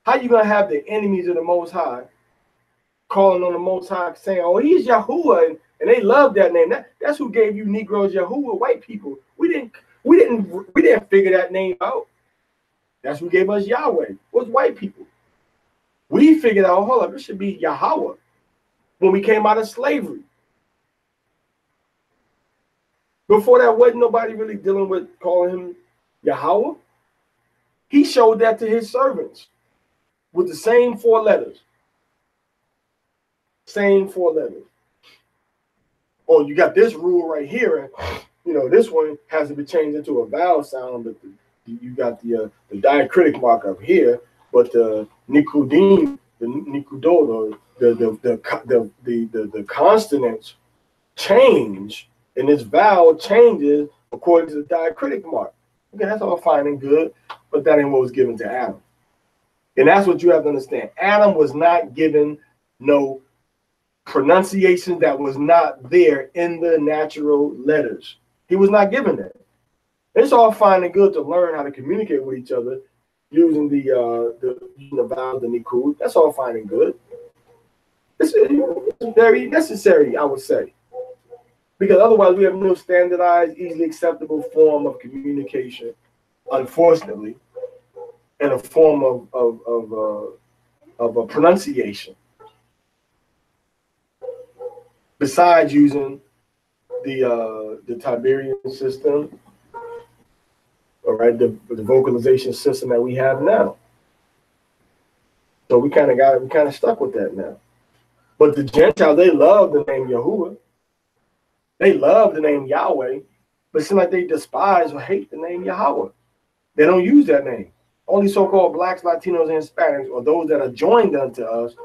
How you going to have the enemies of the Most High calling on the Most High saying, oh, he's Yahuwah, and they love that name. That's who gave you Negroes Yahuwah, white people. We didn't figure that name out. That's who gave us Yahweh, was white people. We figured out, hold up, it should be Yahweh when we came out of slavery. Before that, wasn't nobody really dealing with calling him Yahweh. He showed that to his servants with the same 4 letters. Same 4 letters. Oh, you got this rule right here, and this one has to be changed into a vowel sound, but you got the diacritic mark up here, but the nikudim, the nikudo, the consonants change, and this vowel changes according to the diacritic mark. Okay, that's all fine and good, but that ain't what was given to Adam. And that's what you have to understand. Adam was not given no pronunciation that was not there in the natural letters. He was not given that. It's all fine and good to learn how to communicate with each other using the vowels, the nikud. That's all fine and good. It's very necessary, I would say, because otherwise we have no standardized, easily acceptable form of communication, unfortunately, and a form of a pronunciation. Besides using the Tiberian system. All right, the vocalization system that we have now. So we kind of stuck with that now. But the Gentiles, they love the name Yahuwah. They love the name Yahweh, but it seems like they despise or hate the name Yahweh. They don't use that name. Only so-called blacks, Latinos, and Hispanics, or those that are joined unto us,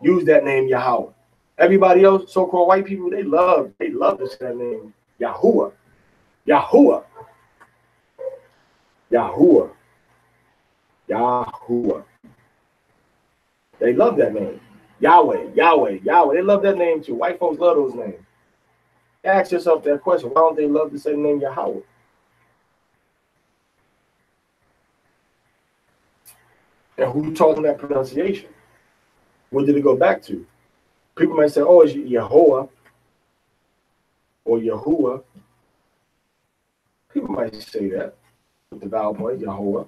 use that name Yahweh. Everybody else, so-called white people, they love this name Yahuwah. Yahuwah. Yahuwah. Yahuwah. They love that name. Yahweh, Yahweh, Yahweh. They love that name too. White folks love those names. Ask yourself that question. Why don't they love to say the name Yahweh? And who taught them that pronunciation? What did it go back to? People might say, oh, it's Yehovah or Yahuwah. People might say that. The vowel point, Yahuwah.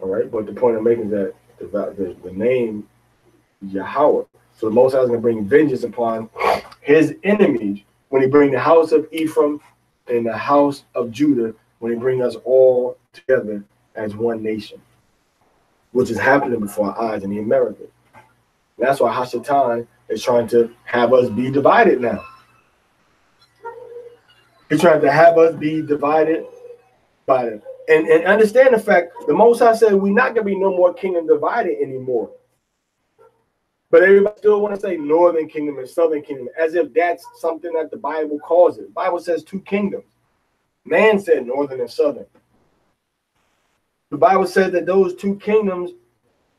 All right, but the point I'm making is that the name Yahweh. So So the Most High is going to bring vengeance upon his enemies when he bring the house of Ephraim and the house of Judah, when he bring us all together as one nation, which is happening before our eyes in the Americas. That's why Hashatan is trying to have us be divided now. He's trying to have us be divided by it. And understand the fact, the Most High said we're not going to be no more kingdom divided anymore. But everybody still want to say northern kingdom and southern kingdom, as if that's something that the Bible calls it. The Bible says two kingdoms. Man said northern and southern. The Bible said that those two kingdoms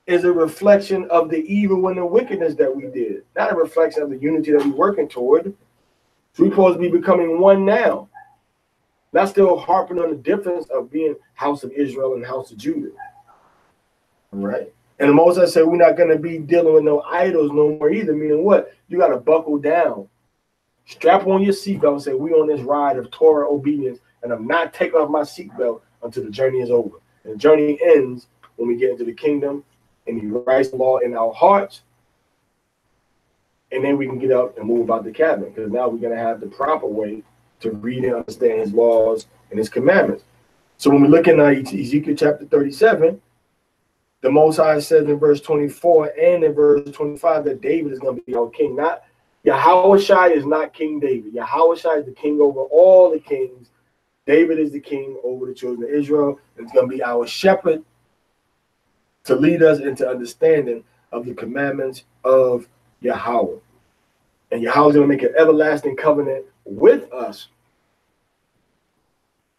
is a reflection of the evil and the wickedness that we did, not a reflection of the unity that we're working toward. So we're supposed to be becoming one now, not still harping on the difference of being house of Israel and house of Judah. All right. And the Most High said we're not going to be dealing with no idols no more either, meaning what? You got to buckle down. Strap on your seatbelt and say, we on this ride of Torah obedience, and I'm not taking off my seatbelt until the journey is over. And the journey ends when we get into the kingdom and he writes the law in our hearts, and then we can get up and move about the cabin, because now we're going to have the proper way to read and understand his laws and his commandments. So when we look at Ezekiel chapter 37, the Most High says in verse 24 and in verse 25 that David is going to be our king. Not Yahushua is not King David. Yahushua is the king over all the kings. David is the king over the children of Israel. It's going to be our shepherd to lead us into understanding of the commandments of Yahweh. And Yahweh is going to make an everlasting covenant with us.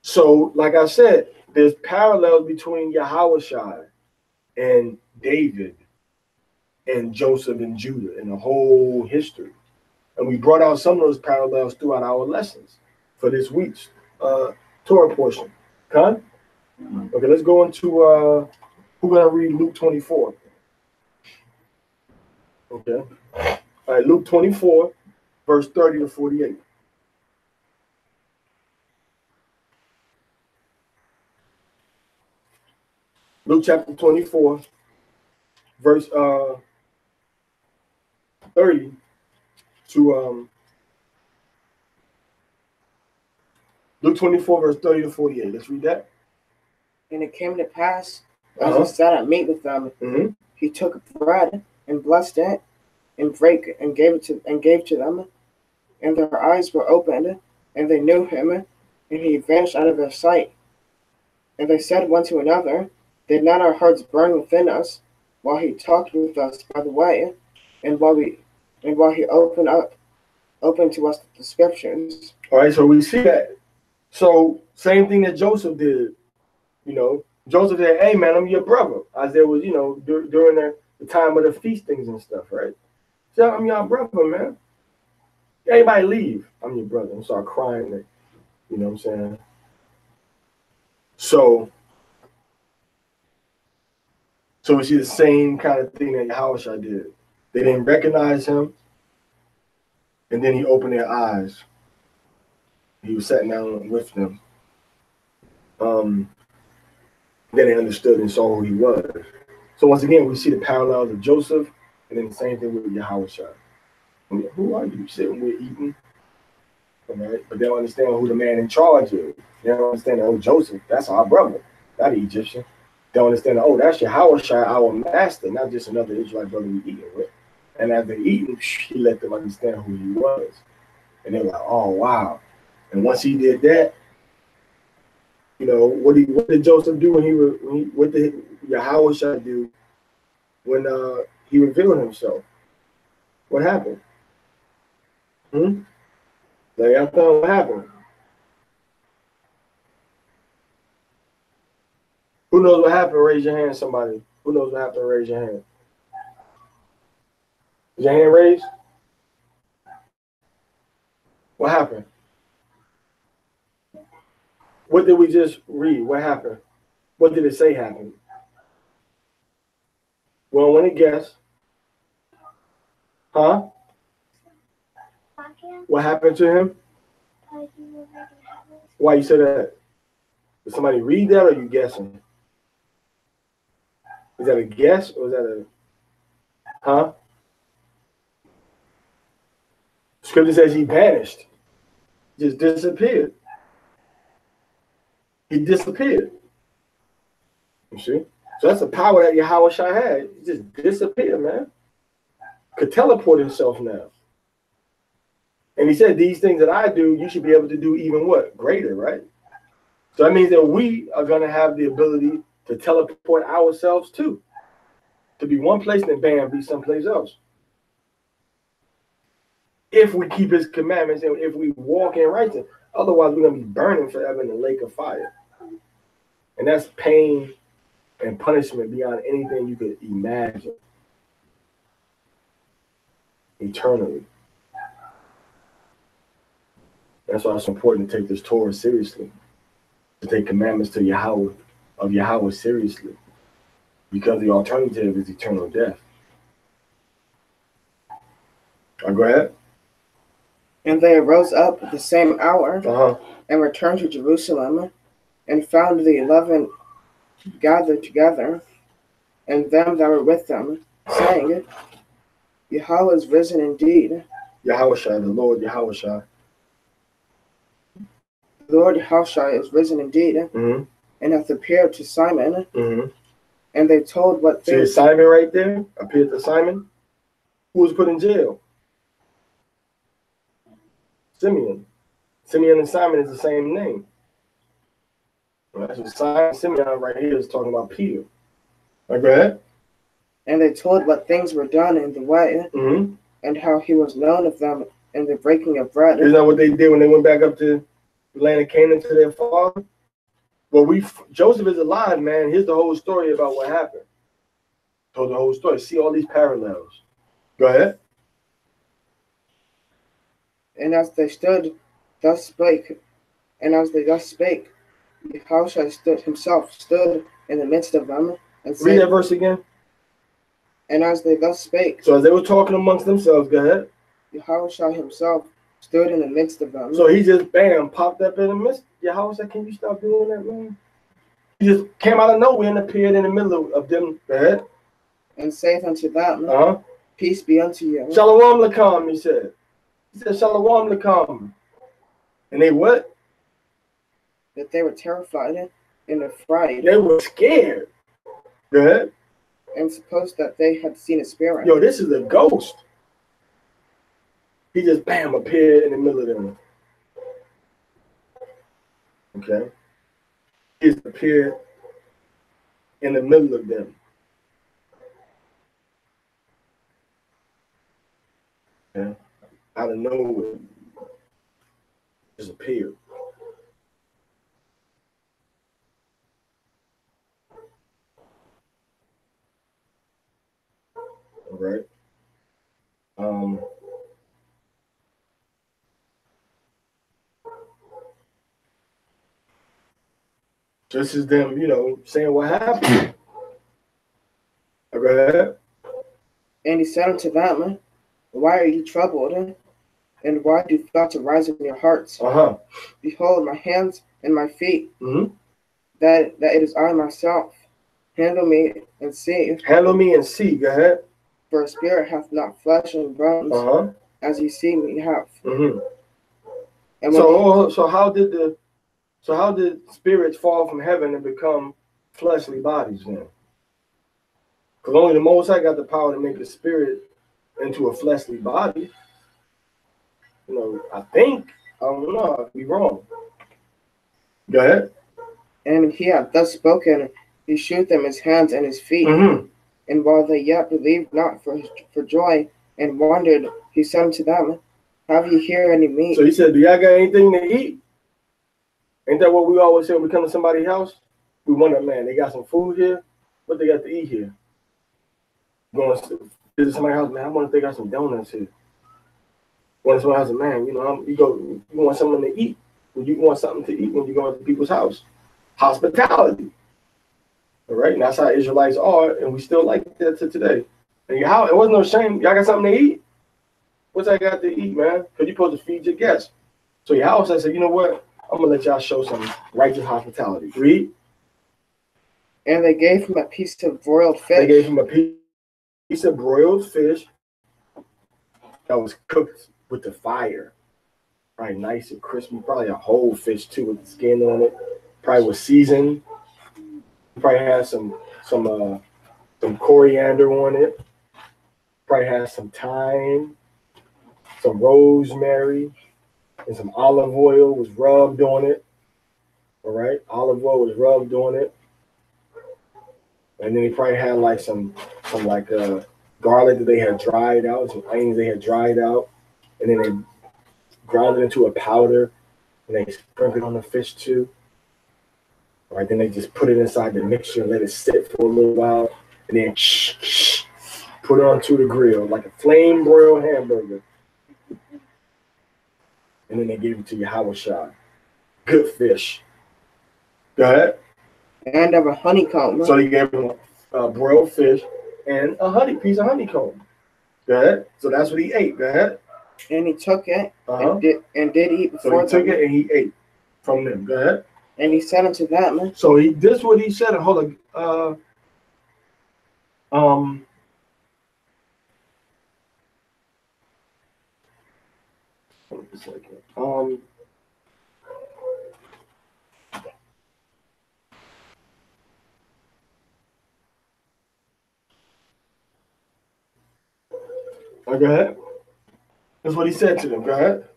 So, like I said, there's parallels between Yahushua and David and Joseph and Judah in the whole history. And we brought out some of those parallels throughout our lessons for this week's Torah portion. Con? Okay, let's go into, we're going to read Luke 24. Okay. All right, Luke 24, verse 30 to 48. Luke chapter 24, verse 30 to Luke 24, verse 30 to 48. Let's read that. And it came to pass, as he sat at meat with them, he took bread and blessed it, and brake it, and gave to them, and their eyes were opened, and they knew him, and he vanished out of their sight. And they said one to another, did not our hearts burn within us while he talked with us by the way, and while he opened to us the scriptures? All right, so we see that. So same thing that Joseph did. You know, Joseph said, hey man, I'm your brother. As there was, you know, during the time of the feastings and stuff, right? So I'm your brother, man. Everybody leave. I'm your brother. And start crying. You know what I'm saying? So we see the same kind of thing that Yahushua did. They didn't recognize him, and then he opened their eyes. He was sitting down with them. Then they understood and saw who he was. So once again, we see the parallels of Joseph, and then the same thing with Yahushua. I mean, who are you? Sitting with eating. All right? But they don't understand who the man in charge is. They don't understand, oh, Joseph, that's our brother, not an Egyptian. They don't understand, oh, that's Yahushua, our master, not just another Israelite brother we eating with. And as they eating, he let them understand who he was. And they're like, oh, wow. And once he did that, you know, what did Joseph do what did Yahushua do when he revealed himself? What happened? What happened? Who knows what happened? Raise your hand, somebody. Who knows what happened? Raise your hand. Is your hand raised? What happened? What did we just read? What happened? What did it say happened? Well, when it guess. Huh? What happened to him? Why you say that? Did somebody read that, or are you guessing? Is that a guess, or is that a... Huh? Scripture says he vanished, just disappeared. He disappeared. You see? So that's the power that Yahweh Shai had. He just disappeared, man. Could teleport himself now. And he said, these things that I do, you should be able to do even what? Greater, right? So that means that we are going to have the ability to teleport ourselves too. To be one place and then bam, be someplace else. If we keep his commandments and if we walk in righteousness. Otherwise, we're going to be burning forever in the lake of fire. And that's pain and punishment beyond anything you could imagine. Eternally. That's why it's important to take this Torah seriously. To take commandments to Yahweh, of Yahweh seriously. Because the alternative is eternal death. Go ahead. And they arose up at the same hour and returned to Jerusalem and found the 11 gathered together and them that were with them, saying, Yahweh is risen indeed. Yahweh Shai, the Lord Yahweh Shai. The Lord Yahweh Shai is risen indeed, and hath appeared to Simon. And they told what things. See Simon right there? Appeared to Simon? Who was put in jail? Simeon. Simeon and Simon is the same name. Well, that's what Simeon right here is talking about Peter. Go ahead. And they told what things were done in the way, and how he was known of them in the breaking of bread. Isn't that what they did when they went back up to the land of Canaan to their father? Well, Joseph is alive, man. Here's the whole story about what happened. Told the whole story. See all these parallels. Go ahead. And as they stood, thus spake, Yahushua stood in the midst of them, and said, read that verse again. And as they thus spake, so as they were talking amongst themselves, go ahead. Yahushua himself stood in the midst of them. So he just bam popped up in the midst. Yahushua, can you stop doing that, man? He just came out of nowhere and appeared in the middle of them. Go ahead. And saith unto them, Peace be unto you. Shalom lakam, he said. He said, Shalom lakam. And they what? That they were terrified and afraid. They were scared. Go ahead. And supposed that they had seen a spirit. Yo, this is a ghost. He just bam appeared in the middle of them. Okay. He just appeared in the middle of them. Okay. Out of nowhere. Just appeared. All right. This is them, saying what happened. Go ahead. And he said unto them, Why are you troubled? And why do thoughts arise in your hearts? Behold, my hands and my feet, that it is I myself. Handle me and see. Handle me and see. Go ahead. For a spirit hath not flesh and bones, as you see me have. And so how did spirits fall from heaven and become fleshly bodies then? Because only the Most High got the power to make a spirit into a fleshly body. I think. I don't know. I could be wrong. Go ahead. And he hath thus spoken, he shewed them his hands and his feet. And while they yet believed not for joy and wondered, he said unto them, Have ye here any meat? So he said, Do y'all got anything to eat? Ain't that what we always say when we come to somebody's house? We wonder, man, they got some food here? What they got to eat here? Going to visit somebody's house, man, I wonder if they got some donuts here. Going to somebody's house, man, you want something to eat. You want something to eat when you go to people's house. Hospitality. All right, and that's how Israelites are, and we still like that to today. And your house, it wasn't no shame. Y'all got something to eat? What's I got to eat, man? Because you're supposed to feed your guests. So your house, I said, you know what? I'm going to let y'all show some righteous hospitality. Read. And they gave him a piece of broiled fish. They gave him a piece of broiled fish that was cooked with the fire. Probably nice and crispy. Probably a whole fish too with the skin on it. Probably was seasoned. Probably had some coriander on it. Probably had some thyme, some rosemary, and some olive oil was rubbed on it. All right, olive oil was rubbed on it. And then he probably had like some like garlic that they had dried out, some onions they had dried out, and then they ground it into a powder, and they sprinkled it on the fish too. All right, then they just put it inside the mixture and let it sit for a little while, and then put it onto the grill like a flame broiled hamburger. And then they gave it to Yahushua. Good fish. Go ahead. And of a honeycomb. So he gave him a broiled fish and a piece of honeycomb. Go ahead. So that's what he ate. Go ahead. And he took it and did eat before. So he took it and he ate from them. Go ahead. And he said unto them. So this is what he said. Hold on. Hold a second. Go ahead. That's what he said to them. Go ahead.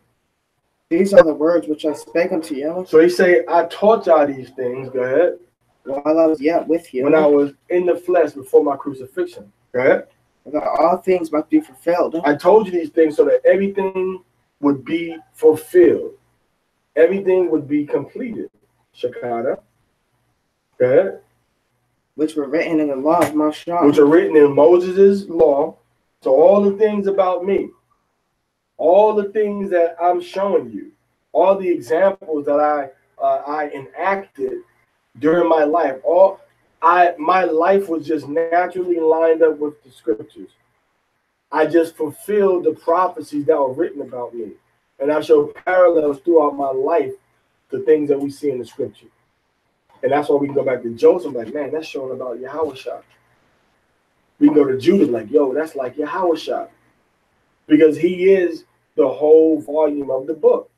These are the words which I spake unto you. So he say, I taught y'all these things. Go ahead. While I was yet with you. When I was in the flesh before my crucifixion. Go ahead. That all things must be fulfilled. I told you these things so that everything would be fulfilled. Everything would be completed. Shakata. Go ahead. Which were written in the law of Moshe. Which are written in Moses' law. So all the things about me, all the things that I'm showing you, all the examples that I enacted during my life, my life was just naturally lined up with the scriptures. I just fulfilled the prophecies that were written about me. And I show parallels throughout my life to things that we see in the scripture. And that's why we can go back to Joseph, like, man, that's showing about Yahushua. We can go to Judah, like, yo, that's like Yahushua. Because he is the whole volume of the book.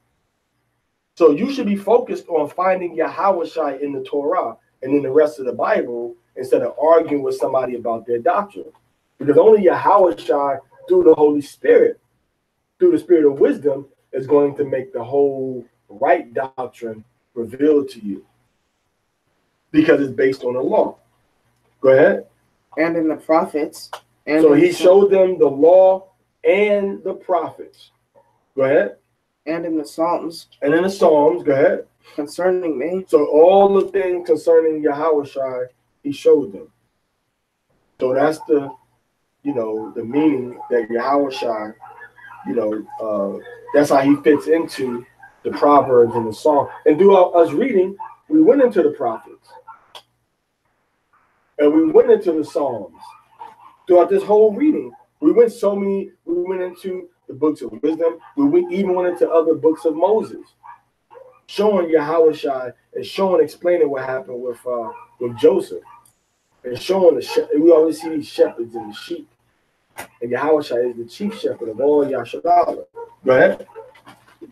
So you should be focused on finding Yahushua in the Torah and in the rest of the Bible instead of arguing with somebody about their doctrine. Because only Yahushua, through the Holy Spirit, through the spirit of wisdom, is going to make the whole right doctrine revealed to you. Because it's based on the law. Go ahead. And in the prophets. And so he showed them the law and the prophets. Go ahead. And in the Psalms. And in the Psalms. Go ahead. Concerning me. So all the things concerning Yahushua, he showed them. So that's the, the meaning that Yahushua, that's how he fits into the Proverbs and the Psalm. And throughout us reading, we went into the prophets. And we went into the Psalms. Throughout this whole reading, we went into the books of wisdom. We even went into other books of Moses, showing Yahushua and explaining what happened with Joseph. And showing we always see these shepherds and the sheep. And Yahushua is the chief shepherd of all Yasharala. Go ahead.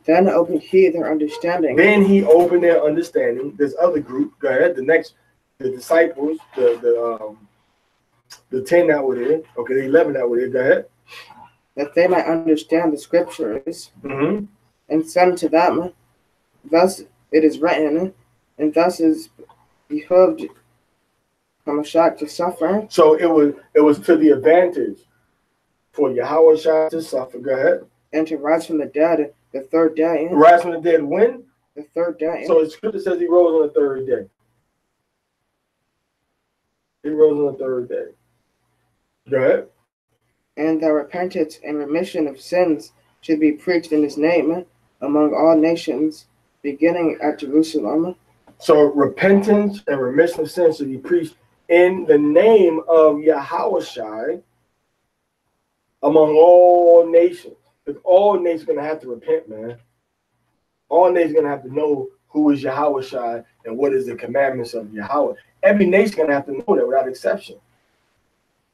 Then opened he their understanding. Then he opened their understanding. This other group, go ahead, the disciples, the 10 that were there, okay, the 11 that were there, go ahead. That they might understand the scriptures, and said to them, thus it is written, and thus is behoved Hamashiach to suffer. So it was to the advantage for Yahushua to suffer, go ahead. And to rise from the dead the third day. Rise from the dead when? The third day. So the scripture says he rose on the third day. He rose on the third day. Go ahead. And that repentance and remission of sins should be preached in his name among all nations, beginning at Jerusalem. So repentance and remission of sins should be preached in the name of Yahushua among all nations. Because all nations are going to have to repent, man. All nations are going to have to know who is Yahushua and what is the commandments of Yahweh. Every nation is going to have to know that without exception.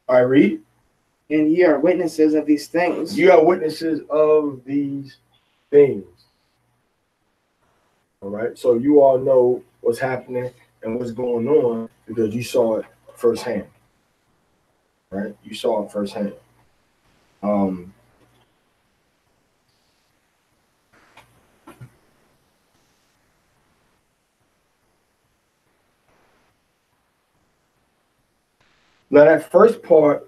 All right, read. And ye are witnesses of these things. You are witnesses of these things. All right. So you all know what's happening and what's going on because you saw it firsthand. Right? You saw it firsthand. Now that first part,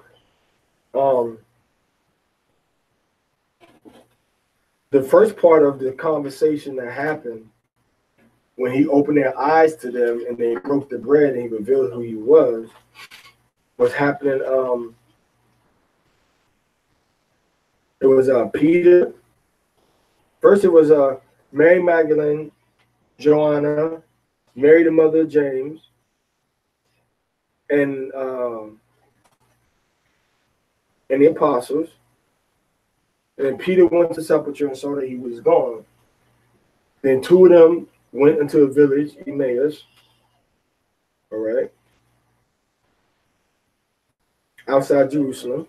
the first part of the conversation that happened when he opened their eyes to them and they broke the bread and he revealed who he was happening. It was Peter. First, it was Mary Magdalene, Joanna, Mary the mother of James, and the apostles. And then Peter went to sepulchre and saw that he was gone. Then two of them went into a village, Emmaus. All right. Outside Jerusalem.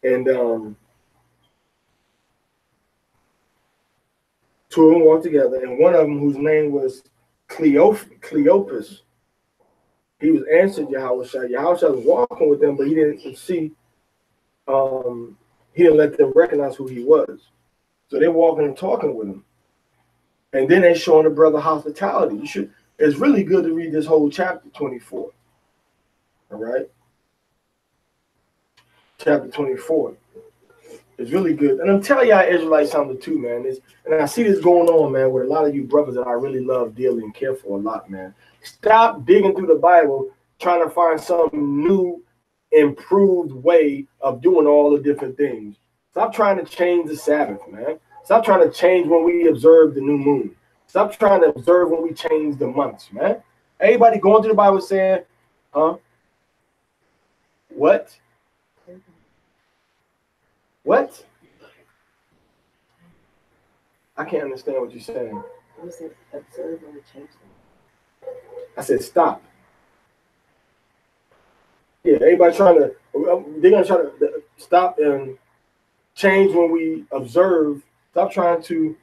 And two of them walked together, and one of them, whose name was Cleopas, he was answered Yahushua. Yahushua was walking with them, but he didn't see, he didn't let them recognize who he was. So they're walking and talking with him. And then they're showing the brother hospitality. It's really good to read this whole chapter 24. All right? Chapter 24. It's really good. And I'm telling y'all Israelites something too, man. And I see this going on, man, with a lot of you brothers that I really love dearly and care for a lot, man. Stop digging through the Bible trying to find some new, improved way of doing all the different things. Stop trying to change the Sabbath, man. Stop trying to change when we observe the new moon. Stop trying to observe when we change the months, man. Everybody going through the Bible saying, huh? What? What? I can't understand what you're saying. You said observe when we change them. I said stop. Yeah, everybody they're gonna try to stop and change when we observe. Stop trying to,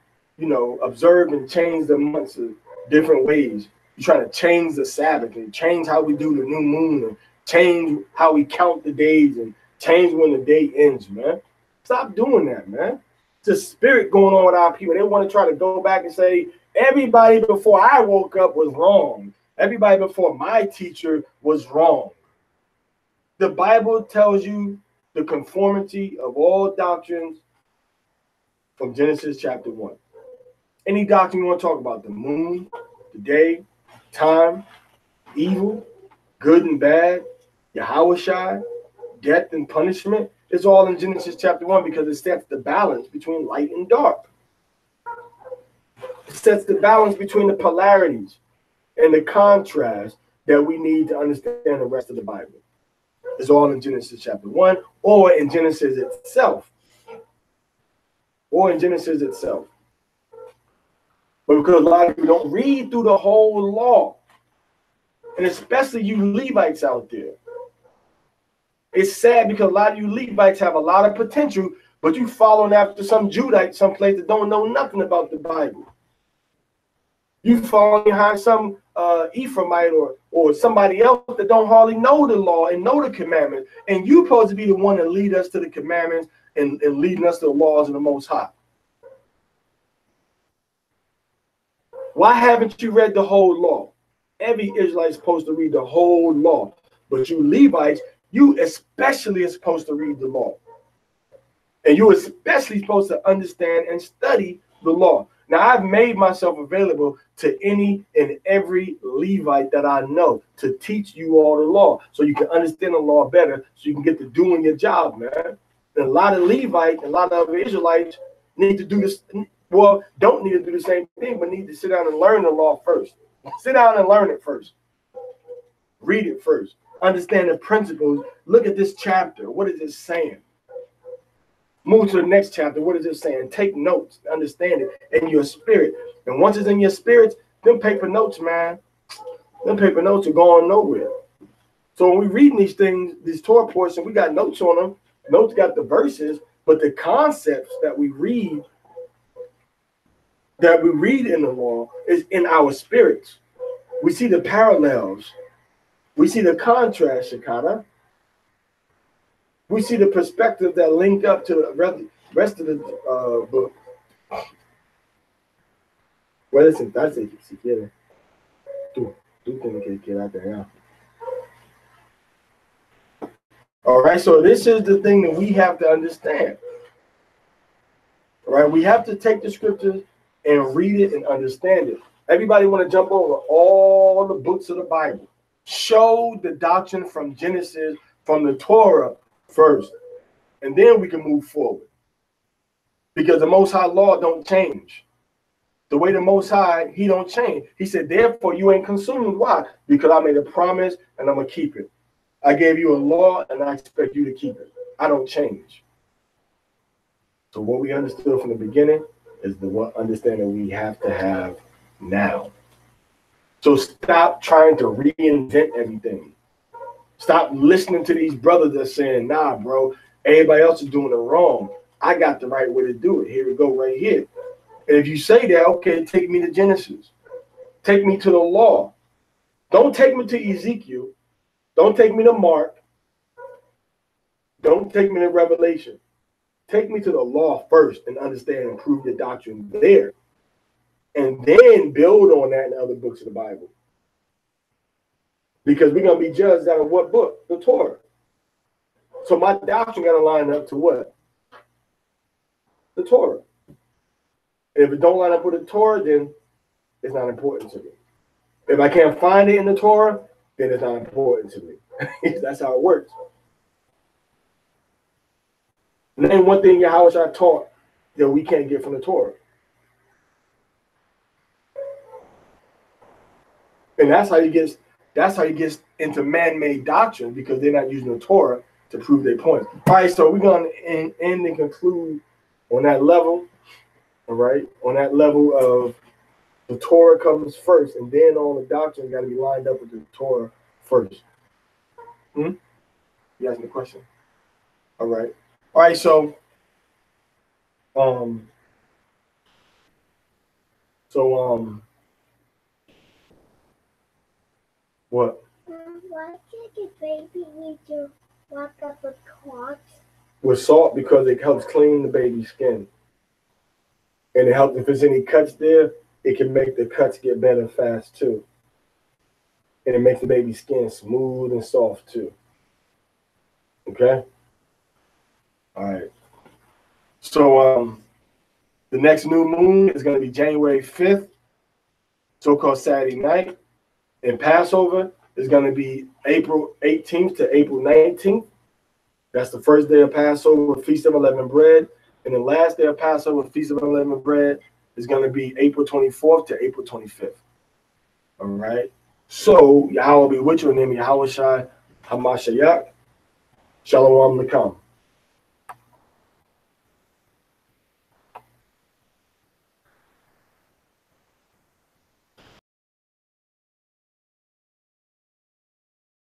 observe and change the months in different ways. You're trying to change the Sabbath and change how we do the new moon and change how we count the days and change when the day ends, man. Stop doing that, man. It's a spirit going on with our people. They want to try to go back and say, everybody before I woke up was wrong. Everybody before my teacher was wrong. The Bible tells you the conformity of all doctrines from Genesis chapter 1. Any doctrine you want to talk about, the moon, the day, time, evil, good and bad, Yahushua, death and punishment, it's all in Genesis chapter 1 because it sets the balance between light and dark. It sets the balance between the polarities and the contrast that we need to understand the rest of the Bible. It's all in Genesis chapter 1 or in Genesis itself. Or in Genesis itself. But because a lot of people don't read through the whole law, and especially you Levites out there, it's sad because a lot of you Levites have a lot of potential, but you following after some Judite someplace that don't know nothing about the Bible. You following behind some Ephraimite or somebody else that don't hardly know the law and know the commandments. And you're supposed to be the one that lead us to the commandments and leading us to the laws of the Most High. Why haven't you read the whole law? Every Israelite is supposed to read the whole law. But you Levites, you especially are supposed to read the law. And you're especially supposed to understand and study the law. Now, I've made myself available to any and every Levite that I know to teach you all the law so you can understand the law better so you can get to doing your job, man. And a lot of Levites, a lot of Israelites need to do this. Well, don't need to do the same thing, but need to sit down and learn the law first. Sit down and learn it first. Read it first. Understand the principles. Look at this chapter. What is it saying? Move to the next chapter. What is it saying? Take notes. Understand it in your spirit. And once it's in your spirit, them paper notes, man, them paper notes are going nowhere. So when we reading these things, these Torah portions, we got notes on them. Notes got the verses, but the concepts that we read in the law is in our spirits. We see the parallels. We see the contrast, Shakata. We see the perspective that link up to the rest of the book. Well, listen, that's it. Ezekiel. Tú tienes que quedarte allá. All right, so this is the thing that we have to understand. All right, we have to take the scriptures and read it and understand it. Everybody want to jump over all the books of the Bible. Show the doctrine from Genesis, from the Torah first, and then we can move forward. Because the Most High law don't change. The way the Most High, he don't change. He said, therefore, you ain't consumed. Why? Because I made a promise and I'm going to keep it. I gave you a law and I expect you to keep it. I don't change. So what we understood from the beginning is the one understanding we have to have now. So stop trying to reinvent everything. Stop listening to these brothers that are saying, nah, bro, everybody else is doing it wrong. I got the right way to do it. Here we go right here. And if you say that, okay, take me to Genesis. Take me to the law. Don't take me to Ezekiel. Don't take me to Mark. Don't take me to Revelation. Take me to the law first and understand and prove the doctrine there. And then build on that in other books of the Bible. Because we're going to be judged out of what book? The Torah. So my doctrine got to line up to what? The Torah. And if it don't line up with the Torah, then it's not important to me. If I can't find it in the Torah, then it's not important to me. That's how it works. Name one thing Yahweh taught that we can't get from the Torah. And that's how he gets into man-made doctrine, because they're not using the Torah to prove their points. All right, so we're going to end and conclude on that level. All right, on that level of the Torah comes first, and then all the doctrine got to be lined up with the Torah first. You asking a question? All right. All right, so what? Why can't the baby need to walk up with clots? With salt, because it helps clean the baby's skin. And it helps, if there's any cuts there, it can make the cuts get better fast too. And it makes the baby's skin smooth and soft too. Okay? All right. So the next new moon is going to be January 5th, so-called Saturday night. And Passover is going to be April 18th to April 19th. That's the first day of Passover, Feast of Unleavened Bread. And the last day of Passover, Feast of Unleavened Bread, is going to be April 24th to April 25th. All right? So, Yahweh be with you in the name of Yahweh Shai HaMashiach. Shalom Lekam.